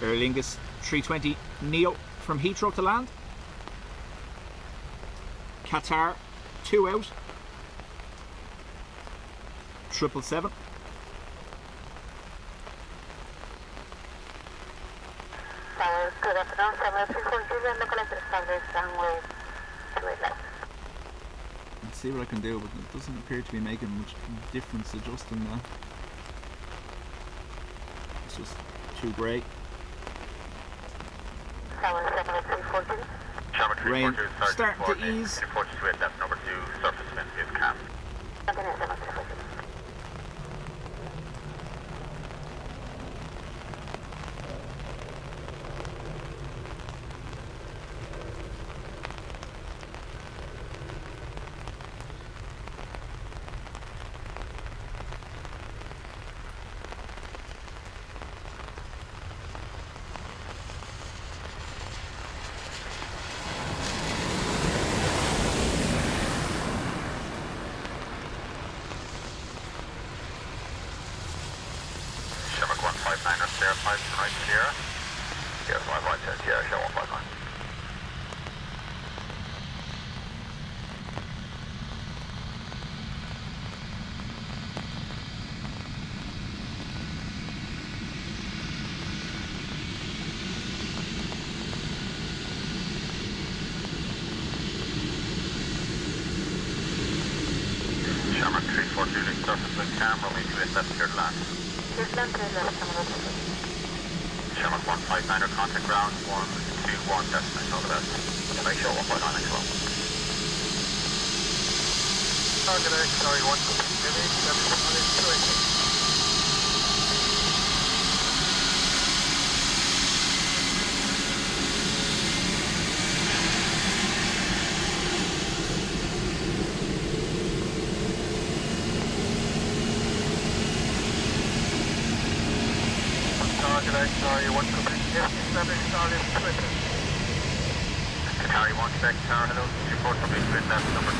Aer Lingus 320 Neo from Heathrow to land. Qatar 2 out. 777. Good afternoon, 7340 and the collector standards runway 28 left. Let's see what I can do, but it doesn't appear to be making much difference adjusting that. It's just too grey. Rain starting to ease. 42 depth number 2, surface wind is calm. right Sierra. Sierra 5 right Sierra, show 159. Shamrock 342 surface with camera, maybe with left clear to land. Here's land to left, Shamrock 159er contact ground 121 destination, all the best. Make sure 159 next one. Target X, sorry, 1 Target X, sorry, 1 Qatari 1 Quebec Tower, hello, report from England, that's number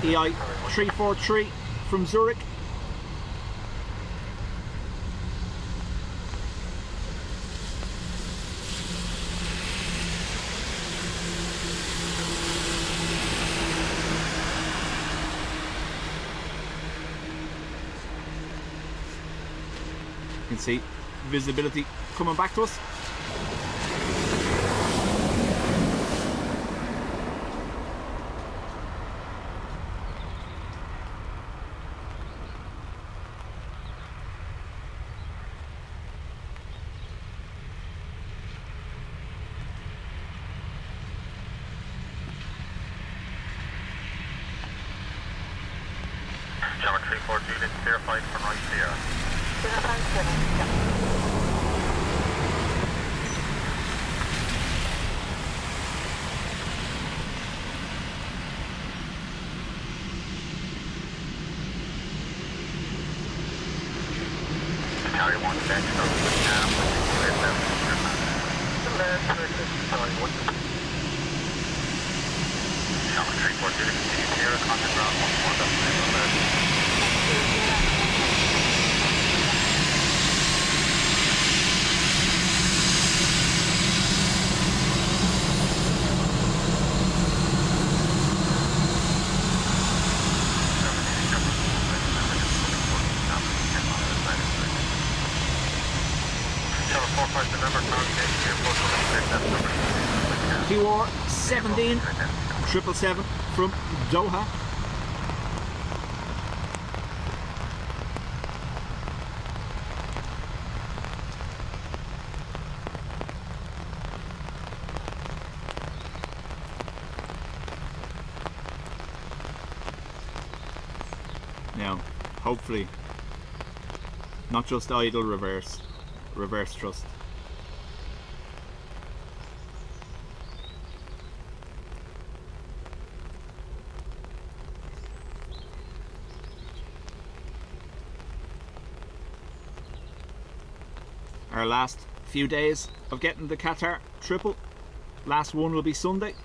2, EI 343 from Zurich. You can see visibility coming back to us. Shamrock 342, let's clear flight from right here. 057, yeah. Qatari 1 Quebec, surface with cam, with left clear land. Sorry, 1 Shamrock 342, continue clear, contact ground 121 destination, all the best. QR 17 777 from Doha. Now, hopefully, not just idle reverse thrust. Our last few days of getting the Qatar triple. Last one will be Sunday.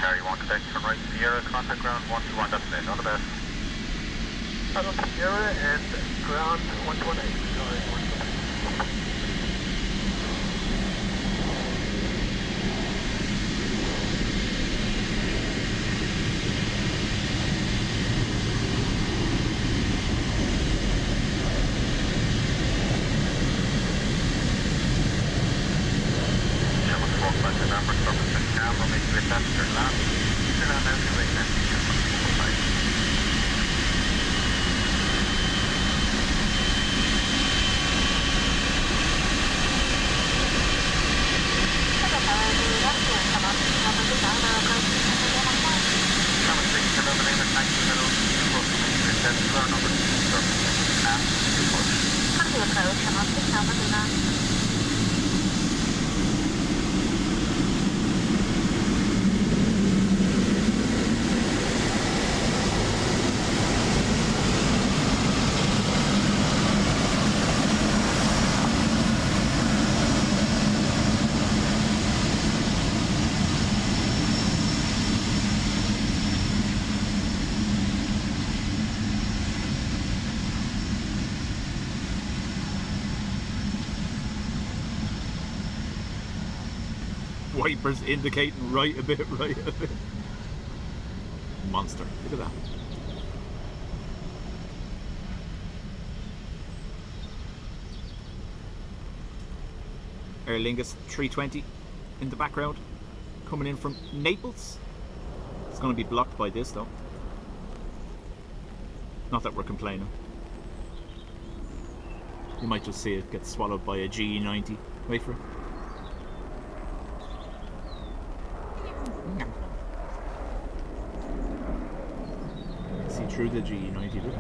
Qatari 1 Quebec from right Sierra, contact ground 121 destination, all the best. Hello Sierra and ground 118, sorry, 118. November, surface and camera, make it left, turn land. Turn land out to right, floor number 2, surface and push. Continue approach and onto Tower Luna. Wipers indicating right a bit. Monster, look at that. Aer Lingus 320 in the background, coming in from Naples. It's going to be blocked by this though. Not that we're complaining. You might just see it get swallowed by a GE90. Wait for it. See through the GE90, look.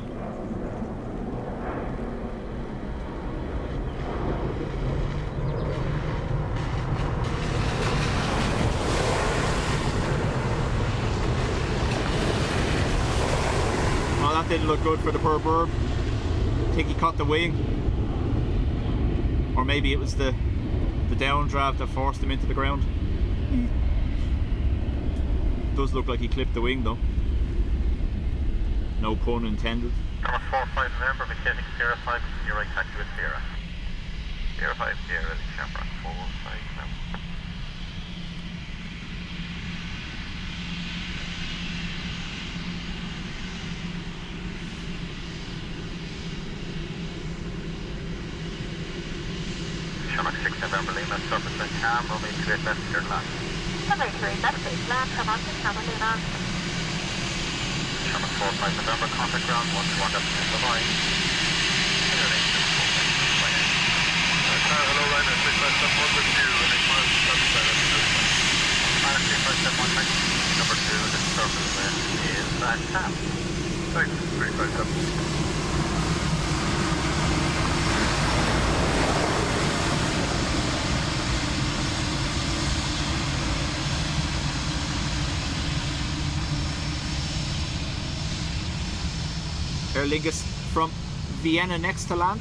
Well, that didn't look good for the poor bird. I think he caught the wing. Or maybe it was the downdraft that forced him into the ground. Does look like he clipped the wing though. No pun intended. Number 45 November, vacating Sierra 5, your right taxi with Sierra. Sierra 5, Sierra, Chevron 45 November. Shamrock 6 November, Lima, surface and cam, runway 28 left, cleared land. Runway 28 left, cleared land, come on to Tower Luna. Shamrock 45 November, contact ground, 121 left, line. Hello, Ryanair, 657 with you, and it was Ryanair 357 taxi, number 2, the surface is cam. Thanks, 357. Aer Lingus from Vienna next to land.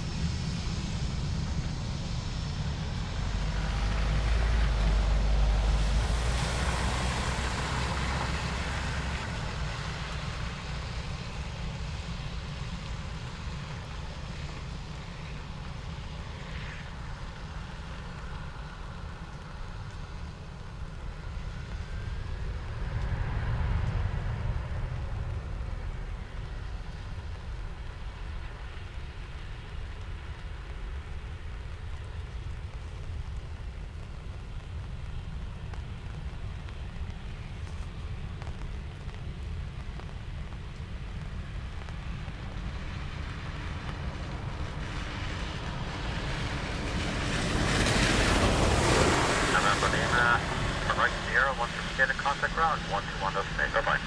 Contact ground, 121 destination, bye-bye.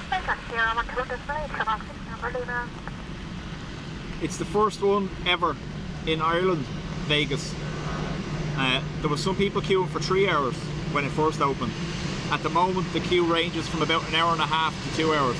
Contact Sierra, 121 destination, come on to Tower Luna. It's the first one ever in Ireland, Vegas. There was some people queuing for 3 hours when it first opened. At the moment the queue ranges from about an hour and a half to 2 hours.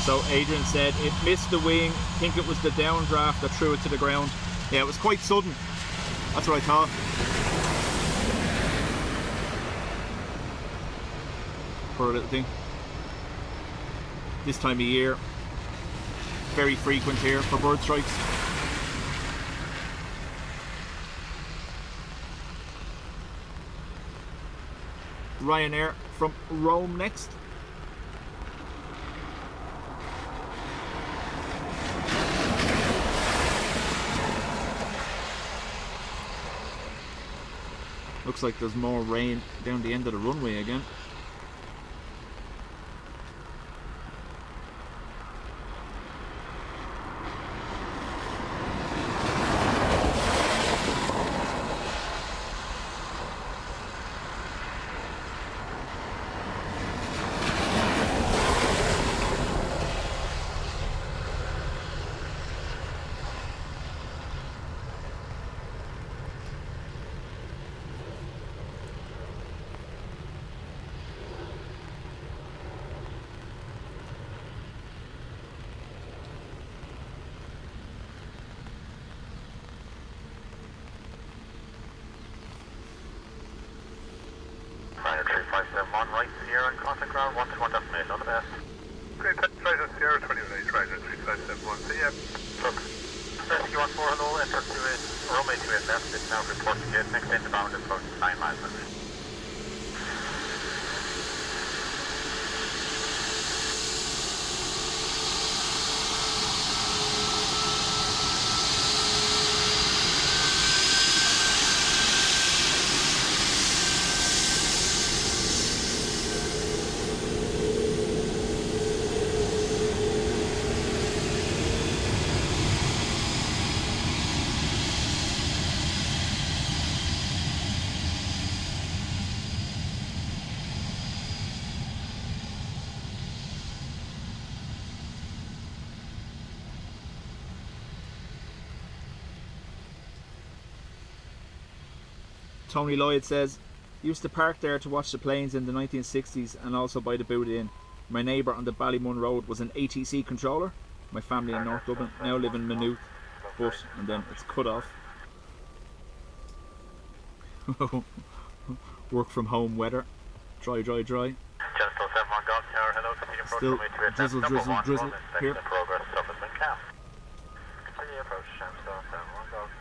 So Adrian said it missed the wing. I think it was the downdraft that threw it to the ground. Yeah, it was quite sudden. That's what I thought. For a little thing. This time of year, very frequent here for bird strikes. Ryanair from Rome next. Looks like there's more rain down the end of the runway again. Ryanair 3571 right here on contact ground 121 destination, all the best. Great, Ryanair Sierra 28, Ryanair 3571, see ya. Look, Rescue 14, hello, enter to it, runway 28 left, it's now reporting gate, next inbound approach 9 miles per minute. Tony Lloyd says, used to park there to watch the planes in the 1960s and also buy the boot in. My neighbour on the Ballymun Road was an ATC controller. My family in North Dublin now live in Maynooth, but and then it's cut off. Work from home weather. Dry, dry, dry. Just 071 Golf Tower, hello, continue approach Still runway 28 drizzle, left, drizzle, number 1, drizzle inspection here. in progress, surface wind calm. Continue approach, Just 071 Golf.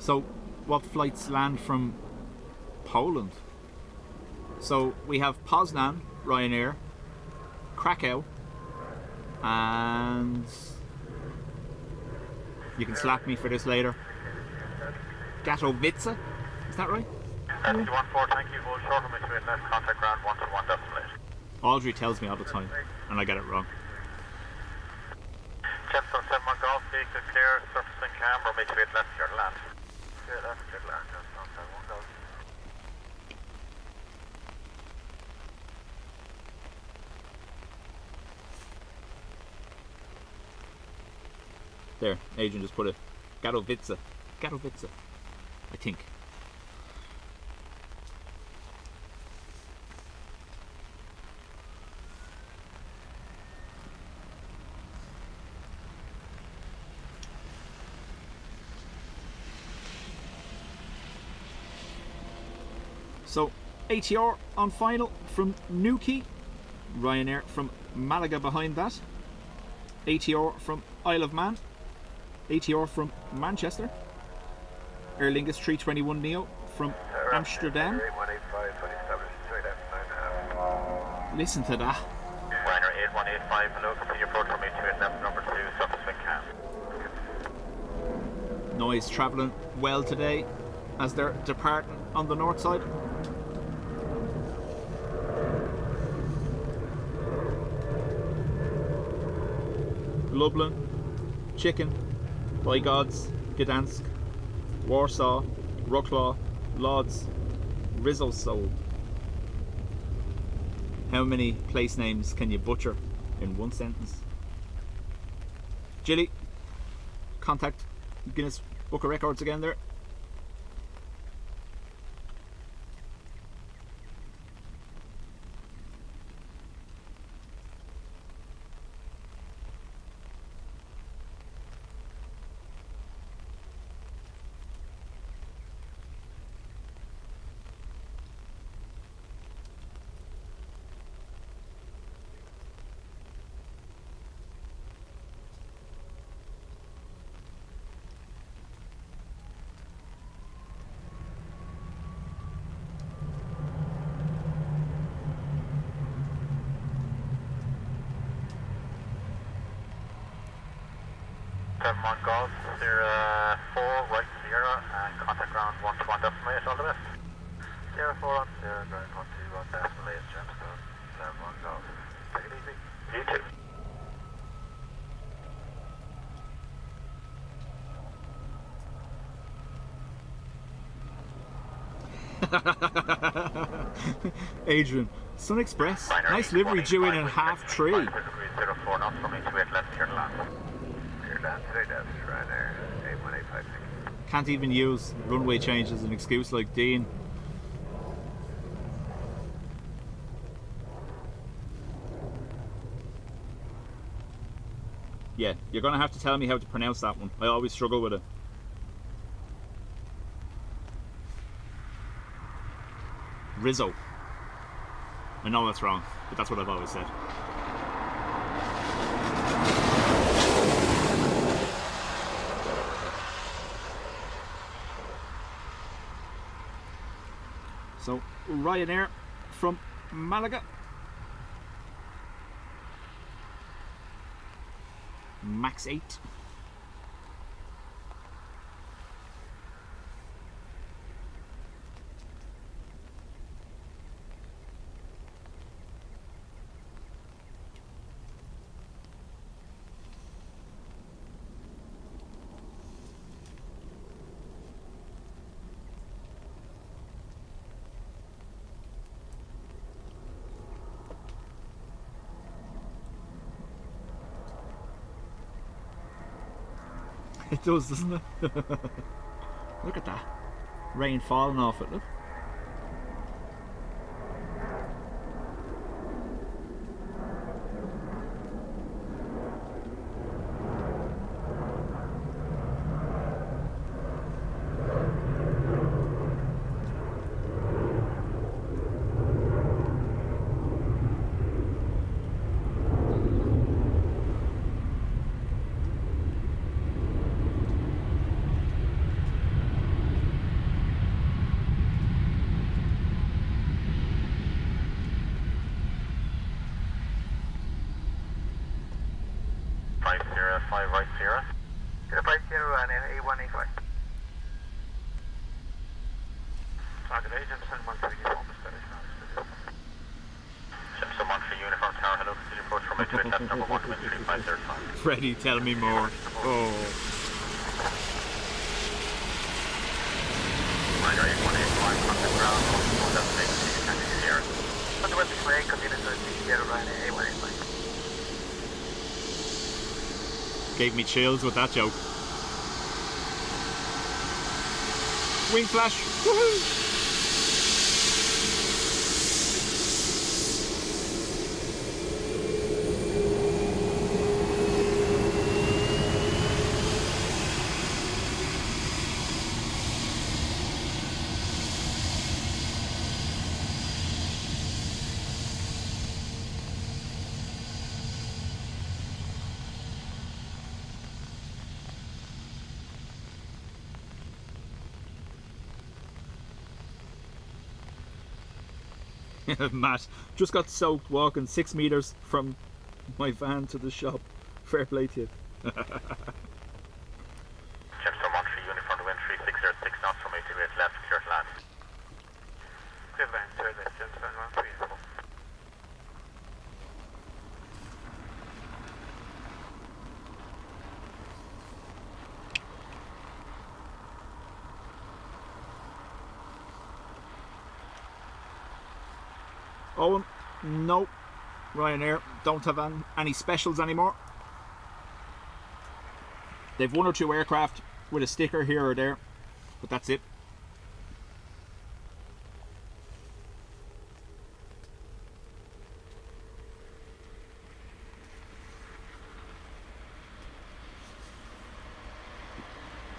So, what flights land from Poland? So, we have Poznan, Ryanair, Krakow, and you can slap me for this later, Katowice, is that right? Rescue 14, thank you, hold short runway 28 left, contact ground 121 destination. Audrey tells me all the time, and I get it wrong. Jet 071 Golf, vehicle clear, surface wind calm, runway 28 left, clear to land. Clear left, clear to land, Jet 071 Golf. There, agent just put it. Katowice, I think. So, ATR on final from Newquay, Ryanair from Malaga behind that, ATR from Isle of Man, ATR from Manchester, Aer Lingus 321 Neo from Amsterdam. Listen to that. Ryanair 8185, hello, continue approach from 28 left, number 2, surface wind calm. Noise travelling well today as they're departing on the north side. Lublin, Chicken, By Gods, Gdansk, Warsaw, Wrocław, Lodz, Rizzo. How many place names can you butcher in one sentence? Jilly, contact Guinness Book of Records again there. 71 Golf, 04 right Sierra, and contact ground 121 decimal 8, all the best. 04 on Sierra, ground 121 decimal 8, Gemstone, 71 Golf. Take it easy. You too. Adrian, Sun Express, Ryanair nice livery due in at 3:30. 04 knots from 28 left, clear to land. Clear to land, today that's Ryanair 81856. Can't even use runway change as an excuse like Dean. Yeah, you're going to have to tell me how to pronounce that one. I always struggle with it. Rizzo. I know that's wrong, but that's what I've always said. So, Ryanair from Malaga. Max 8. It does, doesn't it? Look at that. Rain falling off it, look. Freddie, tell me more. Oh. Gave me chills with that joke. Wing flash. Woohoo! Matt, just got soaked walking 6 meters from my van to the shop. Fair play to you. Gemstone 1 for uniform to wind 3606 knots from 828 left, clear to land. Clear land, clear left, Gemstone 130. Owen, no, Ryanair don't have any specials anymore. They've 1 or 2 aircraft with a sticker here or there, but that's it.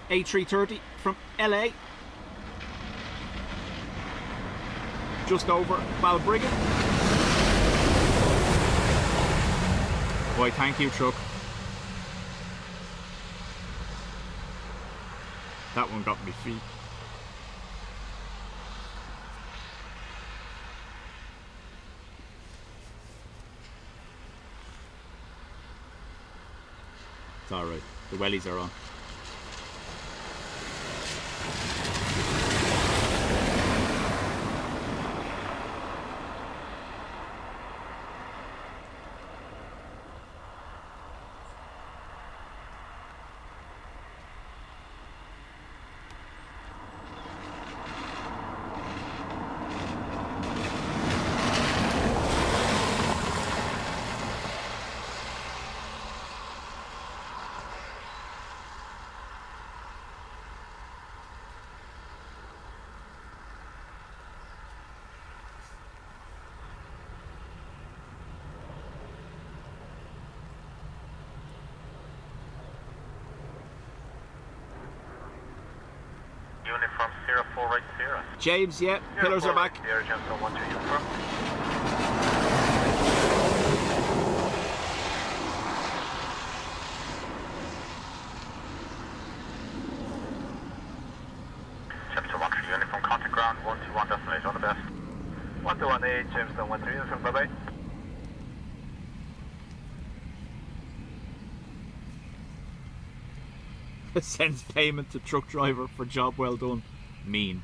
A330 from LA. Just over Balbriggan. Boy, thank you, truck. That one got me feet. It's alright. The wellies are on. Uniform 0480. James, yeah, pillars are back. Air Gemstone 12 uniform. Gemstone 13 uniform, contact ground 121 destination, all the best. 1218, Gemstone 13 uniform, bye bye. Sends payment to truck driver for job well done. Mean.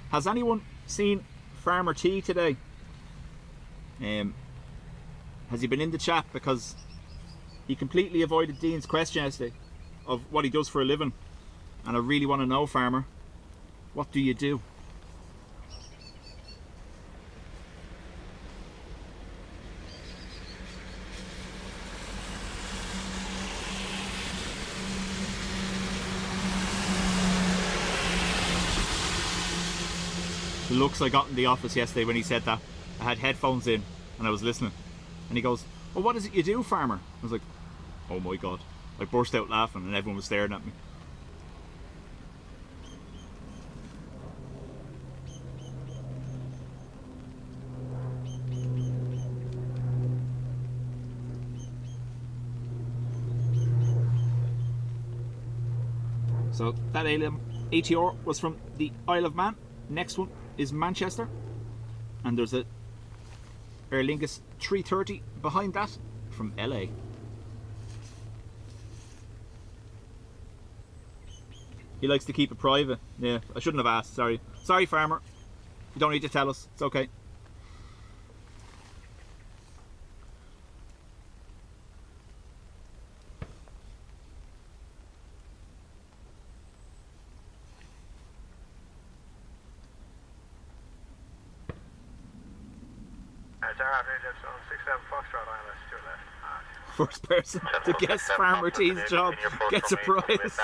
Has anyone seen Farmer T today? Has he been in the chat? Because he completely avoided Dean's question yesterday of what he does for a living, and I really want to know, Farmer, what do you do? The looks I got in the office yesterday when he said that. I had headphones in and I was listening, and he goes, "Well, what is it you do, Farmer?" I was like, oh my god. I burst out laughing and everyone was staring at me. So that ATR was from the Isle of Man. Next one is Manchester, and there's a Aer Lingus 330 behind that from LA. He likes to keep it private. Yeah, I shouldn't have asked, sorry. Sorry, Farmer. You don't need to tell us, it's okay. First person to guess Farmer T's job gets a prize.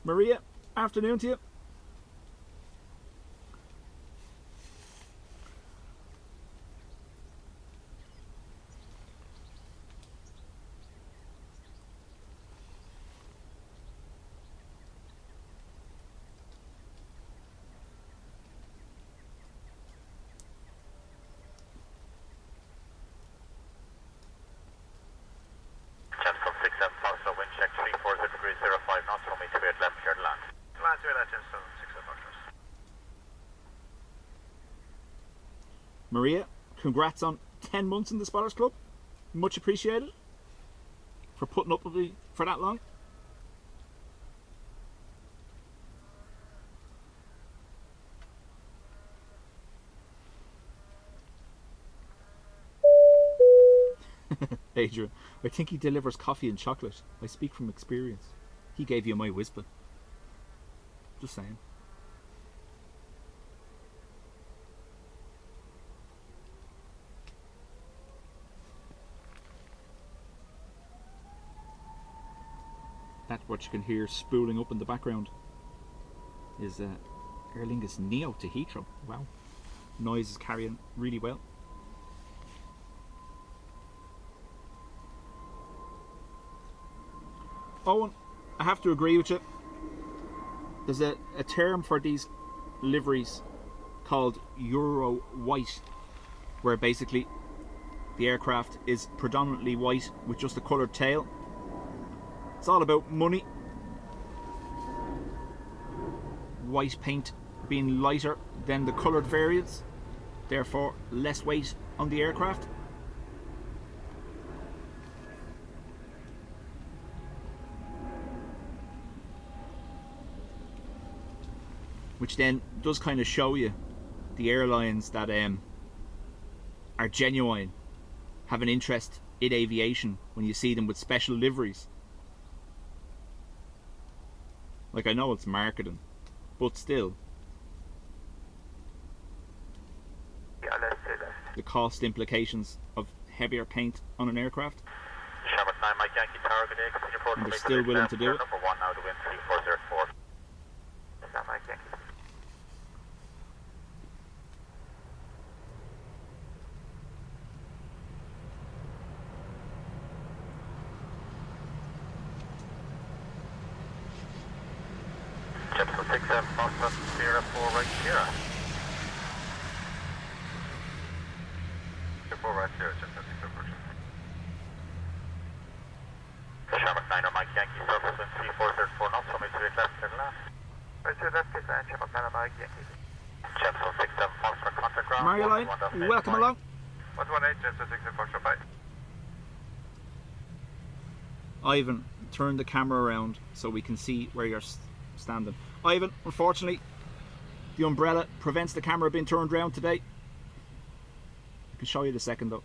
Maria, afternoon to you. Maria, congrats on 10 months in the Spotters Club. Much appreciated for putting up with me for that long. Adrian, I think he delivers coffee and chocolate. I speak from experience. He gave you my whisper. Just saying. That what you can hear spooling up in the background is Aer Lingus Neo to Heathrow. Wow. Noise is carrying really well. Owen, I have to agree with you. There's a term for these liveries called Euro white, where basically the aircraft is predominantly white with just a coloured tail. It's all about money. White paint being lighter than the coloured variants, therefore less weight on the aircraft. Which then does kind of show you the airlines that are genuine, have an interest in aviation when you see them with special liveries. Like, I know it's marketing, but still, the cost implications of heavier paint on an aircraft, and they're still willing to do it. Marioline, welcome along. 118, Ivan, turn the camera around so we can see where you're standing. Ivan, unfortunately, the umbrella prevents the camera being turned around today. I can show you the second though.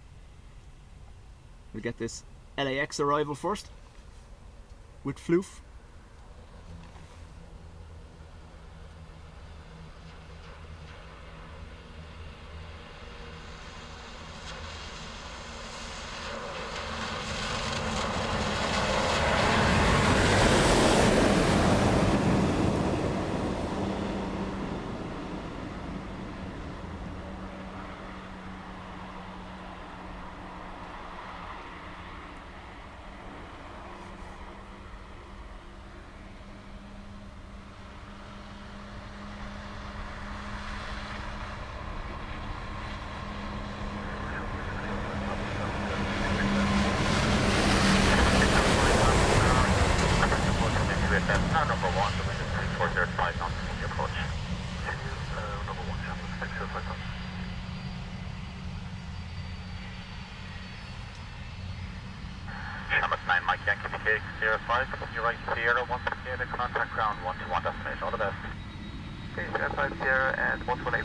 We'll get this LAX arrival first with floof.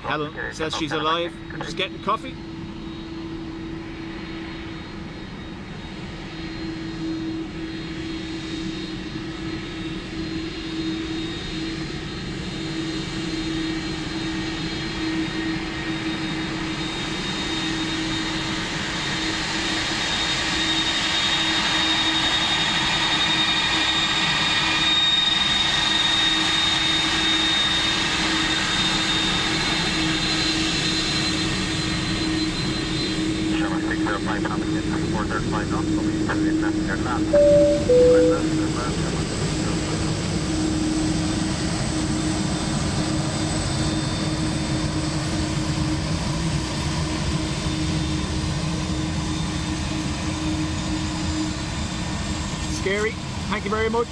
Helen says she's alive and just getting coffee. Scary, thank you very much.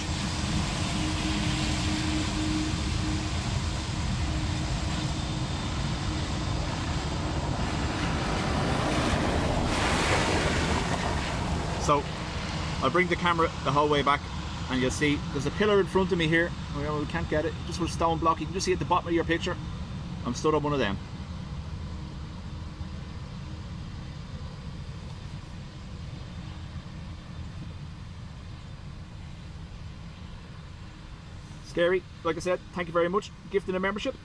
So I'll bring the camera the whole way back and you'll see there's a pillar in front of me here. Well, we can't get it, just with a stone block. You can just see at the bottom of your picture I'm stood on one of them. Scary, like I said, thank you very much. Gifting a membership.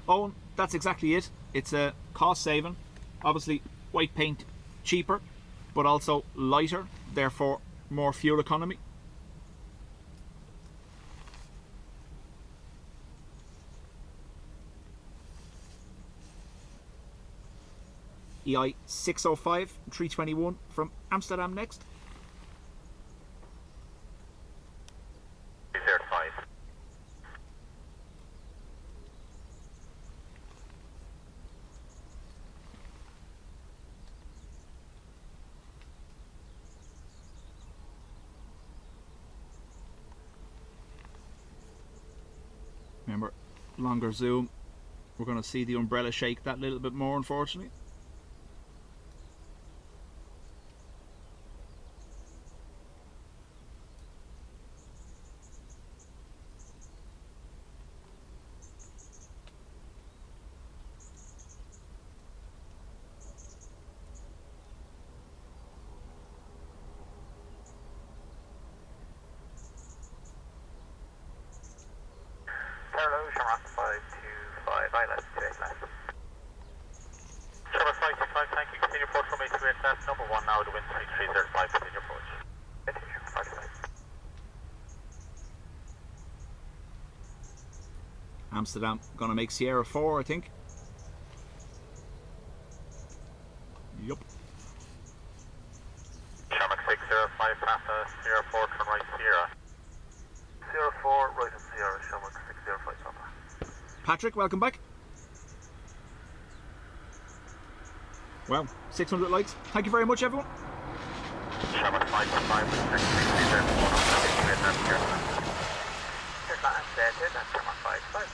Oh, that's exactly it. It's a cost saving. Obviously, white paint cheaper, but also lighter, therefore more fuel economy. EI 605 321 from Amsterdam next. longer zoom, we're going to see the umbrella shake that little bit more, unfortunately. Hello, Shamrock 525, ILS 28 left. Shamrock 525, thank you. Continue approach from 28 left. Number 1 now, the wind 3305, continue approach. Continue, 55. Amsterdam gonna make Sierra 4, I think. Yup. Shamrock 605, Papa, Sierra 4, turn right, Sierra. Sierra 4, right at Sierra, Shamrock 605, Papa. Patrick, welcome back. Well, 600 likes. Thank you very much, everyone. Shamrock 525, next 6 left, here. Here's that, that's Shamrock 55.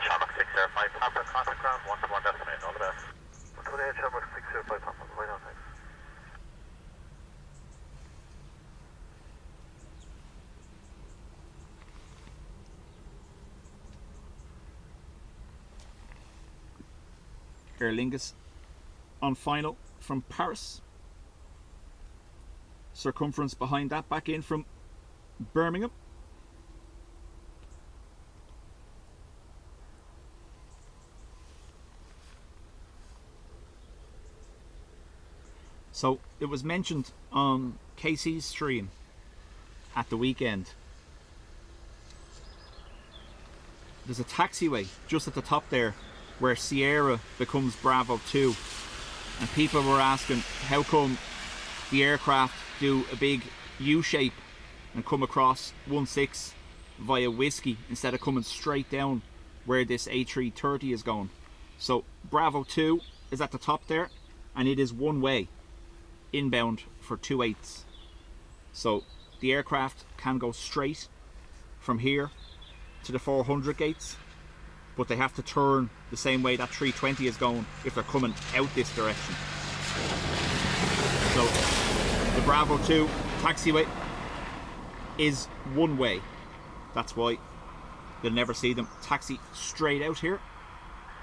Shamrock 605, Papa, contact ground, 121 destination, all the best. 128, Shamrock 605, Papa, right on, thanks. Aer Lingus on final from Paris. Circumference behind that back in from Birmingham. So it was mentioned on KC's stream at the weekend. There's a taxiway just at the top there where Sierra becomes Bravo 2, and people were asking how come the aircraft do a big U-shape and come across 16 via Whiskey instead of coming straight down where this A330 is going. So Bravo 2 is at the top there, and it is one way inbound for 28s. So the aircraft can go straight from here to the 400 gates, but they have to turn the same way that 320 is going if they're coming out this direction. So the Bravo 2 taxiway is one way. That's why you'll never see them taxi straight out here.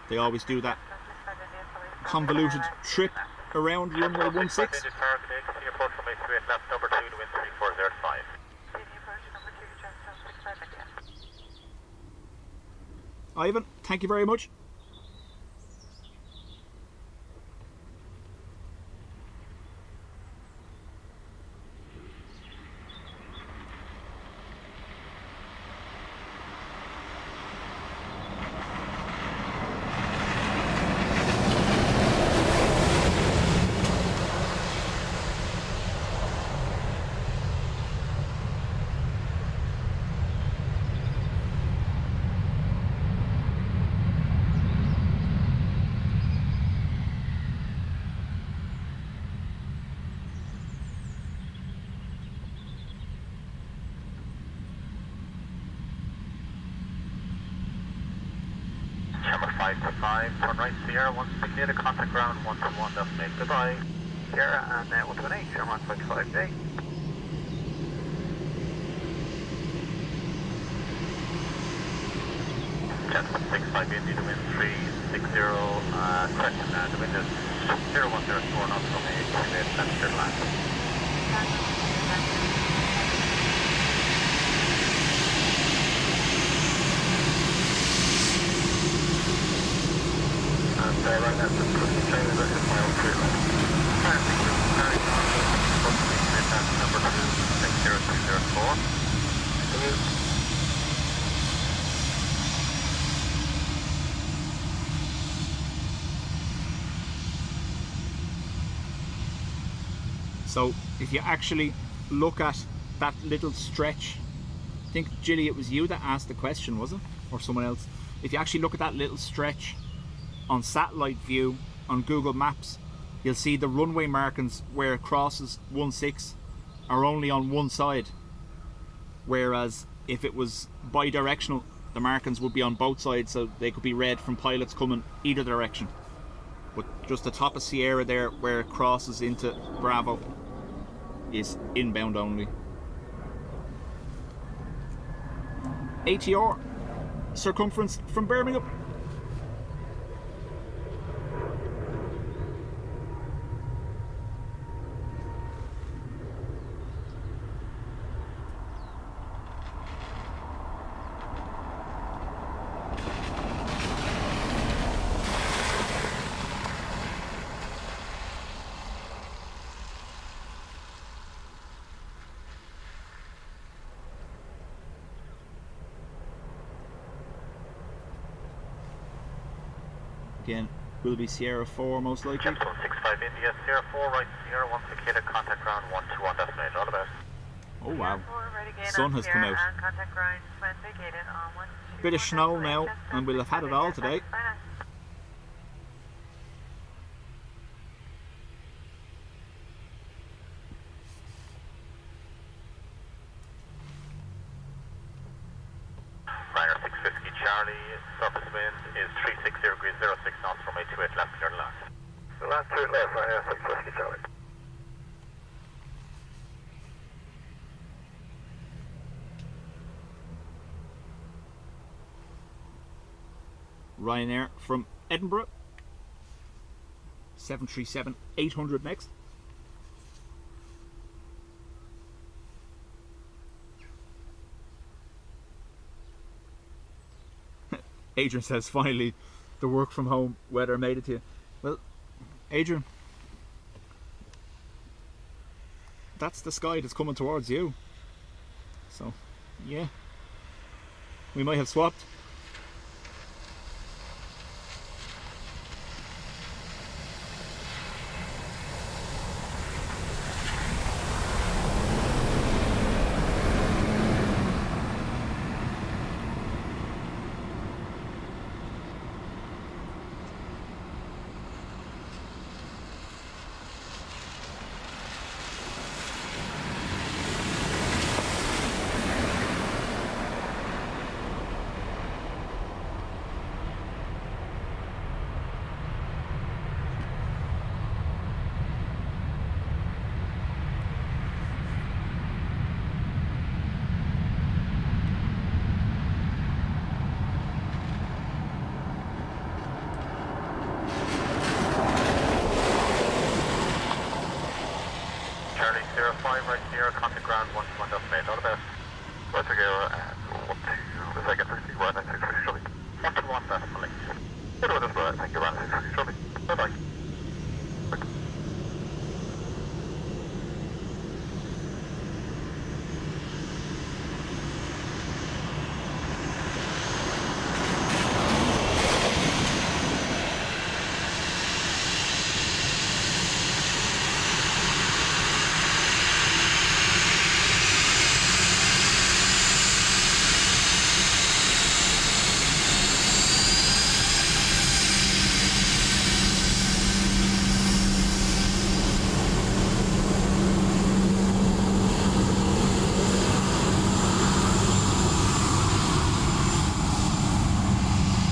They always do that convoluted trip around runway 16. Ivan, thank you very much. Turn right Sierra, once clear contact ground, 121, destination, goodbye. Sierra and 128, Shamrock 55J. Gentlemen 65 Indy, the wind 360, correction, the wind is 0104 knots from a 28 centimeter land. Right now, the trailer is mile 3 left. Number 2, 60304. So, if you actually look at that little stretch, I think, Gilly, it was you that asked the question, was it? Or someone else? If you actually look at that little stretch on satellite view on Google Maps, you'll see the runway markings where it crosses 16 are only on one side, whereas if it was bi-directional, the markings would be on both sides, so they could be read from pilots coming either direction. But just the top of Sierra there, where it crosses into Bravo, is inbound only. ATR circumference from Birmingham. Again, will be Sierra 4 most likely. Jet 165 India, Sierra 4, right, Sierra 1 vacated, contact ground 121 destination, all the best. Oh wow, sun has come out. Bit of snow now, and we'll have had it all today. Ryanair 650 Charlie, surface wind is 360 degrees 06 knots from 828 left, clear to land. The last 2 left, Ryanair 650 Charlie. Ryanair from Edinburgh. 737-800 next. Adrian says, finally, the work from home weather made it to you. Well, Adrian, that's the sky that's coming towards you. So, yeah, we might have swapped. right Sierra, contact ground 121 destination, all the best. Right Sierra and 12, the second 60, right 963 shortly. 121 decimal 8. Good with us, right, thank you, right 963 shortly. Bye bye.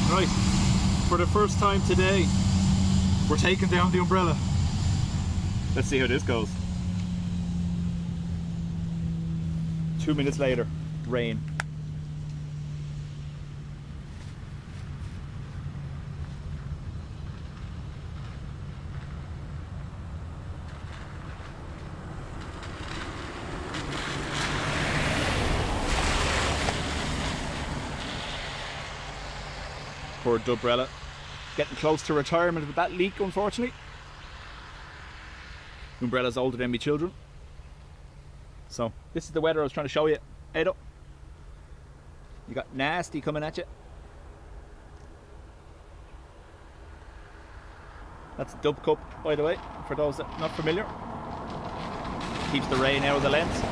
Right, for the first time today, we're taking down the umbrella. Let's see how this goes. 2 minutes later, rain. Poor Dubrella, getting close to retirement with that leak, unfortunately. Umbrella's older than me children. So this is the weather I was trying to show you. Head up. You got nasty coming at you. That's a Dub Cup, by the way, for those that are not familiar. Keeps the rain out of the lens.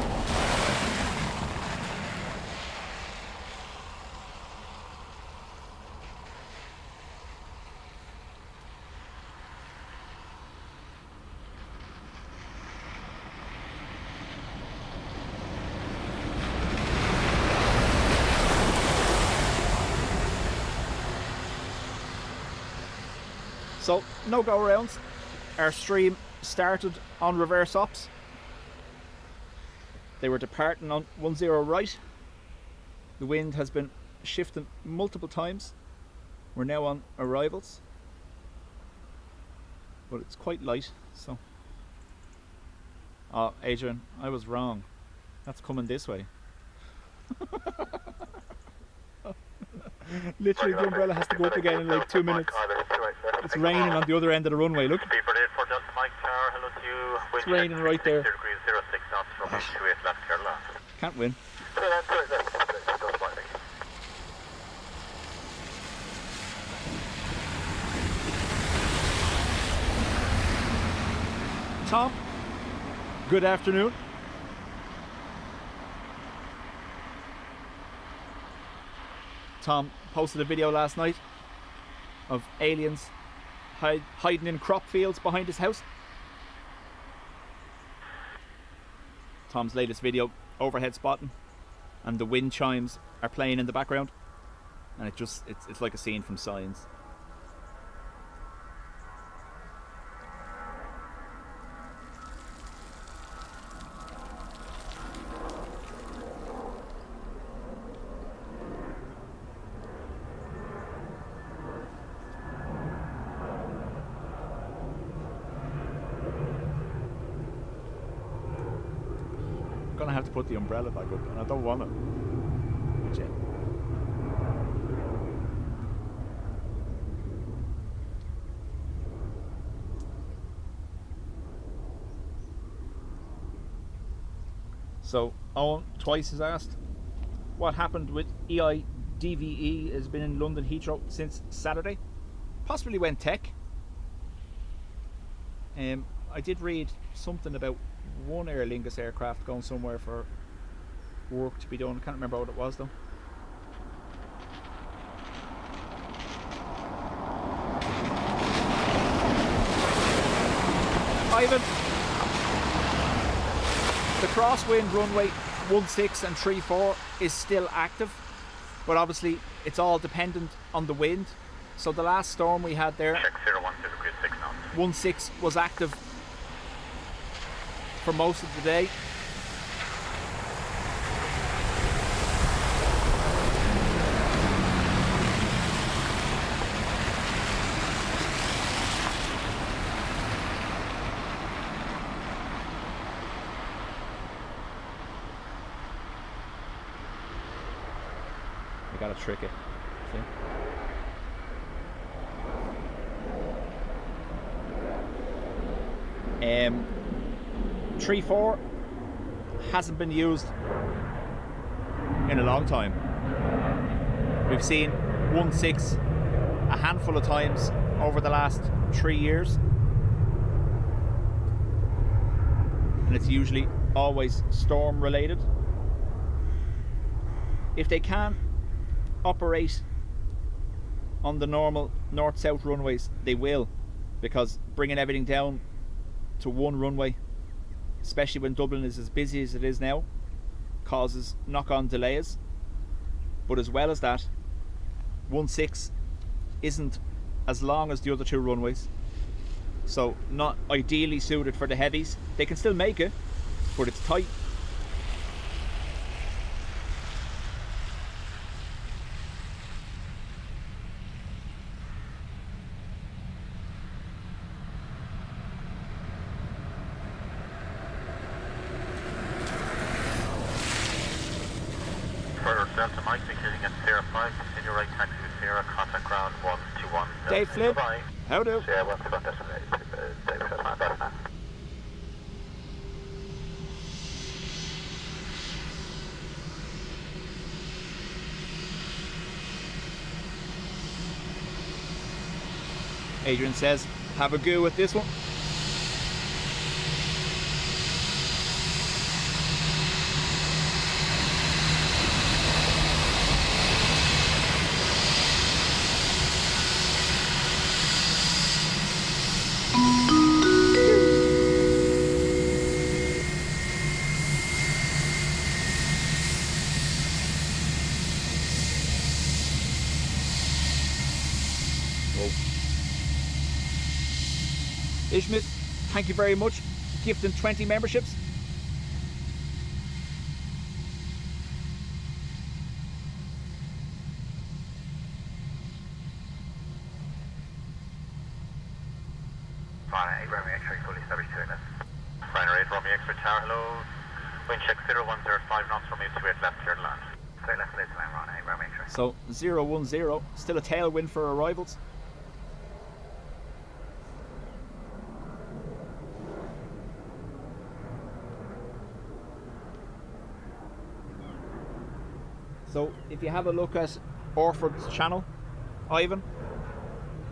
So, no go arounds. Our stream started on reverse ops. They were departing on 10 right. The wind has been shifting multiple times. We're now on arrivals. But it's quite light, so... Oh, Adrian, I was wrong. That's coming this way. Literally, the umbrella has to go up again in like 2 minutes. It's raining on the other end of the runway, look. It's raining right there. Can't win. Tom, good afternoon. Tom posted a video last night of aliens hiding in crop fields behind his house. Tom's latest video, overhead spotting, and the wind chimes are playing in the background, and it's like a scene from Signs. I'm gonna have to put the umbrella back up, and I don't want it. But yeah. So Owen twice has asked what happened with EIDW has been in London Heathrow since Saturday. Possibly went tech. I did read something about one Aer Lingus aircraft going somewhere for work to be done. I can't remember what it was though. Ivan, the Crosswind runway 16 and 34 is still active, but obviously it's all dependent on the wind. So the last storm we had there, 16 was active for most of the day. I gotta trick it. See? 3-4 hasn't been used in a long time. We've seen 1-6 a handful of times over the last 3 years, and it's usually always storm related. If they can operate on the normal north-south runways, they will, because bringing everything down to one runway, especially when Dublin is as busy as it is now, causes knock-on delays. But as well as that, 1-6 isn't as long as the other two runways, so not ideally suited for the heavies. They can still make it, but it's tight. Delta Mike, securing at Sierra 5, continue right taxi with Sierra, contact ground 121. Dave Flynn, how do? Sierra 121, Dave Flynn, Adrian says, have a go with this one. Ishmael, thank you very much. Gifting 20 memberships. Ryanair 8 Romeo X-ray fully established 2 inlet. Ryanair 8 Romeo X-ray tower, hello. Wind check 0105 knots from east to 8 left, clear to land. Straight left, clear to land, Ryanair 8 Romeo X-ray. So 010, still a tailwind for arrivals. So if you have a look at Orford's channel, Ivan,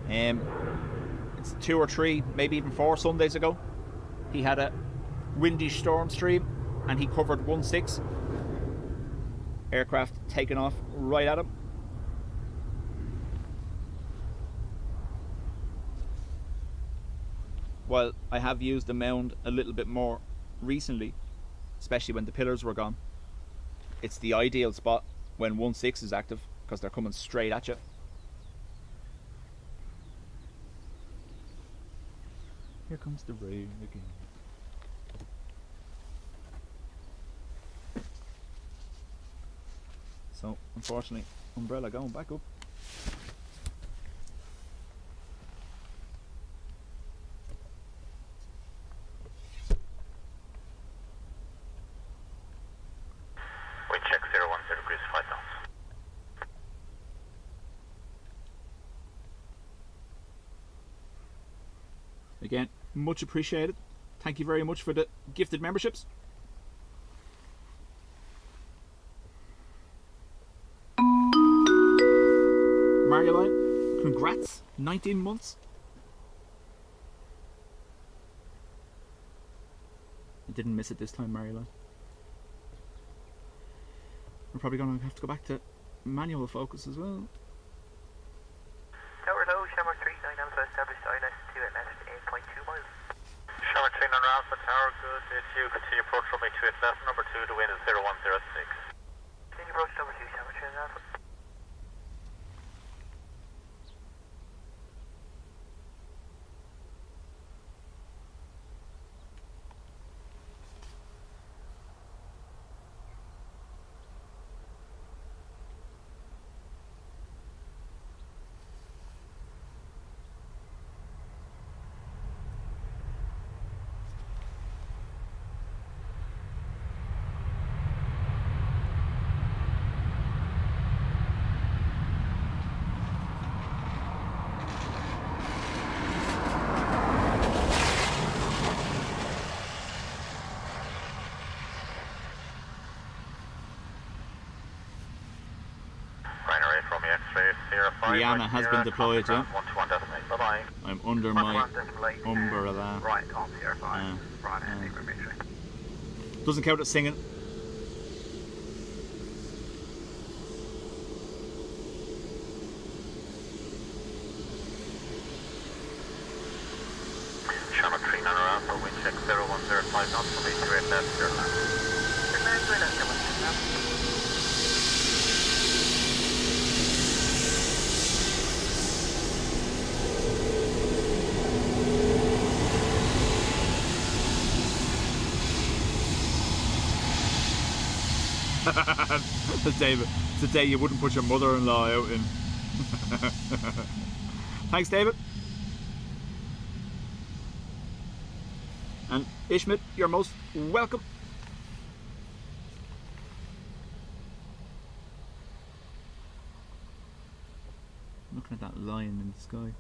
it's 2 or 3, maybe even 4 Sundays ago, he had a windy storm stream and he covered 1-6 aircraft taking off right at him. While I have used the mound a little bit more recently, especially when the pillars were gone, it's the ideal spot when 1-6 is active because they're coming straight at you. Here comes the rain again. So, unfortunately, umbrella going back up. Wind check 010 degrees 5 knots. Again, much appreciated. Thank you very much for the gifted memberships. Marioline, congrats, 19 months. I didn't miss it this time, Marioline. We're probably going to have to go back to manual focus as well. Tower low, Shamrock 3, 9 Alpha, established ILS 2 at left, 8.2 miles. Shamrock 3 on Alpha Tower, good. It's you, continue approach runway 2 at left, number 2, the wind is 0106. Continue approach number 2, Shamrock 3 on Alpha. Rihanna has been deployed, yeah. 121 designate, bye-bye. I'm under my umbrella. Right, on CR5, Ryanair 8 Romeo X-ray. Doesn't count as singing. Shamrock 3 Nano Alpha, wind check 0105 knots from 8 to 8 left, clear to land. David, it's a day you wouldn't put your mother-in-law out in. Thanks, David. And Ishmael, you're most welcome. Looking at that lion in the sky.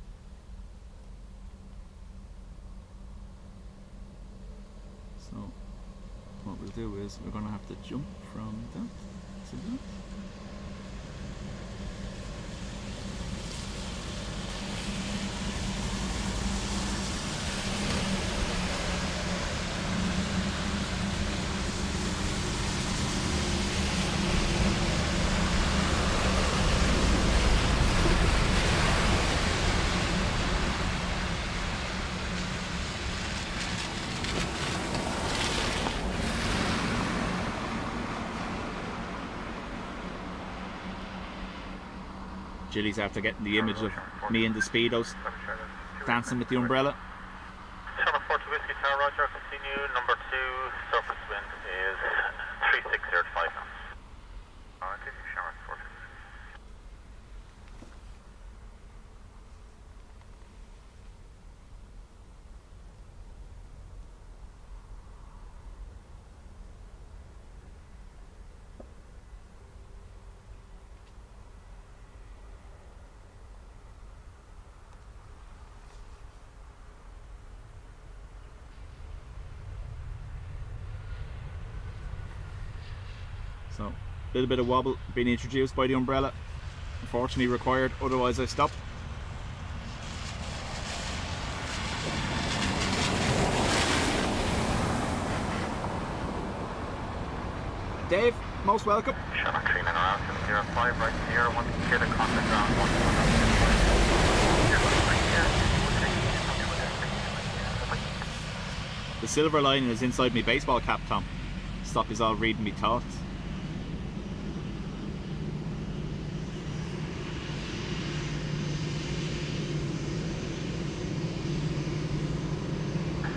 So what we'll do is we're going to have to jump from that to that. Jilly's after getting the image of me in the Speedos dancing with the umbrella. Whiskey Tower, Roger, continue. Number 2, surface wind is 3605 knots. Continue, Shamrock 42. So, a little bit of wobble being introduced by the umbrella. Unfortunately required, otherwise I stop. Dave, most welcome. Shamrock 3 around 705 right here. Want to clear the contact ground 1. The silver lining is inside my baseball cap, Tom. Stop is all reading me thoughts.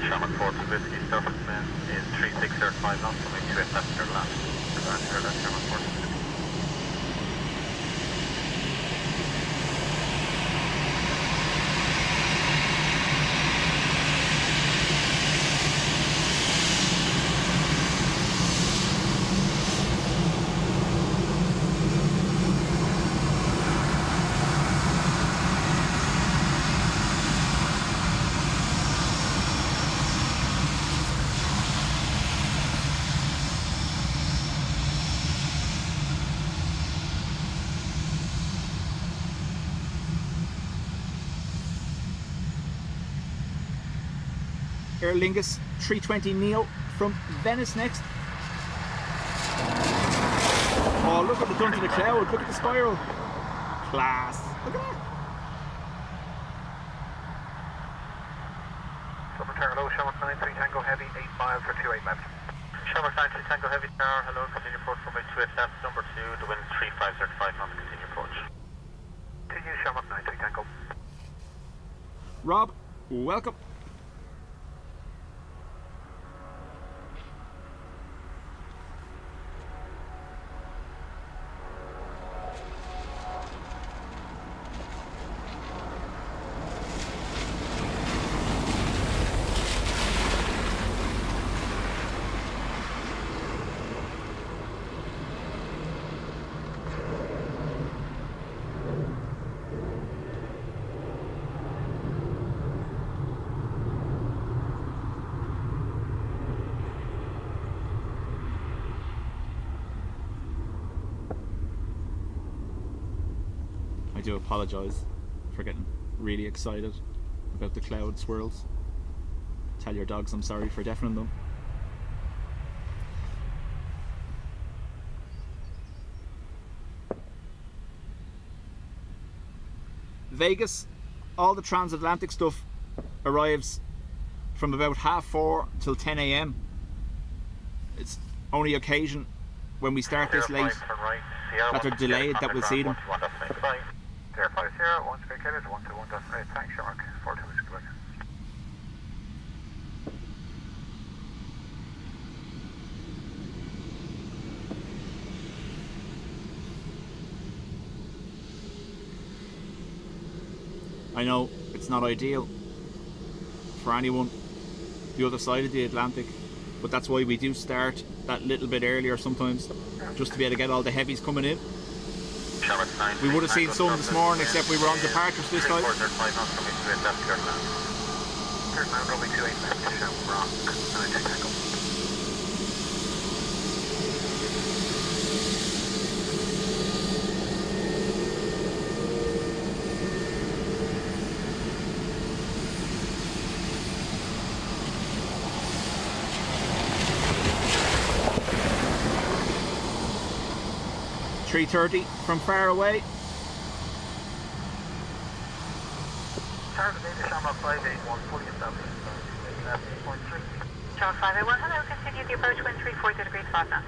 Shamrock 4 to Whiskey, surface wind is 3605 knots, coming to a passenger land. Shamrock 4 to Whiskey. Aer Lingus 320 Neo from Venice next. Oh, look at the done to the cloud, look at the spiral. Class. Look at that. Summer Tower, hello, Shamrock 93 Tango Heavy, 8 miles for 28 left. Shamrock 93 Tango Heavy Tower, hello, continue approach from 2SF, number 2, the wind 3505 knots, continue approach. To you, Shamrock 93 Tango. Rob, welcome. I do apologise for getting really excited about the cloud swirls. Tell your dogs I'm sorry for deafening them. Vegas, all the transatlantic stuff arrives from about 4:30 till 10 AM. It's only occasion when we start this late that they're delayed that we'll see them. Air 50, once vacated, 121.8, thanks, Shamrock, 42 is good. I know it's not ideal for anyone the other side of the Atlantic, but that's why we do start that little bit earlier sometimes, just to be able to get all the heavies coming in. We would have seen some this morning, except we were on departures this time. .330 from far away. Shamrock 581, fully established. Shamrock 581, hello, continue the approach wind 340 degrees 5 knots.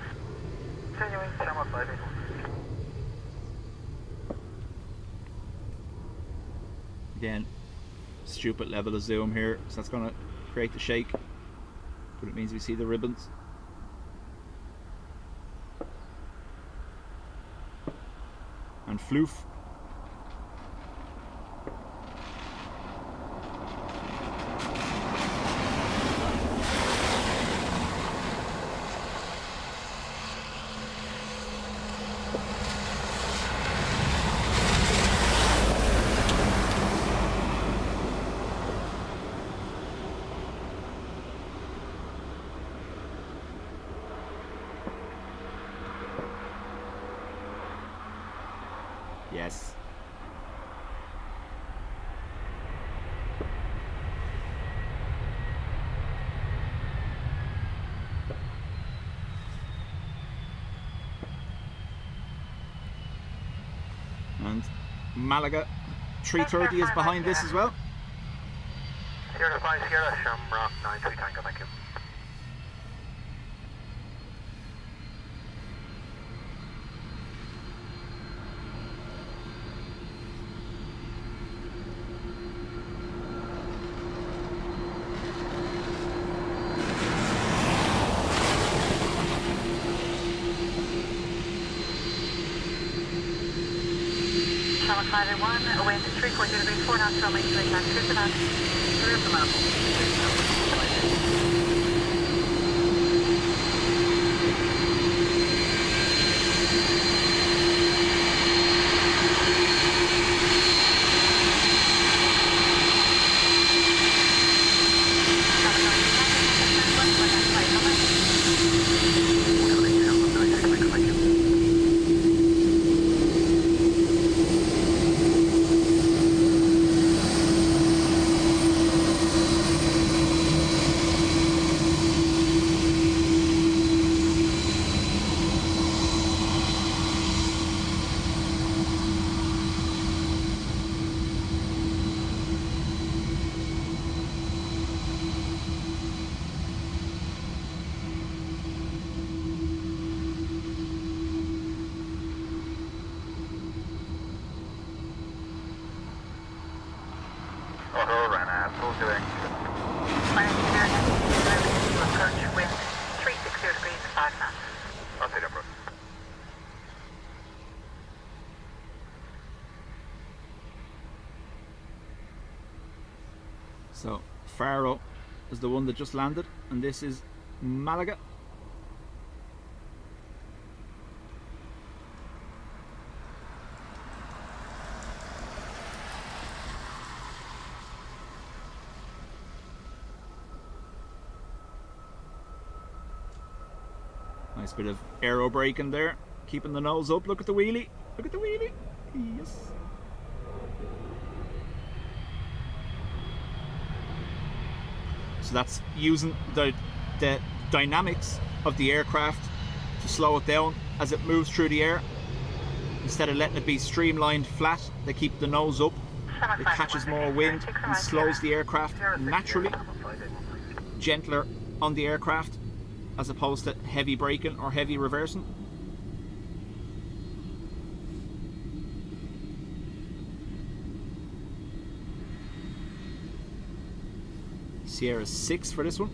Continuing, Shamrock 581. Again, stupid level of zoom here, so that's going to create the shake, but it means we see the ribbons. And floof. Yes. And Malaga 330 is behind this as well. Sierra 5 Sierra, Shamrock 93 Tango, thank you. Shamrock 501, wind 340 degrees, 4 knots, runway 28 left, clear to land. Clear to land. So Faro is the one that just landed, and this is Malaga. Nice bit of aero braking there, keeping the nose up. Look at the wheelie. Look at the wheelie. Yes. So that's using the dynamics of the aircraft to slow it down as it moves through the air. Instead of letting it be streamlined flat, they keep the nose up. It catches more wind and slows the aircraft naturally. Gentler on the aircraft as opposed to heavy braking or heavy reversing. Sierra 6 for this one.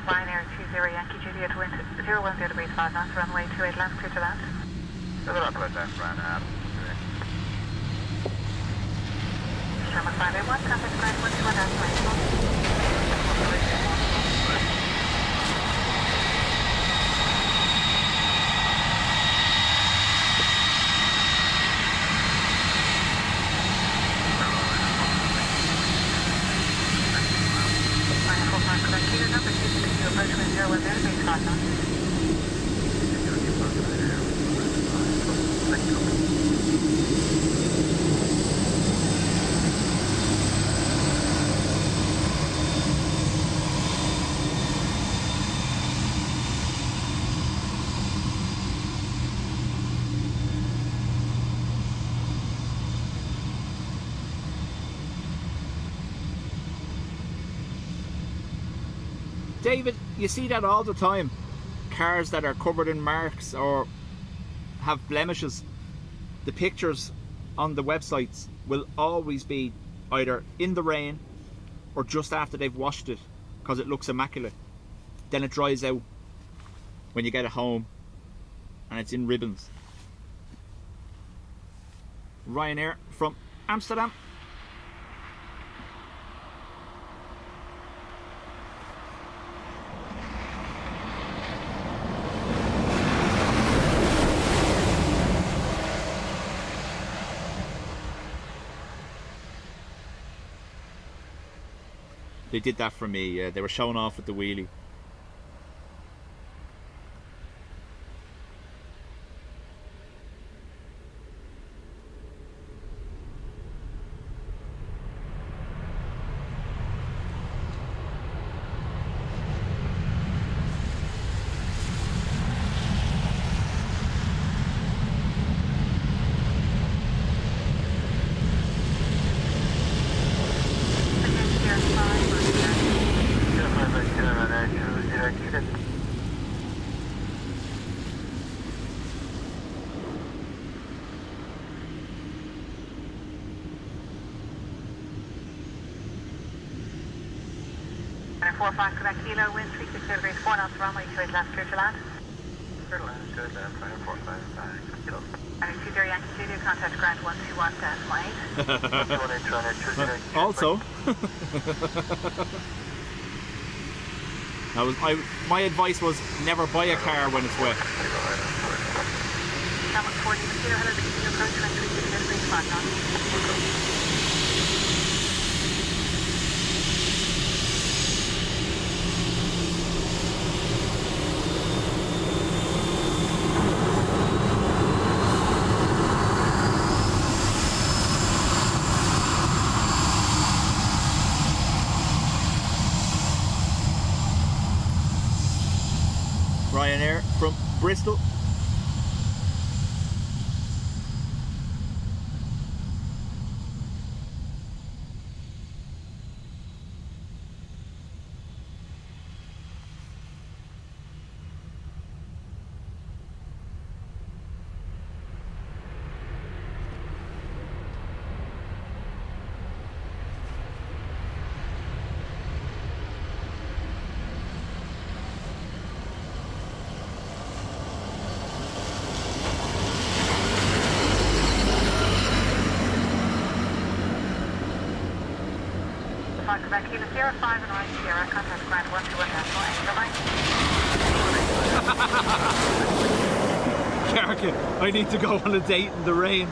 Ryanair 20 Yankee Juliet, wind 010 degrees, 5 knots, runway 28 left, clear to land. Shamrock 501, contact 912 David, you see that all the time. Cars that are covered in marks or have blemishes. The pictures on the websites will always be either in the rain or just after they've washed it because it looks immaculate. Then it dries out when you get it home and it's in ribbons. Ryanair from Amsterdam. They did that for me, yeah. They were showing off with the wheelie. Runway 45 Quebec Kilo, wind 36 degrees 4 knots, runway 28 left, clear to land. Clear to land, straight left, Runway 45, Kilo. Runway 20 Yankee Studio, contact ground 121.18. Also, my advice was never buy a car when it's wet. Down 40 Kilo, hello, Kilo, approach 23 degrees 5 knots. Ryanair from Bristol. Quebec Kilo 05 and right Sierra, contact ground 121.18. Carrigan, I need to go on a date in the rain.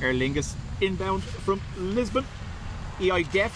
Aer Lingus inbound from Lisbon. EIDW.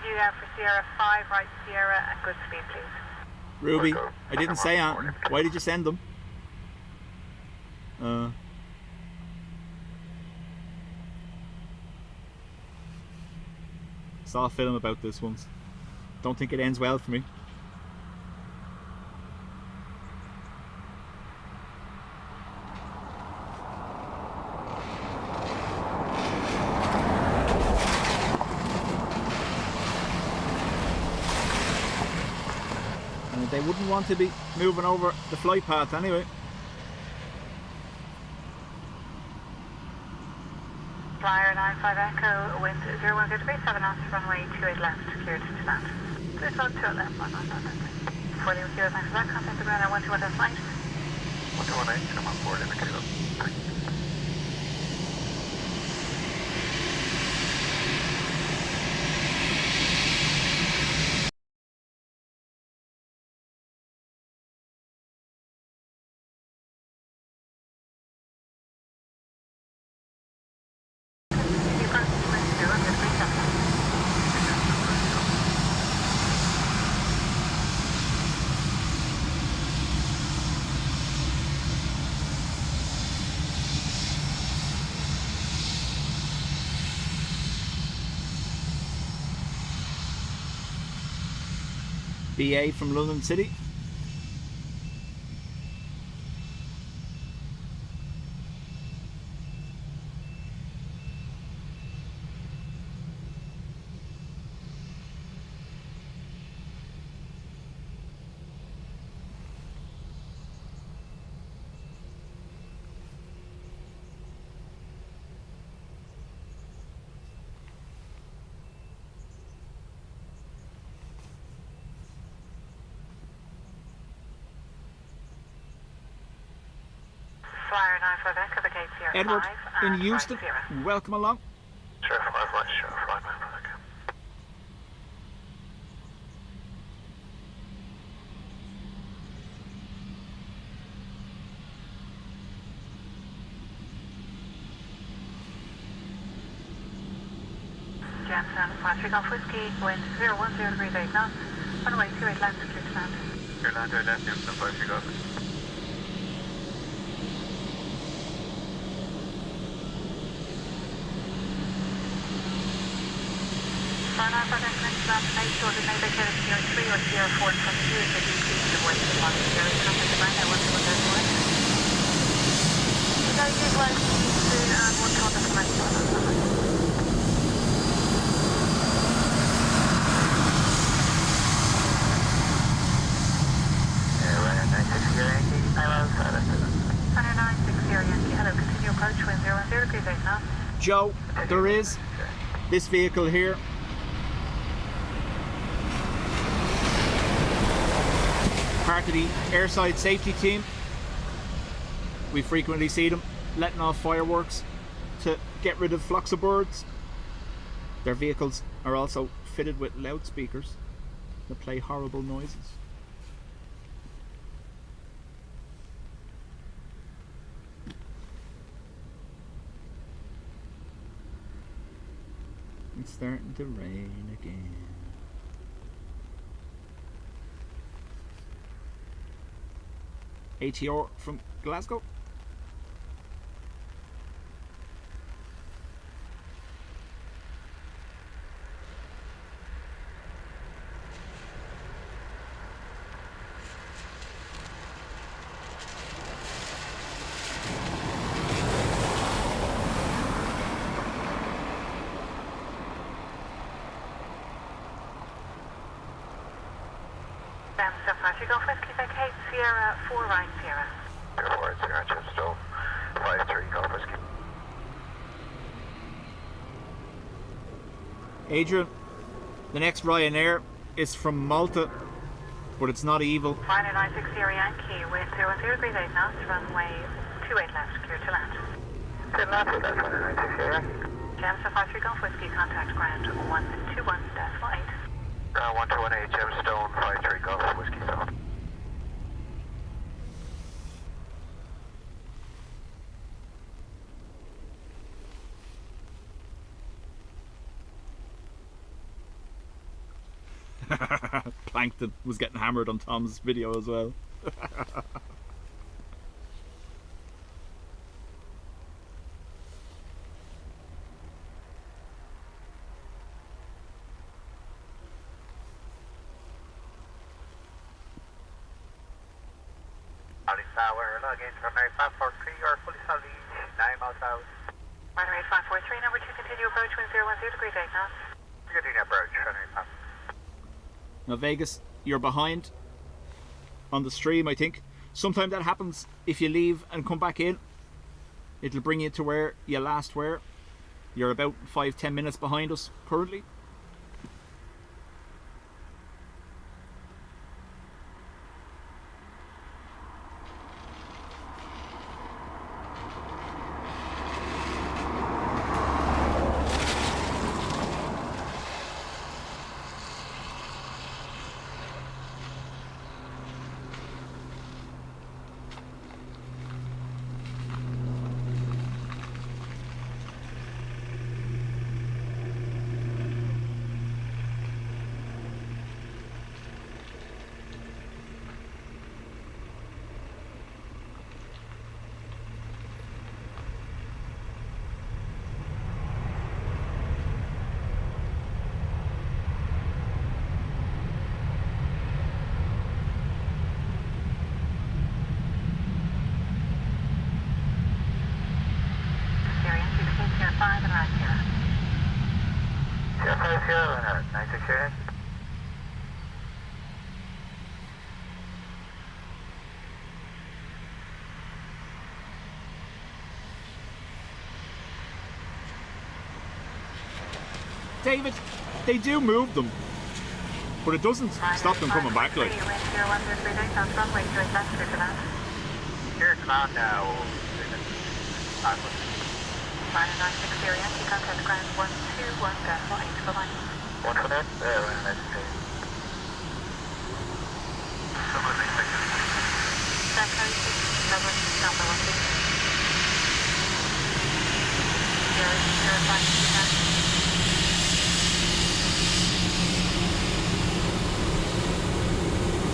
Continue out for Sierra 5, right Sierra, and good speed, please. Ruby, I didn't say anything. Why did you send them? Saw a film about this once. Don't think it ends well for me. And they wouldn't want to be moving over the flight path anyway. Flyer 95 Echo, wind 01 degrees, 7 knots, runway 28 left, cleared to land. Please hold to left, 1 knot, for the Kilo, thanks for that, contact the ground at 121 flight. 1218, come on board, indicator. BA from London City. Flyer 95 Echo, the gate Sierra Edward 5, in Houston, welcome along. Sure, 5 right, sure, 5 man, okay. Jameson, 53 Golf Whiskey, wind 010 degrees 8 knots, runway 28 left, clear to land. Clear land to left, Jameson, 53 Golf. Flyer 95 Echo, next land, make sure that they vacate Sierra 3 or Sierra 4 in front of you if they decrease the weight of the one Sierra, contact the ground at 121 flight. Today, use light speed and 120 flight. Hello, continue approach, wind 010 degrees 8 knots. Joe, there is this vehicle here. Part of the airside safety team. We frequently see them letting off fireworks to get rid of flocks of birds. Their vehicles are also fitted with loudspeakers that play horrible noises. It's starting to rain again. ATR from Glasgow. Golf Whiskey, vacate Sierra 4 right Sierra. Sierra 4 right Sierra, Chipstone, 53 Golf Whiskey. Adrian, the next Ryanair is from Malta, but it's not evil. Ryanair 96 Sierra Yankee, wind 010 degrees 8 knots, runway 28 left, clear to land. Good land with that, Ryanair 96 Sierra Yankee. Jameson 53 Golf Whiskey, contact ground 121.8. Ground 121.8, Gemstone, 53 Golf Whiskey Zone. Plankton was getting hammered on Tom's video as well. Tower, luggage from 8543, or fully solid, 9 miles out. Runway 543, number 2, continue approach, wind 010 degree, take now. Continue approach, runway 5. Now Vegas, you're behind on the stream, I think. Sometimes that happens if you leave and come back in. It'll bring you to where you last were. You're about 5-10 minutes behind us currently. David, they do move them, but it doesn't stop them coming back. Like, Here to land now. Ryanair 960, Yankee, contact ground 121, Delta 8 for line. 1 for that, Ryanair 960. Dublin 860. Delta 8, Dublin, Delta 1 005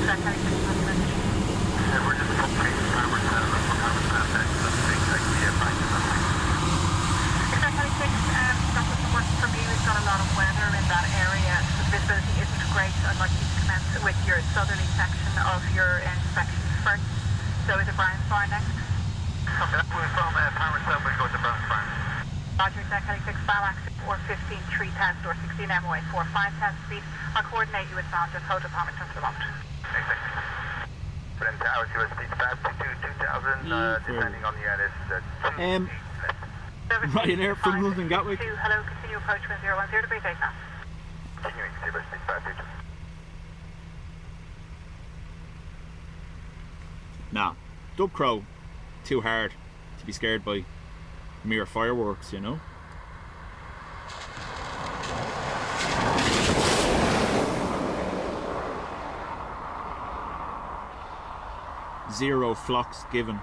Delta 8, We're just completing Farmers Settlement for Farmers Settlement. That doesn't work for me. We've got a lot of weather in that area. The visibility isn't great. I'd like you to commence with your southerly section of your inspection first. So is it Brian's Bar next? Okay, we're from Farmers Settlement, we go to Brown's Farm. Roger, Deck 6, Balax, or 15, 3 test, or 16 MOA, 4, 5 test speed. I'll coordinate you with sound, just hold up Hamilton for the moment. Exactly. But in tower to speed 522,000, depending on the this is Ryanair from London Gatwick. Hello, continue approach wind 010 degree, take now. Continuing to speed 522. Nah, Dub Crow, too hard to be scared by mere fireworks, you know. Zero flocks given.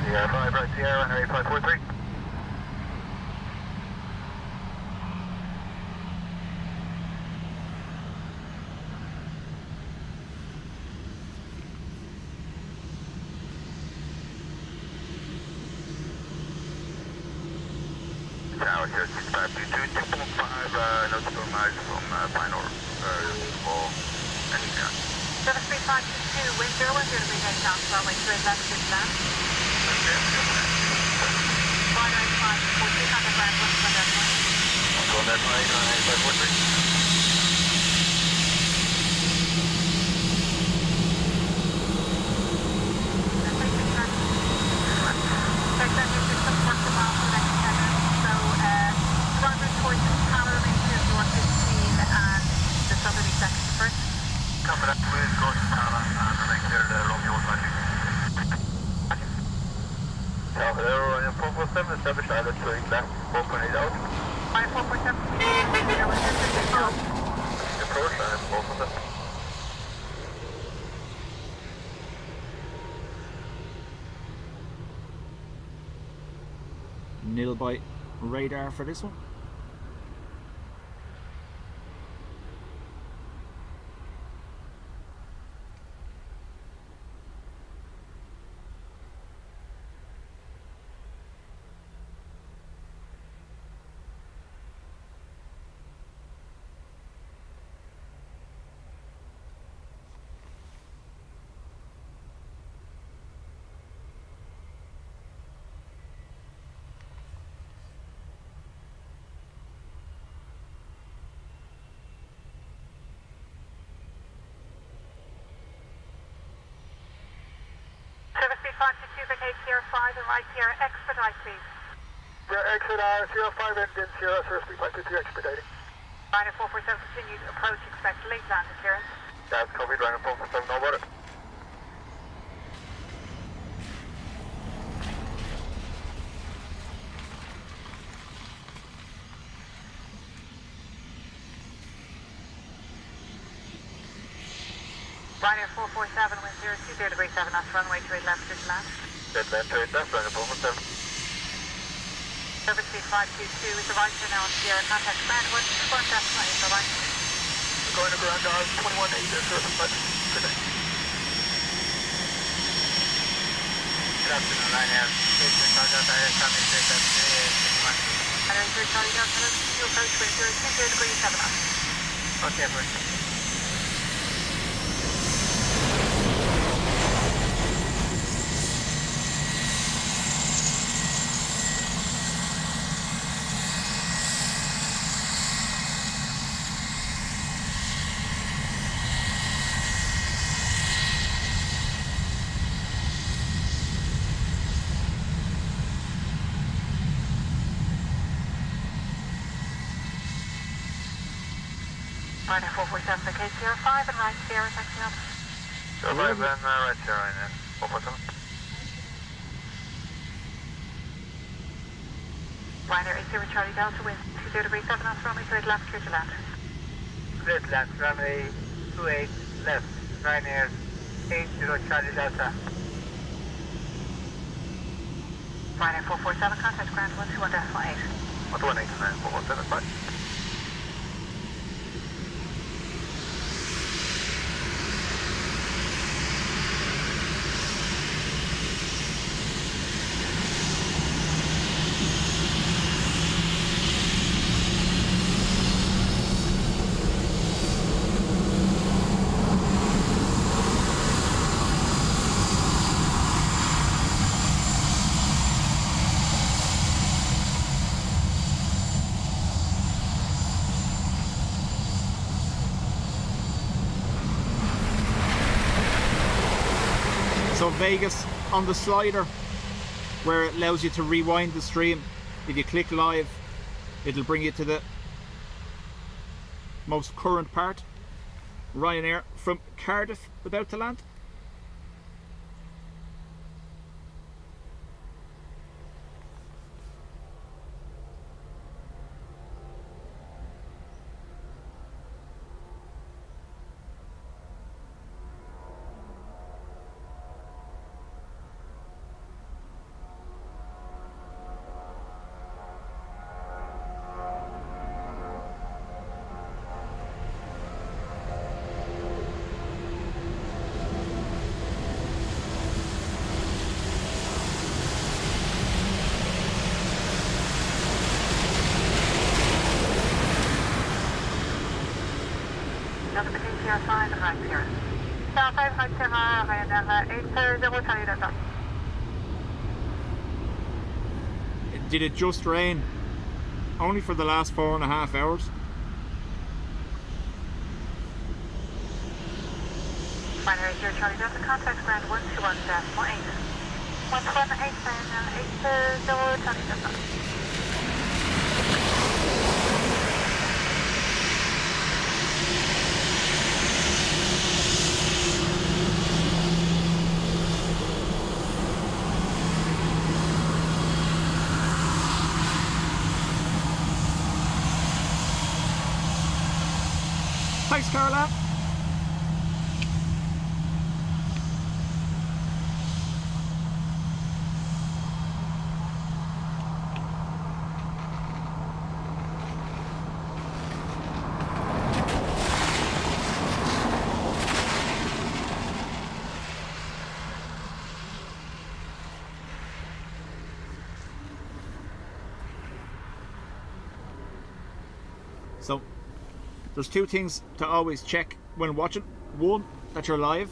Yeah, 5 right Sierra, and 8543. Tower here, 6522, 2.5, no supervised from final for any gun. 73522, wind 010 degree, take down, runway 3 left, 6 down. Ryanair 543, contact ground 1 that way. Go on that way, 8543. 447, establish island 3, left, 4.8 out. Flight 447, Approach, island 447. Nil by radar for this one. Service speed 562, vacate Sierra 5 and right Sierra, expedite please. Yeah, exit Sierra 5 engine, Sierra, service speed 522, expediting. Ryanair 447 continued approach, expect late landing clearance. That's copied, Ryanair 447, know about it. Ryanair 447, wind 020 degrees 7 knots, runway 28 left, clear to land. Dead land 28 left, Ryanair 447. Service speed 522 is the right turn now on Sierra, contact ground 121 decimal 8, bye-bye. Going to ground guard 21 8, service 5, good day. Good afternoon, Ryanair. Station Charlie Delta, Air Coming Straight up to Ryanair 0 Charlie Delta, continue approach wind 020 degrees 7 knots. Okay, bro. Ryanair 447, vacate Sierra 5 and right Sierra, taxi up. Sierra 5 and right Sierra, Ryanair 447. Ryanair 80 Charlie Delta, wind 20 degrees 7 knots, runway 28 left, clear to land. Straight left, runway 28 left, Ryanair 80 Charlie Delta. Ryanair 447, contact ground 121 decimal 8. 118 447, bye. So Vegas on the slider, where it allows you to rewind the stream. If you click live, it'll bring you to the most current part. Ryanair from Cardiff about to land. Delta between Sierra 5 and right Sierra. Sierra 5, right Sierra, Ryanair 80 Charlie Delta. Did it just rain? Only for the last 4.5 hours. Ryanair 80 Charlie Delta, contact ground 121 decimal 8. 118 and 80 Charlie Delta. Thanks, Caroline. So, there's two things to always check when watching. One, that you're live.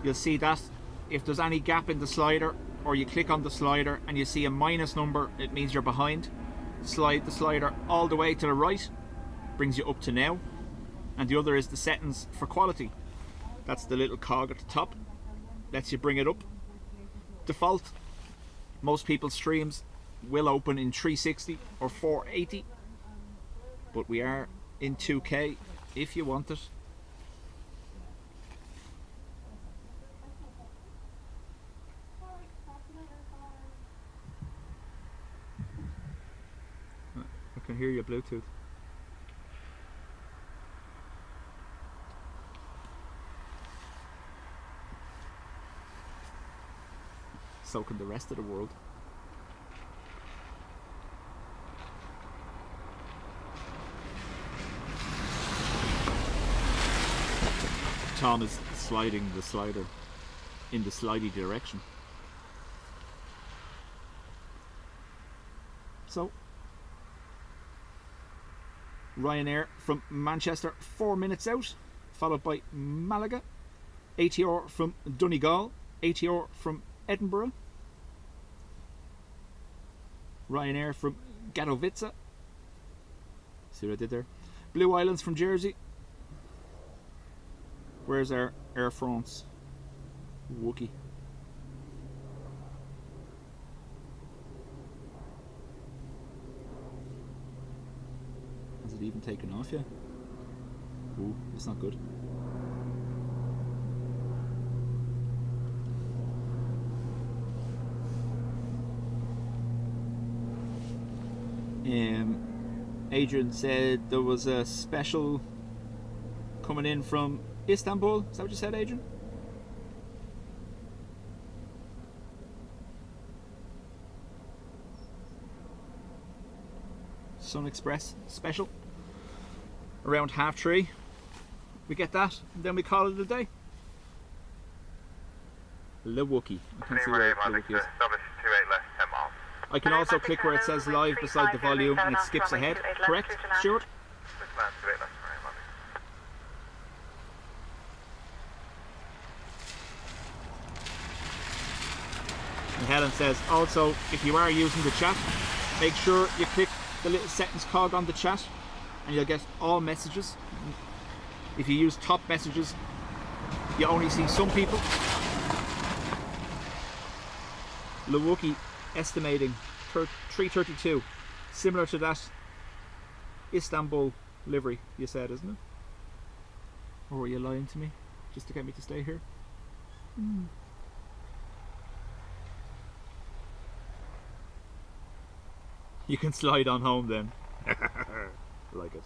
You'll see that if there's any gap in the slider, or you click on the slider and you see a minus number, it means you're behind. Slide the slider all the way to the right, brings you up to now. And the other is the settings for quality. That's the little cog at the top, lets you bring it up. Default, most people's streams will open in 360 or 480. But we are in 2K if you want it. I can hear your Bluetooth. So can the rest of the world. Tom is sliding the slider in the slidey direction. So, Ryanair from Manchester, 4 minutes out, followed by Malaga. ATR from Donegal, ATR from Edinburgh. Ryanair from Katowice. See what I did there? Blue Islands from Jersey. Where's our Air France? Wookie. Has it even taken off yet? Ooh, that's not good. Adrian said there was a special coming in from Istanbul. Is that what you said, Adrian? Sun Express special. Around 3:30. We get that, and then we call it a day. Le Wookie. I can see where Le Wookie is. I can also click where it says live beside the volume and it skips ahead. Correct, Stuart? And Helen says, also, if you are using the chat, make sure you click the little settings cog on the chat and you'll get all messages. If you use top messages, you only see some people. Lewookie estimating 332, similar to that Istanbul livery you said, isn't it? Or were you lying to me just to get me to stay here? You can slide on home then. Like it.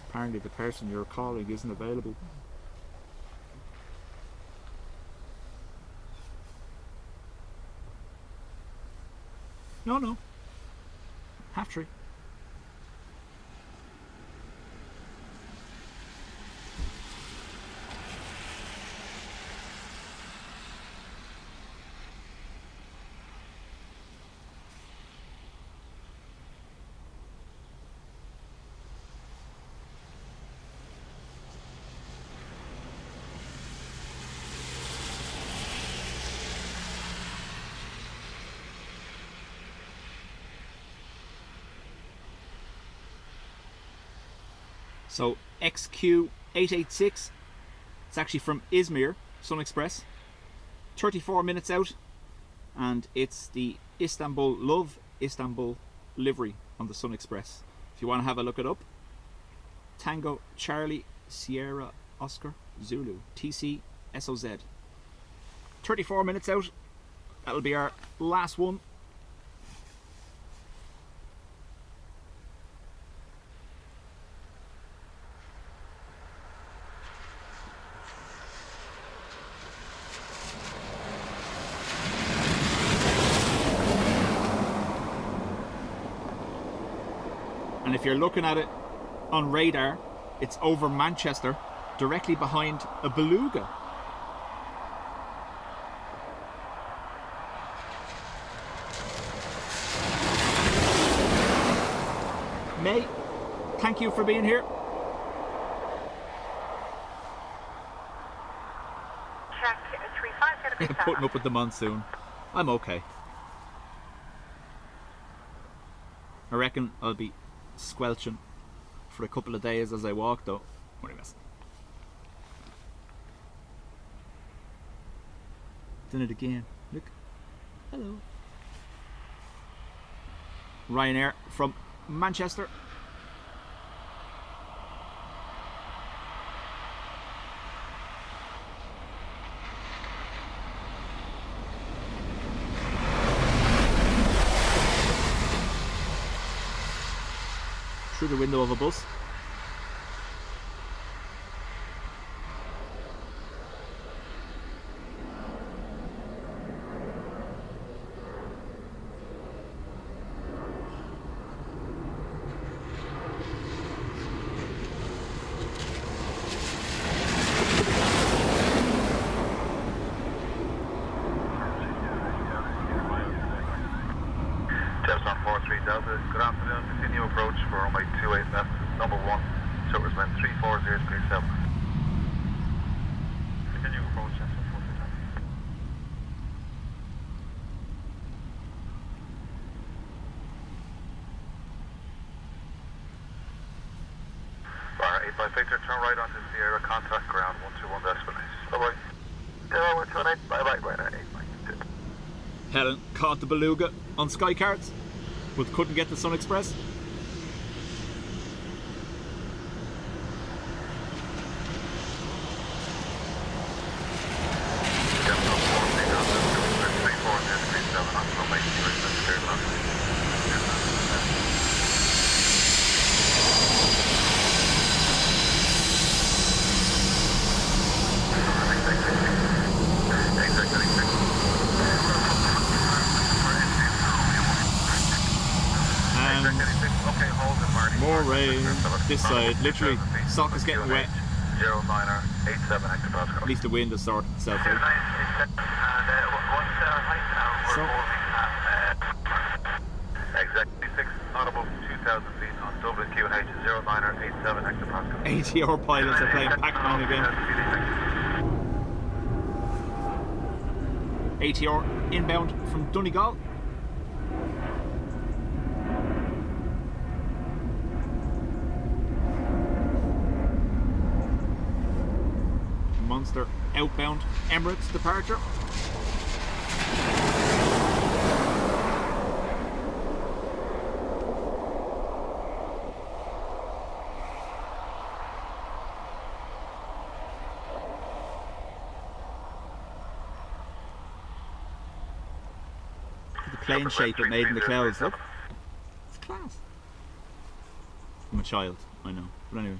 Apparently the person you're calling isn't available. No. 3:30. So XQ886, it's actually from Izmir, Sun Express, 34 minutes out, and it's the Istanbul livery on the Sun Express. If you want to have a look it up, Tango Charlie Sierra Oscar Zulu TC SOZ, 34 minutes out, That'll be our last one. And if you're looking at it on radar, it's over Manchester, directly behind a beluga. May, thank you for being here. Check 35, gonna be Putting up with the monsoon. I'm okay. I reckon I'll be squelching for a couple of days as I walk though. What are you missing? Done it again. Look. Hello. Ryanair from Manchester. Through the window of a bus. Delta, good afternoon. Continue approach for runway 28 left, number 1, service wind 34037. Continue approach, Delta 437. Bar 8 by Victor, turn right onto Sierra, contact ground 121 decibels. Bye-bye. 0128, bye-bye, Ryanair 8 by 2. Helen caught the beluga on Sky Cards, but couldn't get the Sun Express. More rain this side, literally, sock is getting wet. 0987 hectopascal. At least the wind has sorted itself out. Exactly 6 audible 2,000 feet on Dublin QNH 0987 hectopascal. ATR pilots are playing Pac-Man again. ATR inbound from Donegal. Monster outbound Emirates departure. The plane shape it made in the clouds, look. It's class. I'm a child, I know. But anyway.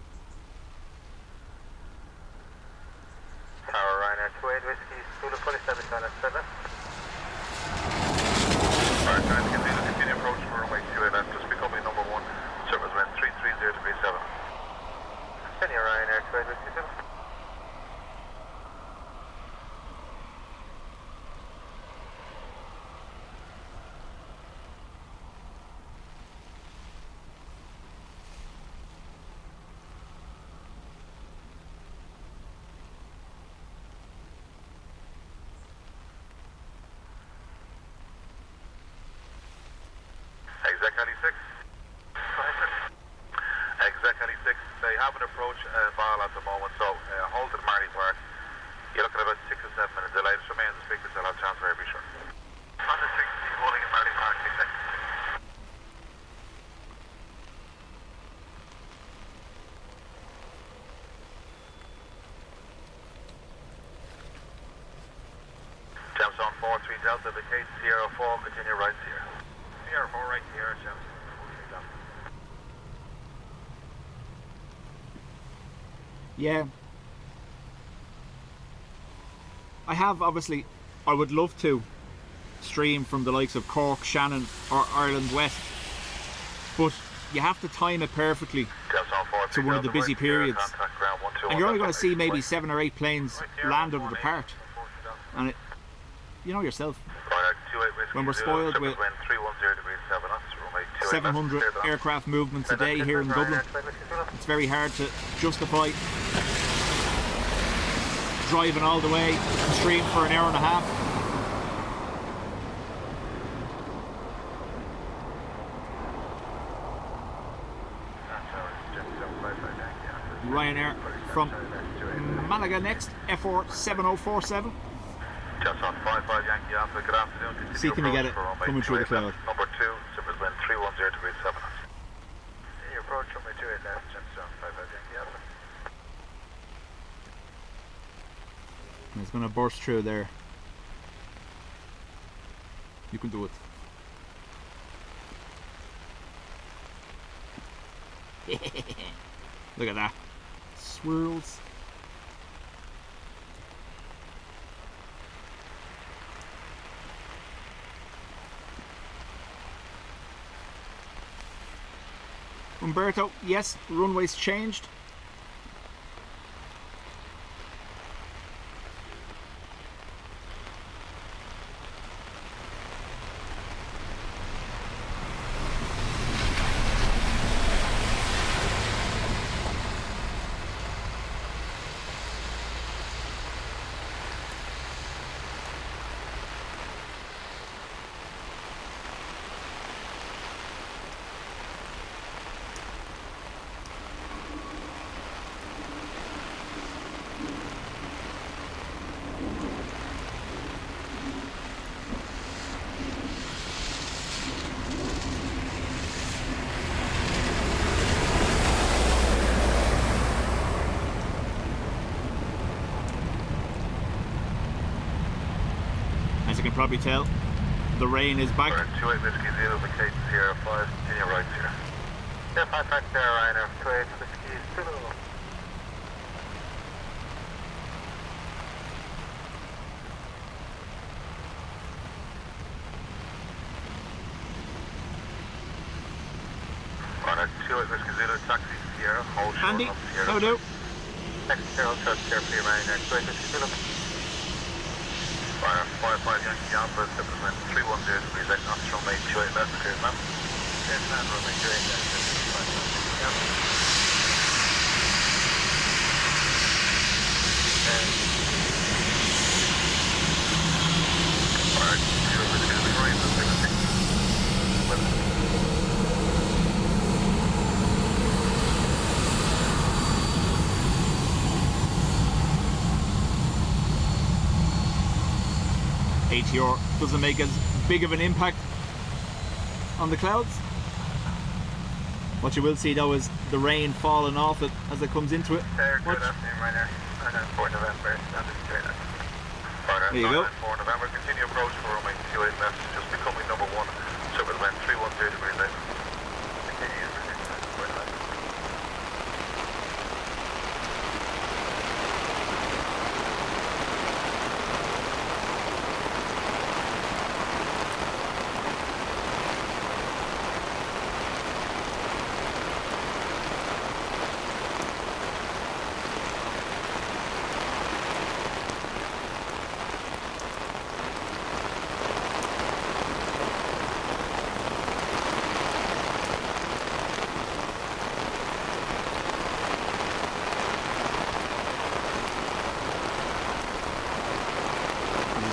Tower Ryanair 28 Whiskey, Zulu 47 7. Alright, trying to continue approach for runway 28 left, just becoming number 1, service wind 330 degrees 7. Continue Ryanair 28 Whiskey, Zulu. Exec 96. Exec 96. They have an approach file at the moment, so hold at Marley Park. You're looking at about 6 or 7 minutes delay. Just remain in the speakers, I'll have transfer here, be sure. 160 holding at Marley Park, exec. Gemstone 430, Delta, vacate Sierra 4, continue right Sierra. Sierra 4, right Sierra, Jim. Yeah. I have, obviously, I would love to stream from the likes of Cork, Shannon or Ireland West, but you have to time it perfectly to one of the busy periods, and you're only going to see maybe 7 or 8 planes land out of the part, and it, you know yourself, when we're spoiled with 700 aircraft movements a day here in Dublin, it's very hard to justify driving all the way to stream for an hour and a half. Ryanair from Malaga next, F4 7047. Just on 55 Yankee Alpha, good afternoon. See, can you get it coming through the cloud? Number 2, super wind 310 degrees 7. Your approach runway 28 left, just on 55 Yankee Alpha. It's going to burst through there. You can do it. Look at that. Swirls. Umberto, yes, runway's changed. As you can probably tell, the rain is back. 28 Whiskey Zero, vacate Sierra 5, continue right here. Yeah, 5 back there, Ryanair, 28 Whiskey Zero. Ryanair, 28 Whiskey Zero, taxi Sierra, hold short Andy, of Sierra. how do? Taxi Sierra, touch Sierra, Ryanair, 28 Whiskey Zero. Ryanair, 55 Yankee Alpha, super wind 310 degrees 8 knots, runway 28 left, clear map. Yes, man, runway 28 left, 55 Yankee Alpha. Alright, 0 Whiskey Zero, right, 66. ATR doesn't make as big of an impact on the clouds. What you will see though is the rain falling off it as it comes into it. Good Watch. afternoon, Ryanair. Ryanair 4 November, standard straight left. There you go. 4 November, continue approach for runway 28 left, just becoming number 1, super wind 310 degrees left. Continue, right left.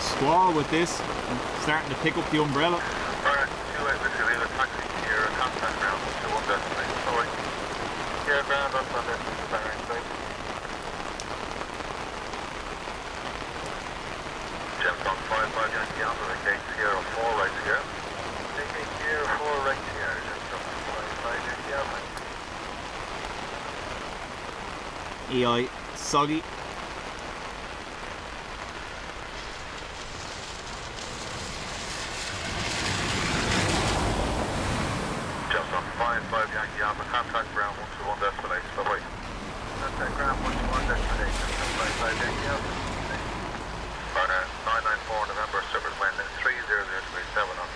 Squall with this, and starting to pick up the umbrella. Alright, 28 Whiskey Zero, taxi here, contact ground to 1 destination. Sorry. Here, ground up on this bearing side. Jump on 55 Yankee Alpha, vacate Sierra 4 right here. Vacate Sierra 4 right here, just on 55 Yankee Alpha. EI Soggy. 995 Yankee Alpha, contact ground 121 destination. Bye-bye. Contact ground 121 destination, 995 Yankee Alpha. Ryanair 994 November, Silver wind 30037 on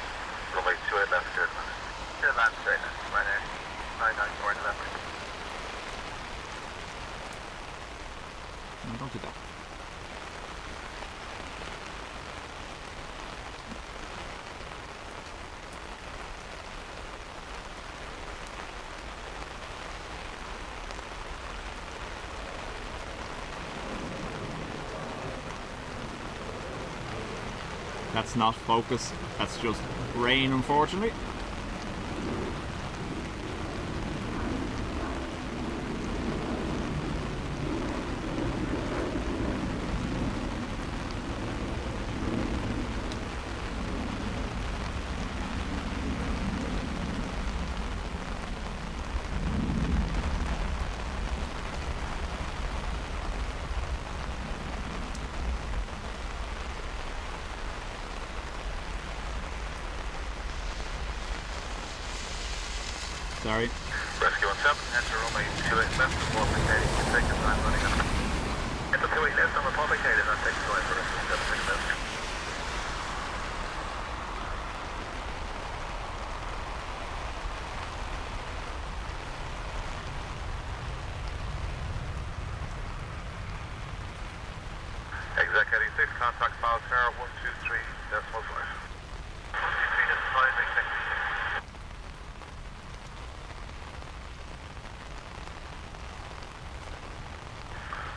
runway 28 left, clear to land. Clear to land, straight in. Ryanair 994 November. No, don't do that. That's not focus, that's just rain, unfortunately. Sorry. Rescue 17, enter runway 28 left, report located, take your time running on. Enter 28 left on report located, and take your time for rescue 17 left. Exec 86, contact file tower 123.5. 123.5, exec.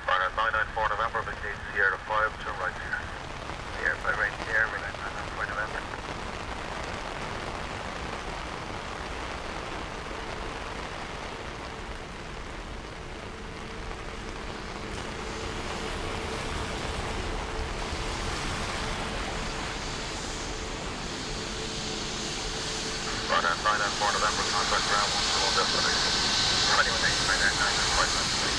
Ryanair 994 November, vacate Sierra 5, turn right here. Sierra 5 right here, Ryanair 994 November. Ryanair 994 November, contact ground 121 destination. 21 Ryanair 994 destination.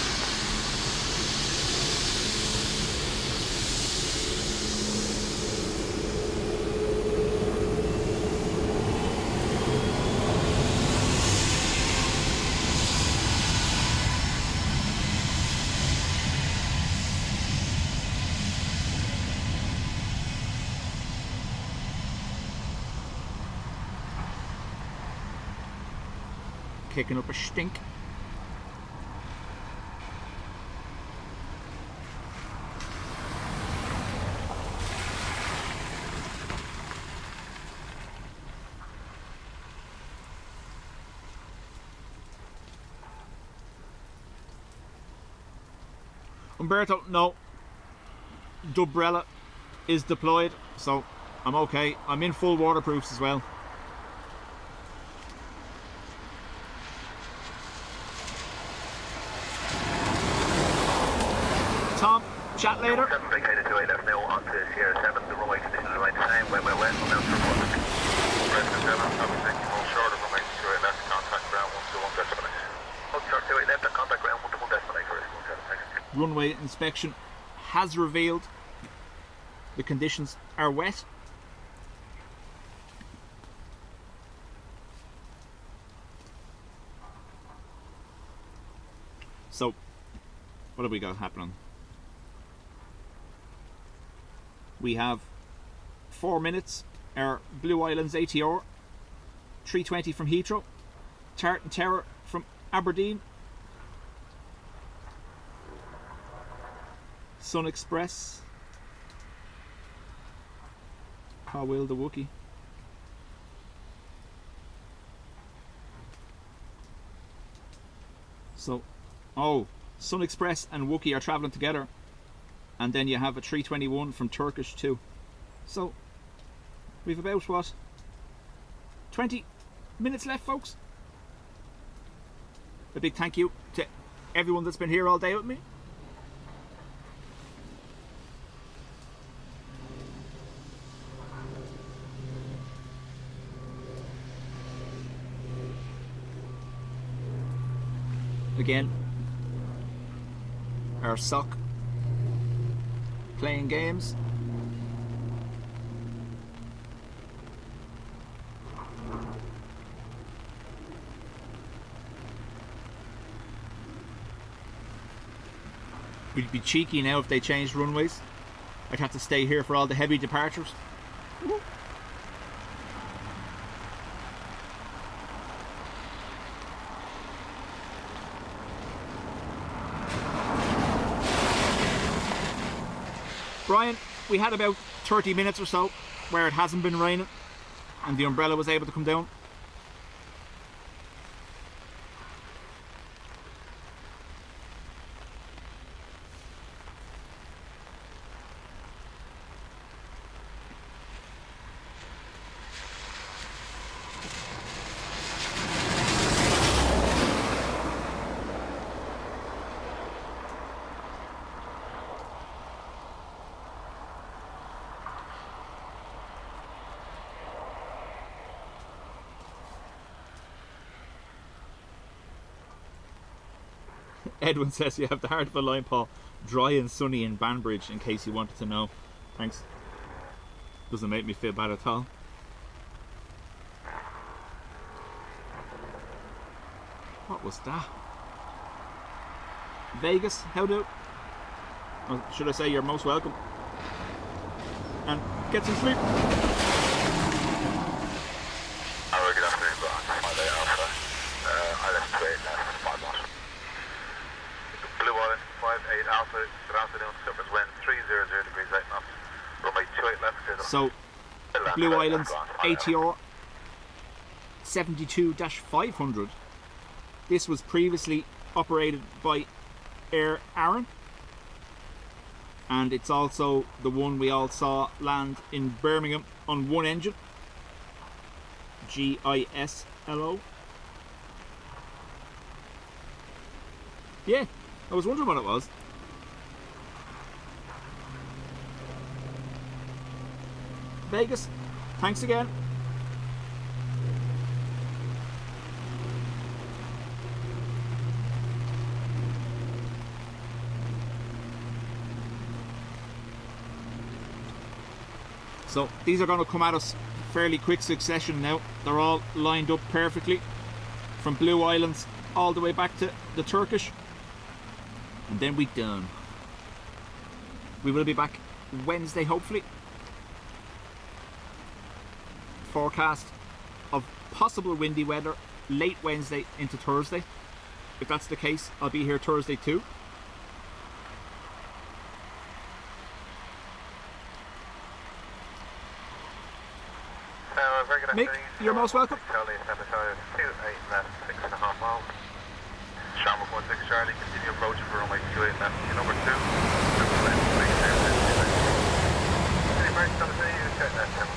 Kicking up a stink. Umberto, no. Dubrella is deployed, so I'm okay. I'm in full waterproofs as well. Tom, chat later. 7 vacated 28 left now on to Sierra 7, the runway conditions remain the same, west, we'll now report. Rescue 7, traffic taking hold short of runway 28 left, contact ground 121 destination. Hold short 28 left and contact ground 121 destination, rescue 7, Runway inspection has revealed the conditions are wet. So, what have we got happening? We have 4 minutes, our Blue Islands ATR, 320 from Heathrow, Tartan Terror from Aberdeen, Sun Express, how will the Wookie? So, oh, Sun Express and Wookie are travelling together. And then you have a 321 from Turkish too. So, we've about, what, 20 minutes left, folks? A big thank you to everyone that's been here all day with me. Again, our sock playing games. We'd be cheeky now if they changed runways. I'd have to stay here for all the heavy departures. Brian, we had about 30 minutes or so where it hasn't been raining and the umbrella was able to come down. Edwin says you have the heart of a lion paw, dry and sunny in Banbridge, in case you wanted to know. Thanks. Doesn't make me feel bad at all. What was that? Vegas, how do? Or should I say you're most welcome. And get some sleep. Good afternoon, Brian. My day Alpha. I left 28 left, 5 miles. Blue Island, 58 Alpha, good afternoon, surface wind, 300 degrees 8 knots, runway 28 left, clear. So, Blue Island's ATR 72-500. This was previously operated by Aer Aran, and it's also the one we all saw land in Birmingham on one engine, GISLO. Yeah, I was wondering what it was. Vegas, thanks again. So these are going to come at us fairly quick succession now. They're all lined up perfectly from Blue Islands all the way back to the Turkish, and then we done. We will be back Wednesday hopefully. Forecast of possible windy weather late Wednesday into Thursday. If that's the case, I'll be here Thursday too. Mick, you're most welcome. Charlie, 28 left, 6.5 miles. Shamrock 16 Charlie, continue approach for runway 28 left, number 2. Any breaks on the day, you check that, Tim.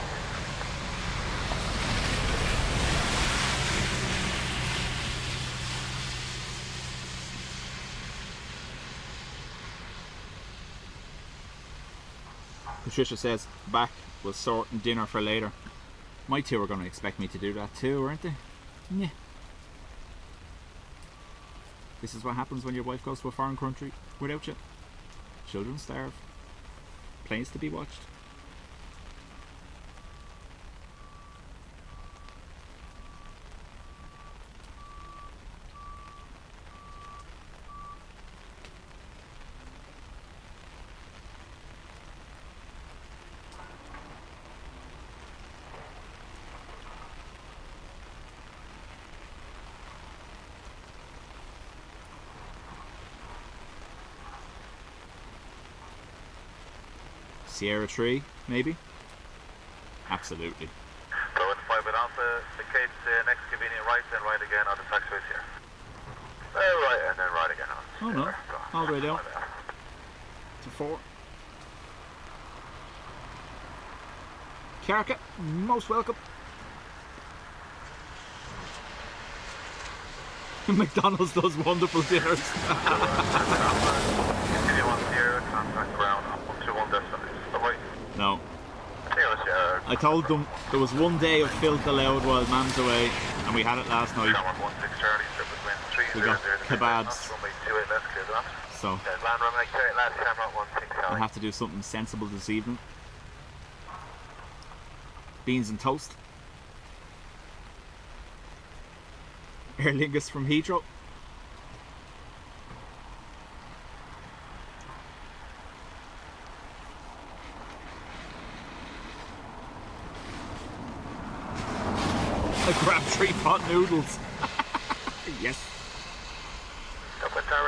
Patricia says back was sorting dinner for later. My two are going to expect me to do that too, aren't they? Yeah. This is what happens when your wife goes to a foreign country without you. Children starve. Planes to be watched. Sierra 3, maybe? Absolutely. Go with 5 at Alpha, indicate the next convenient right, then right again on the taxiways here. Right, and then right again on. Oh no, all the way down to 4. Carca, most welcome. McDonald's does wonderful dinners. Continue on Sierra, contact ground on 121 destination. No. I told them there was one day of filth allowed while Mam's away, and we had it last night. We got kebabs. So I'll have to do something sensible this evening. Beans and toast. Aer Lingus from Heathrow. I grabbed 3 pot noodles. Yes.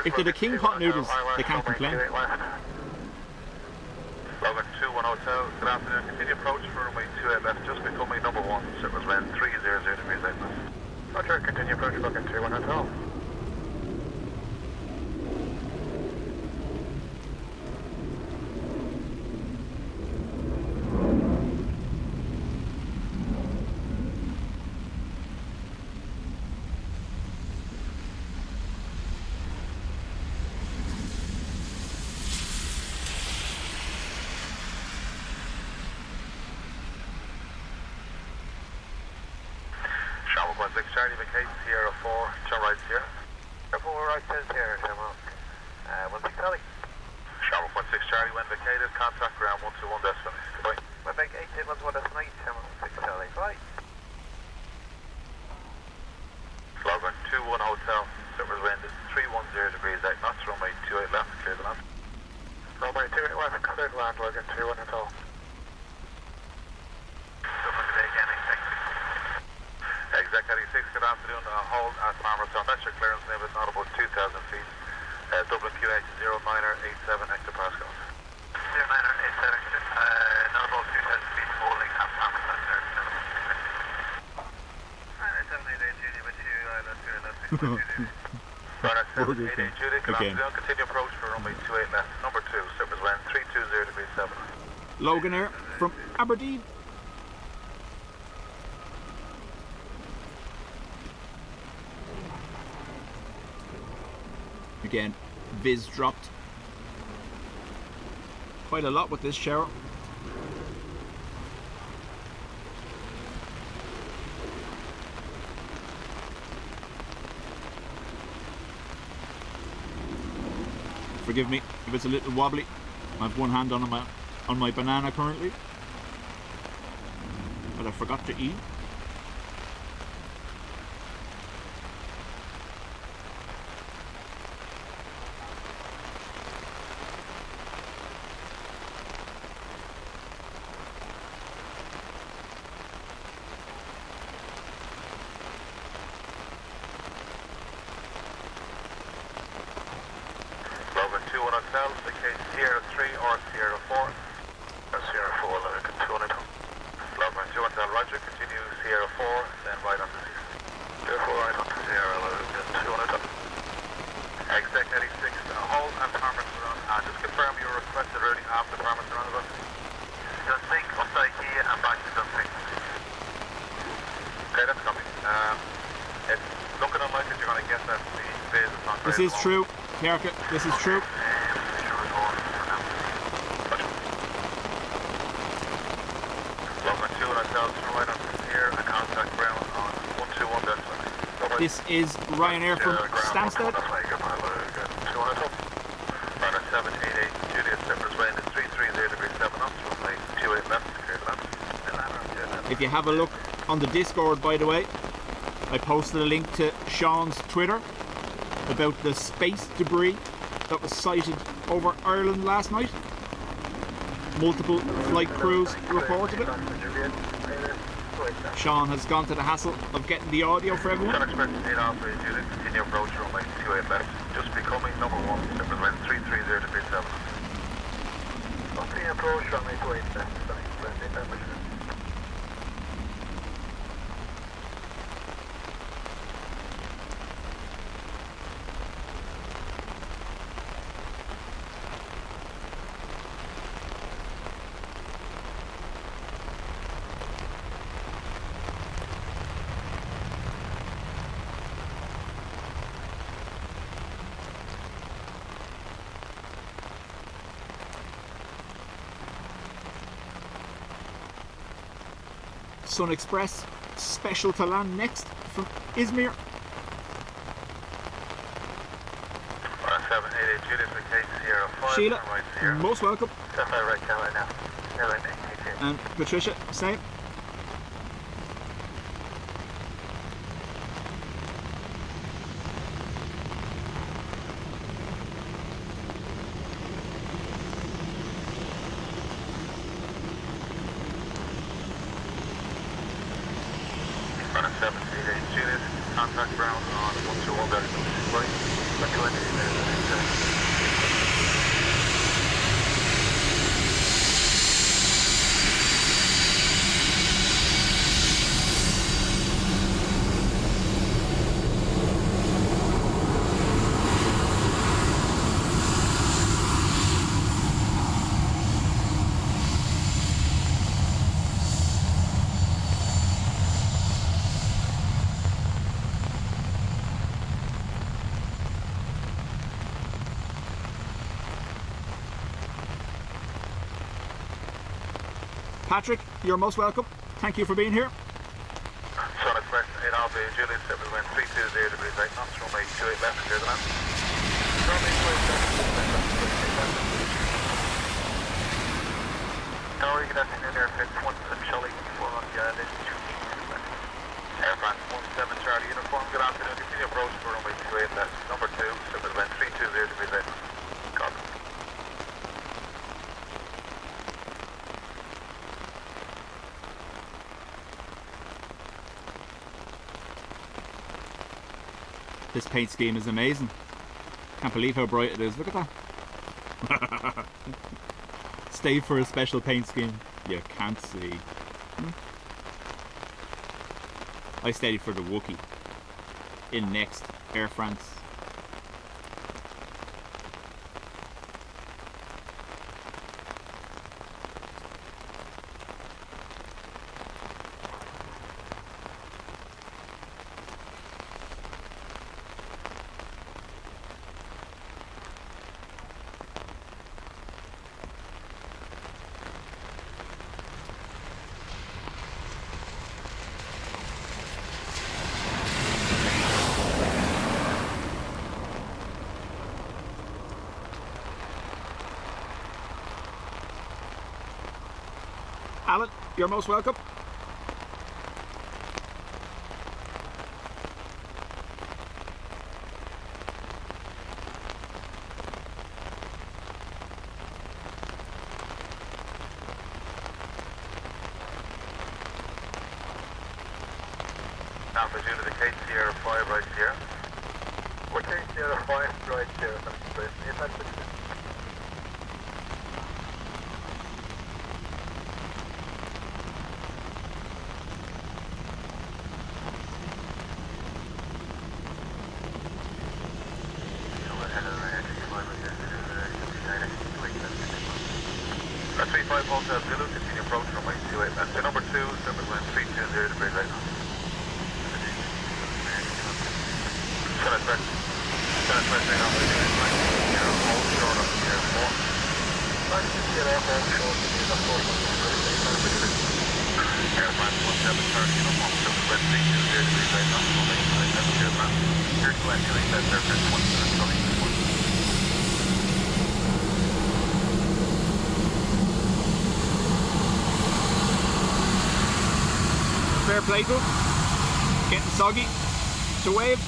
If they're the king pot noodles, they can't complain. Logan 21 Hotel, good afternoon. Continue approach for runway 28 left, just becoming number 1, circles wind 300 degrees 8 knots. Roger, continue approach, Logan 21 Hotel. Charlie vacate Sierra 4, turn right Sierra. Airport right says here, Sierra. 16 Charlie. Sharp 1.6 Charlie, when vacated, contact ground 121 decimal. Goodbye. When vacated, 121 decimal, 16 Charlie. Bye. Login 21 Hotel, Silver's wind is 310 degrees 8 knots, runway 28 left, clear the land. Runway 28 left, clear the land, Login 21 Hotel. Exec 86, good afternoon. Hold at Farmers on pressure clearance limit not about 2,000 feet. Dublin QH 0987 hectopascals. 0987, not about 2,000 feet, holding at Farmers on clearance limit. 788 Judy with you, that's good, that's good. 788 Judy, good afternoon. Continue approach for runway 28 left, number 2, Silver's wind 320 degrees 7. Logan Air from Aberdeen. Again, Viz dropped quite a lot with this shower. Forgive me if it's a little wobbly. I have one hand on my banana currently, but I forgot to eat. Sierra 3 or Sierra 4. Sierra 4, Logan 2 Logan 2 Hotel, Roger, continue Sierra 4, then right on to Sierra 4, right on to Sierra, Logan 2 Exec 86, hold and Farmers run, just confirm your requested routing after Farmers run about. Dustlink, upside key and back to Dustlink. Okay, that's coming. It's looking unlikely you're going to get that speed. This is true, Kerka, this is true. This is Ryanair from Stansted. If you have a look on the Discord, by the way, I posted a link to Sean's Twitter about the space debris that was sighted over Ireland last night. Multiple flight crews reported it. Sean has gone to the hassle of getting the audio for everyone. Continue approach runway 28 left. Just becoming number 1. Silver's wind 330 degrees 7. Continue approach runway 28 left. Sun Express special to land next from Izmir. 788 Julius McKay, Sierra 5. Sheila, right Sierra. most welcome. That's my right camera now. And Patricia, same. 17 Juliet, contact ground on 121 right, 20. Patrick, you're most welcome. Thank you for being here. Sun Express 8 Alpha Juliet, that we went 320 degrees right, not runway 28 left, clear the land. Runway 28 left. Tower, you get that in there, fit 1 Charlie, 4 on the island, 2 Air France 17 Charlie, uniform, good afternoon, continue approach for runway 28 left, number 2, so we went 320 degrees right. Copy. This paint scheme is amazing. Can't believe how bright it is. Look at that. Stay for a special paint scheme. You can't see. I stayed for the Wookiee. In next, Air France. Alan, you're most welcome. Alpha Juliet, the Kate Sierra 5 right here. We're Kate Sierra 5 right here, That's 35 Hotel Zulu, continue approach from 28. That's the number 2, so we're going 320 degrees right now. Sun Express right now, we're doing right here, hold short of the Air 4. Right, Sierra, hold short of the Air 4. Air France 17 Charlie, uniform, so we're going 320 degrees right now, so we're going 7 Air France. Here's 28, that's Air France 1 Charlie. Fair play to him. Getting Soggy to wave.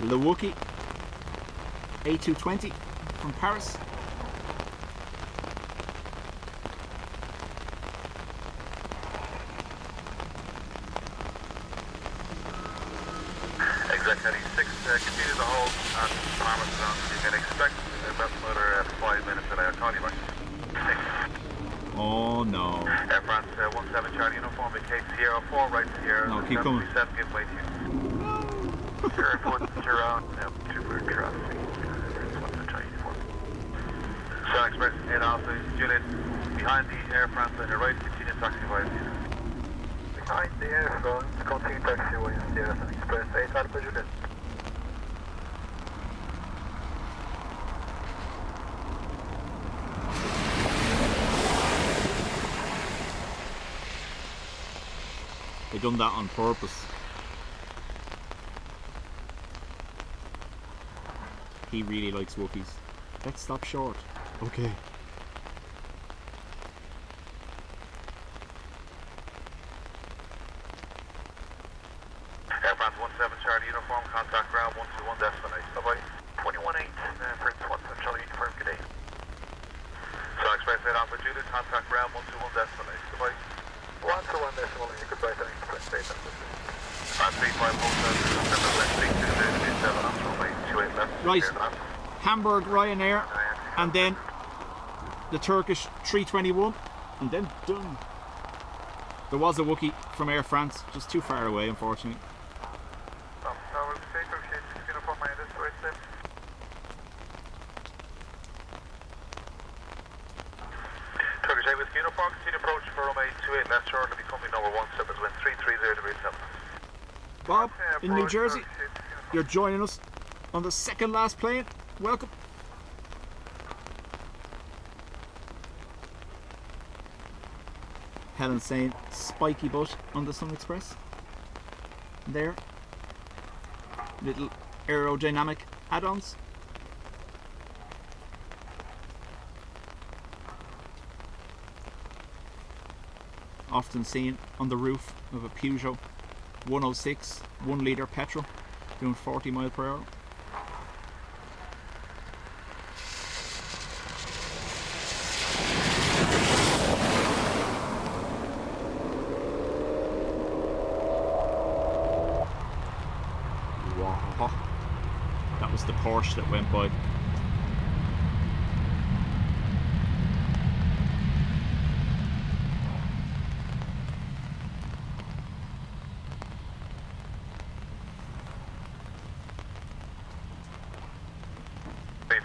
The Wookiee A220 from Paris. Exec 96, continue to hold at Parmesan. You can expect about another 5 minutes and I'll call you back. Oh no. Air France 17 Charlie uniform, Kate Sierra 4 right here. No, keep coming. 7 give way to you. Sierra 4 around, super traffic. Sun Express 8 Alpha Juliet, behind the Air France on your right, continue taxiway. Behind the Air France, continue taxiway, Sierra Sun Express 8 Alpha Juliet. They done that on purpose. He really likes Wookiees. Let's stop short. Okay. Air France 17 Charlie uniform, contact ground 121 destination. Bye-bye. 21-8, Prince 17 Charlie uniform, good day. So Express 8 Alpha Juliet, contact ground 121 destination. Bye-bye. 121 decimal, you could write that in Express 8. 35 Hotel, November 26, 27, left. Right. Hamburg Ryanair, and then the Turkish 321, and then done. There was a Wookiee from Air France, just too far away, unfortunately. Turkish Airways uniform, continue approach for runway 28 left short, becoming number 17, wind 330 degrees 7. Bob, in New Jersey, you're joining us on the second last plane. Welcome. Helen saying spiky butt on the Sun Express. There. Little aerodynamic add-ons. Often seen on the roof of a Peugeot 106 1 litre petrol doing 40 miles per hour. Wow. That was the Porsche that went by.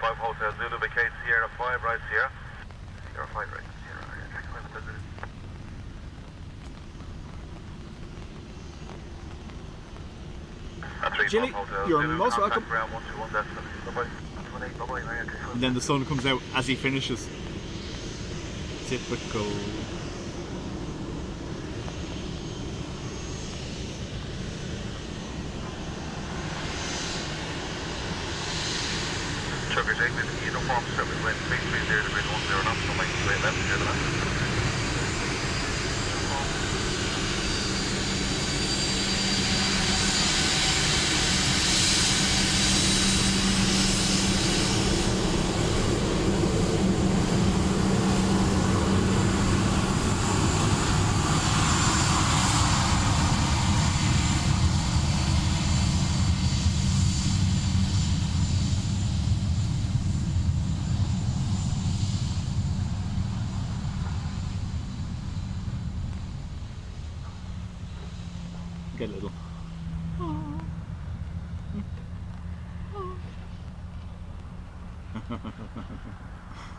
Hotel Zulu vacate Sierra 5 right Sierra. Sierra 5 right Sierra. Jilly, you're most welcome. Ground 121 destination. Bye-bye. And then the sun comes out as he finishes. Typical. Turkish Airways uniform service wind 330 degrees 10 knots, runway 28 left, clear the left. Get a little.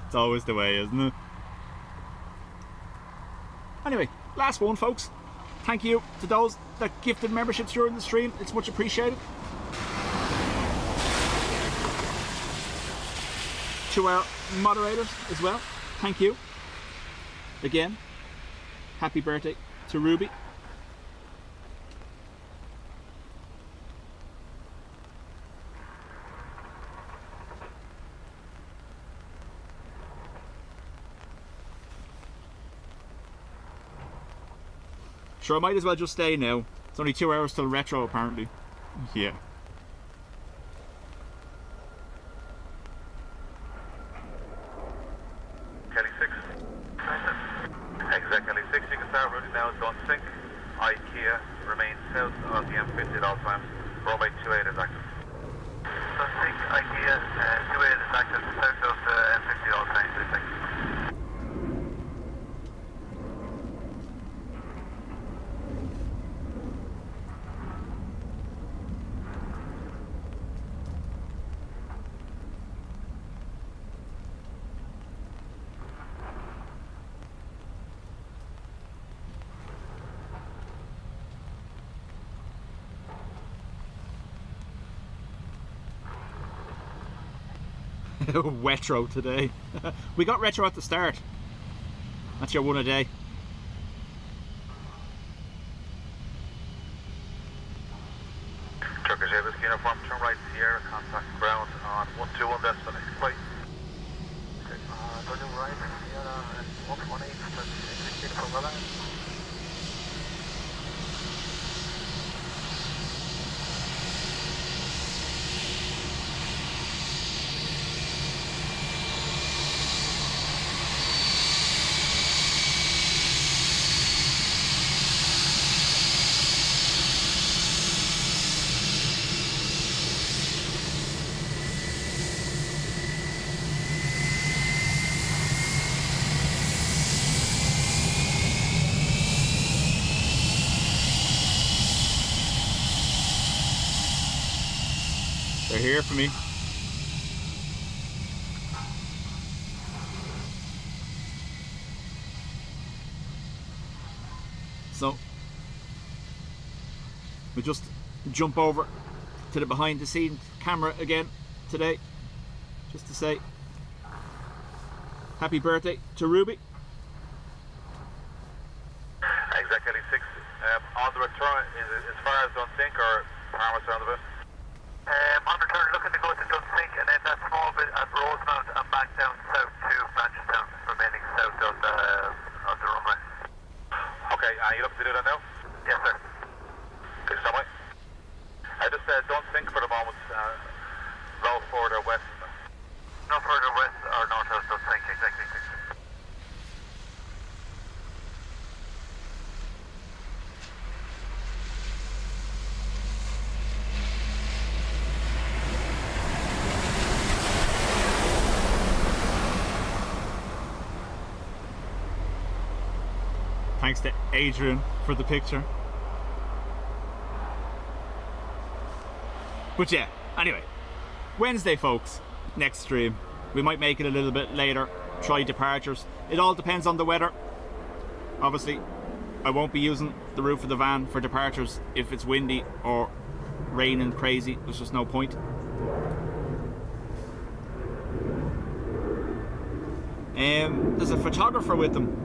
It's always the way, isn't it? Anyway, last one, folks. Thank you to those that gifted memberships during the stream. It's much appreciated. To our moderators as well. Thank you. Again, happy birthday to Ruby. Sure, I might as well just stay now. It's only 2 hours till retro, apparently. Yeah. Kelly 6. Exec Kelly 6, you can start routing now. It's gone sync. IKEA remains south of the M50 at all times. Runway 28 is active. So sync IKEA 28 is active south of the M50 at all times. It's active. Retro today. We got retro at the start. That's your one a day. Turkish Airways uniform, turn right Sierra, contact ground. ground on 121 decimal 8. Bye. Okay, turning right, Sierra and 118, 36 from Malaga. They're here for me. So we just jump over to the behind the scenes camera again today, just to say happy birthday to Ruby. Exactly 6. On the return, is it as far as Dunsink or Parmas around the bit? On return, looking to go to Dunsink and then that small bit at Rosemount and back down south to Manchestown, remaining south of the runway. Okay, you looking to do that now? Yes, sir. Okay, stand by. I just don't think for the moment, no further west. No further west or north of Dunsink, exactly 6. Thanks to Adrian for the picture. But yeah, anyway, Wednesday folks, next stream. We might make it a little bit later, try departures. It all depends on the weather. Obviously, I won't be using the roof of the van for departures if it's windy or raining crazy. There's just no point. There's a photographer with them.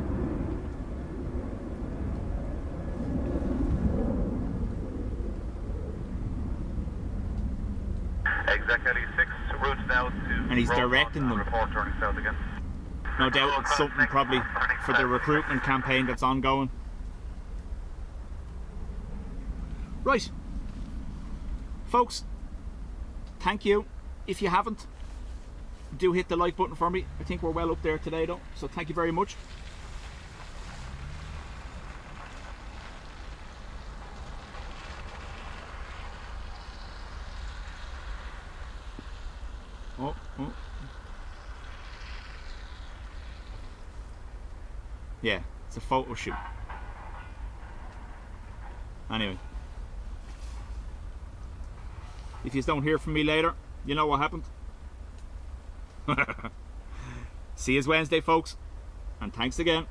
Exactly 6 routes now to, and he's directing them. Report turning south again. No doubt it's something probably for the recruitment campaign that's ongoing. Right, folks, thank you. If you haven't, do hit the like button for me. I think we're well up there today though, so thank you very much. Oh. Yeah, it's a photo shoot. Anyway, if you don't hear from me later, you know what happened. See you Wednesday, folks, and thanks again.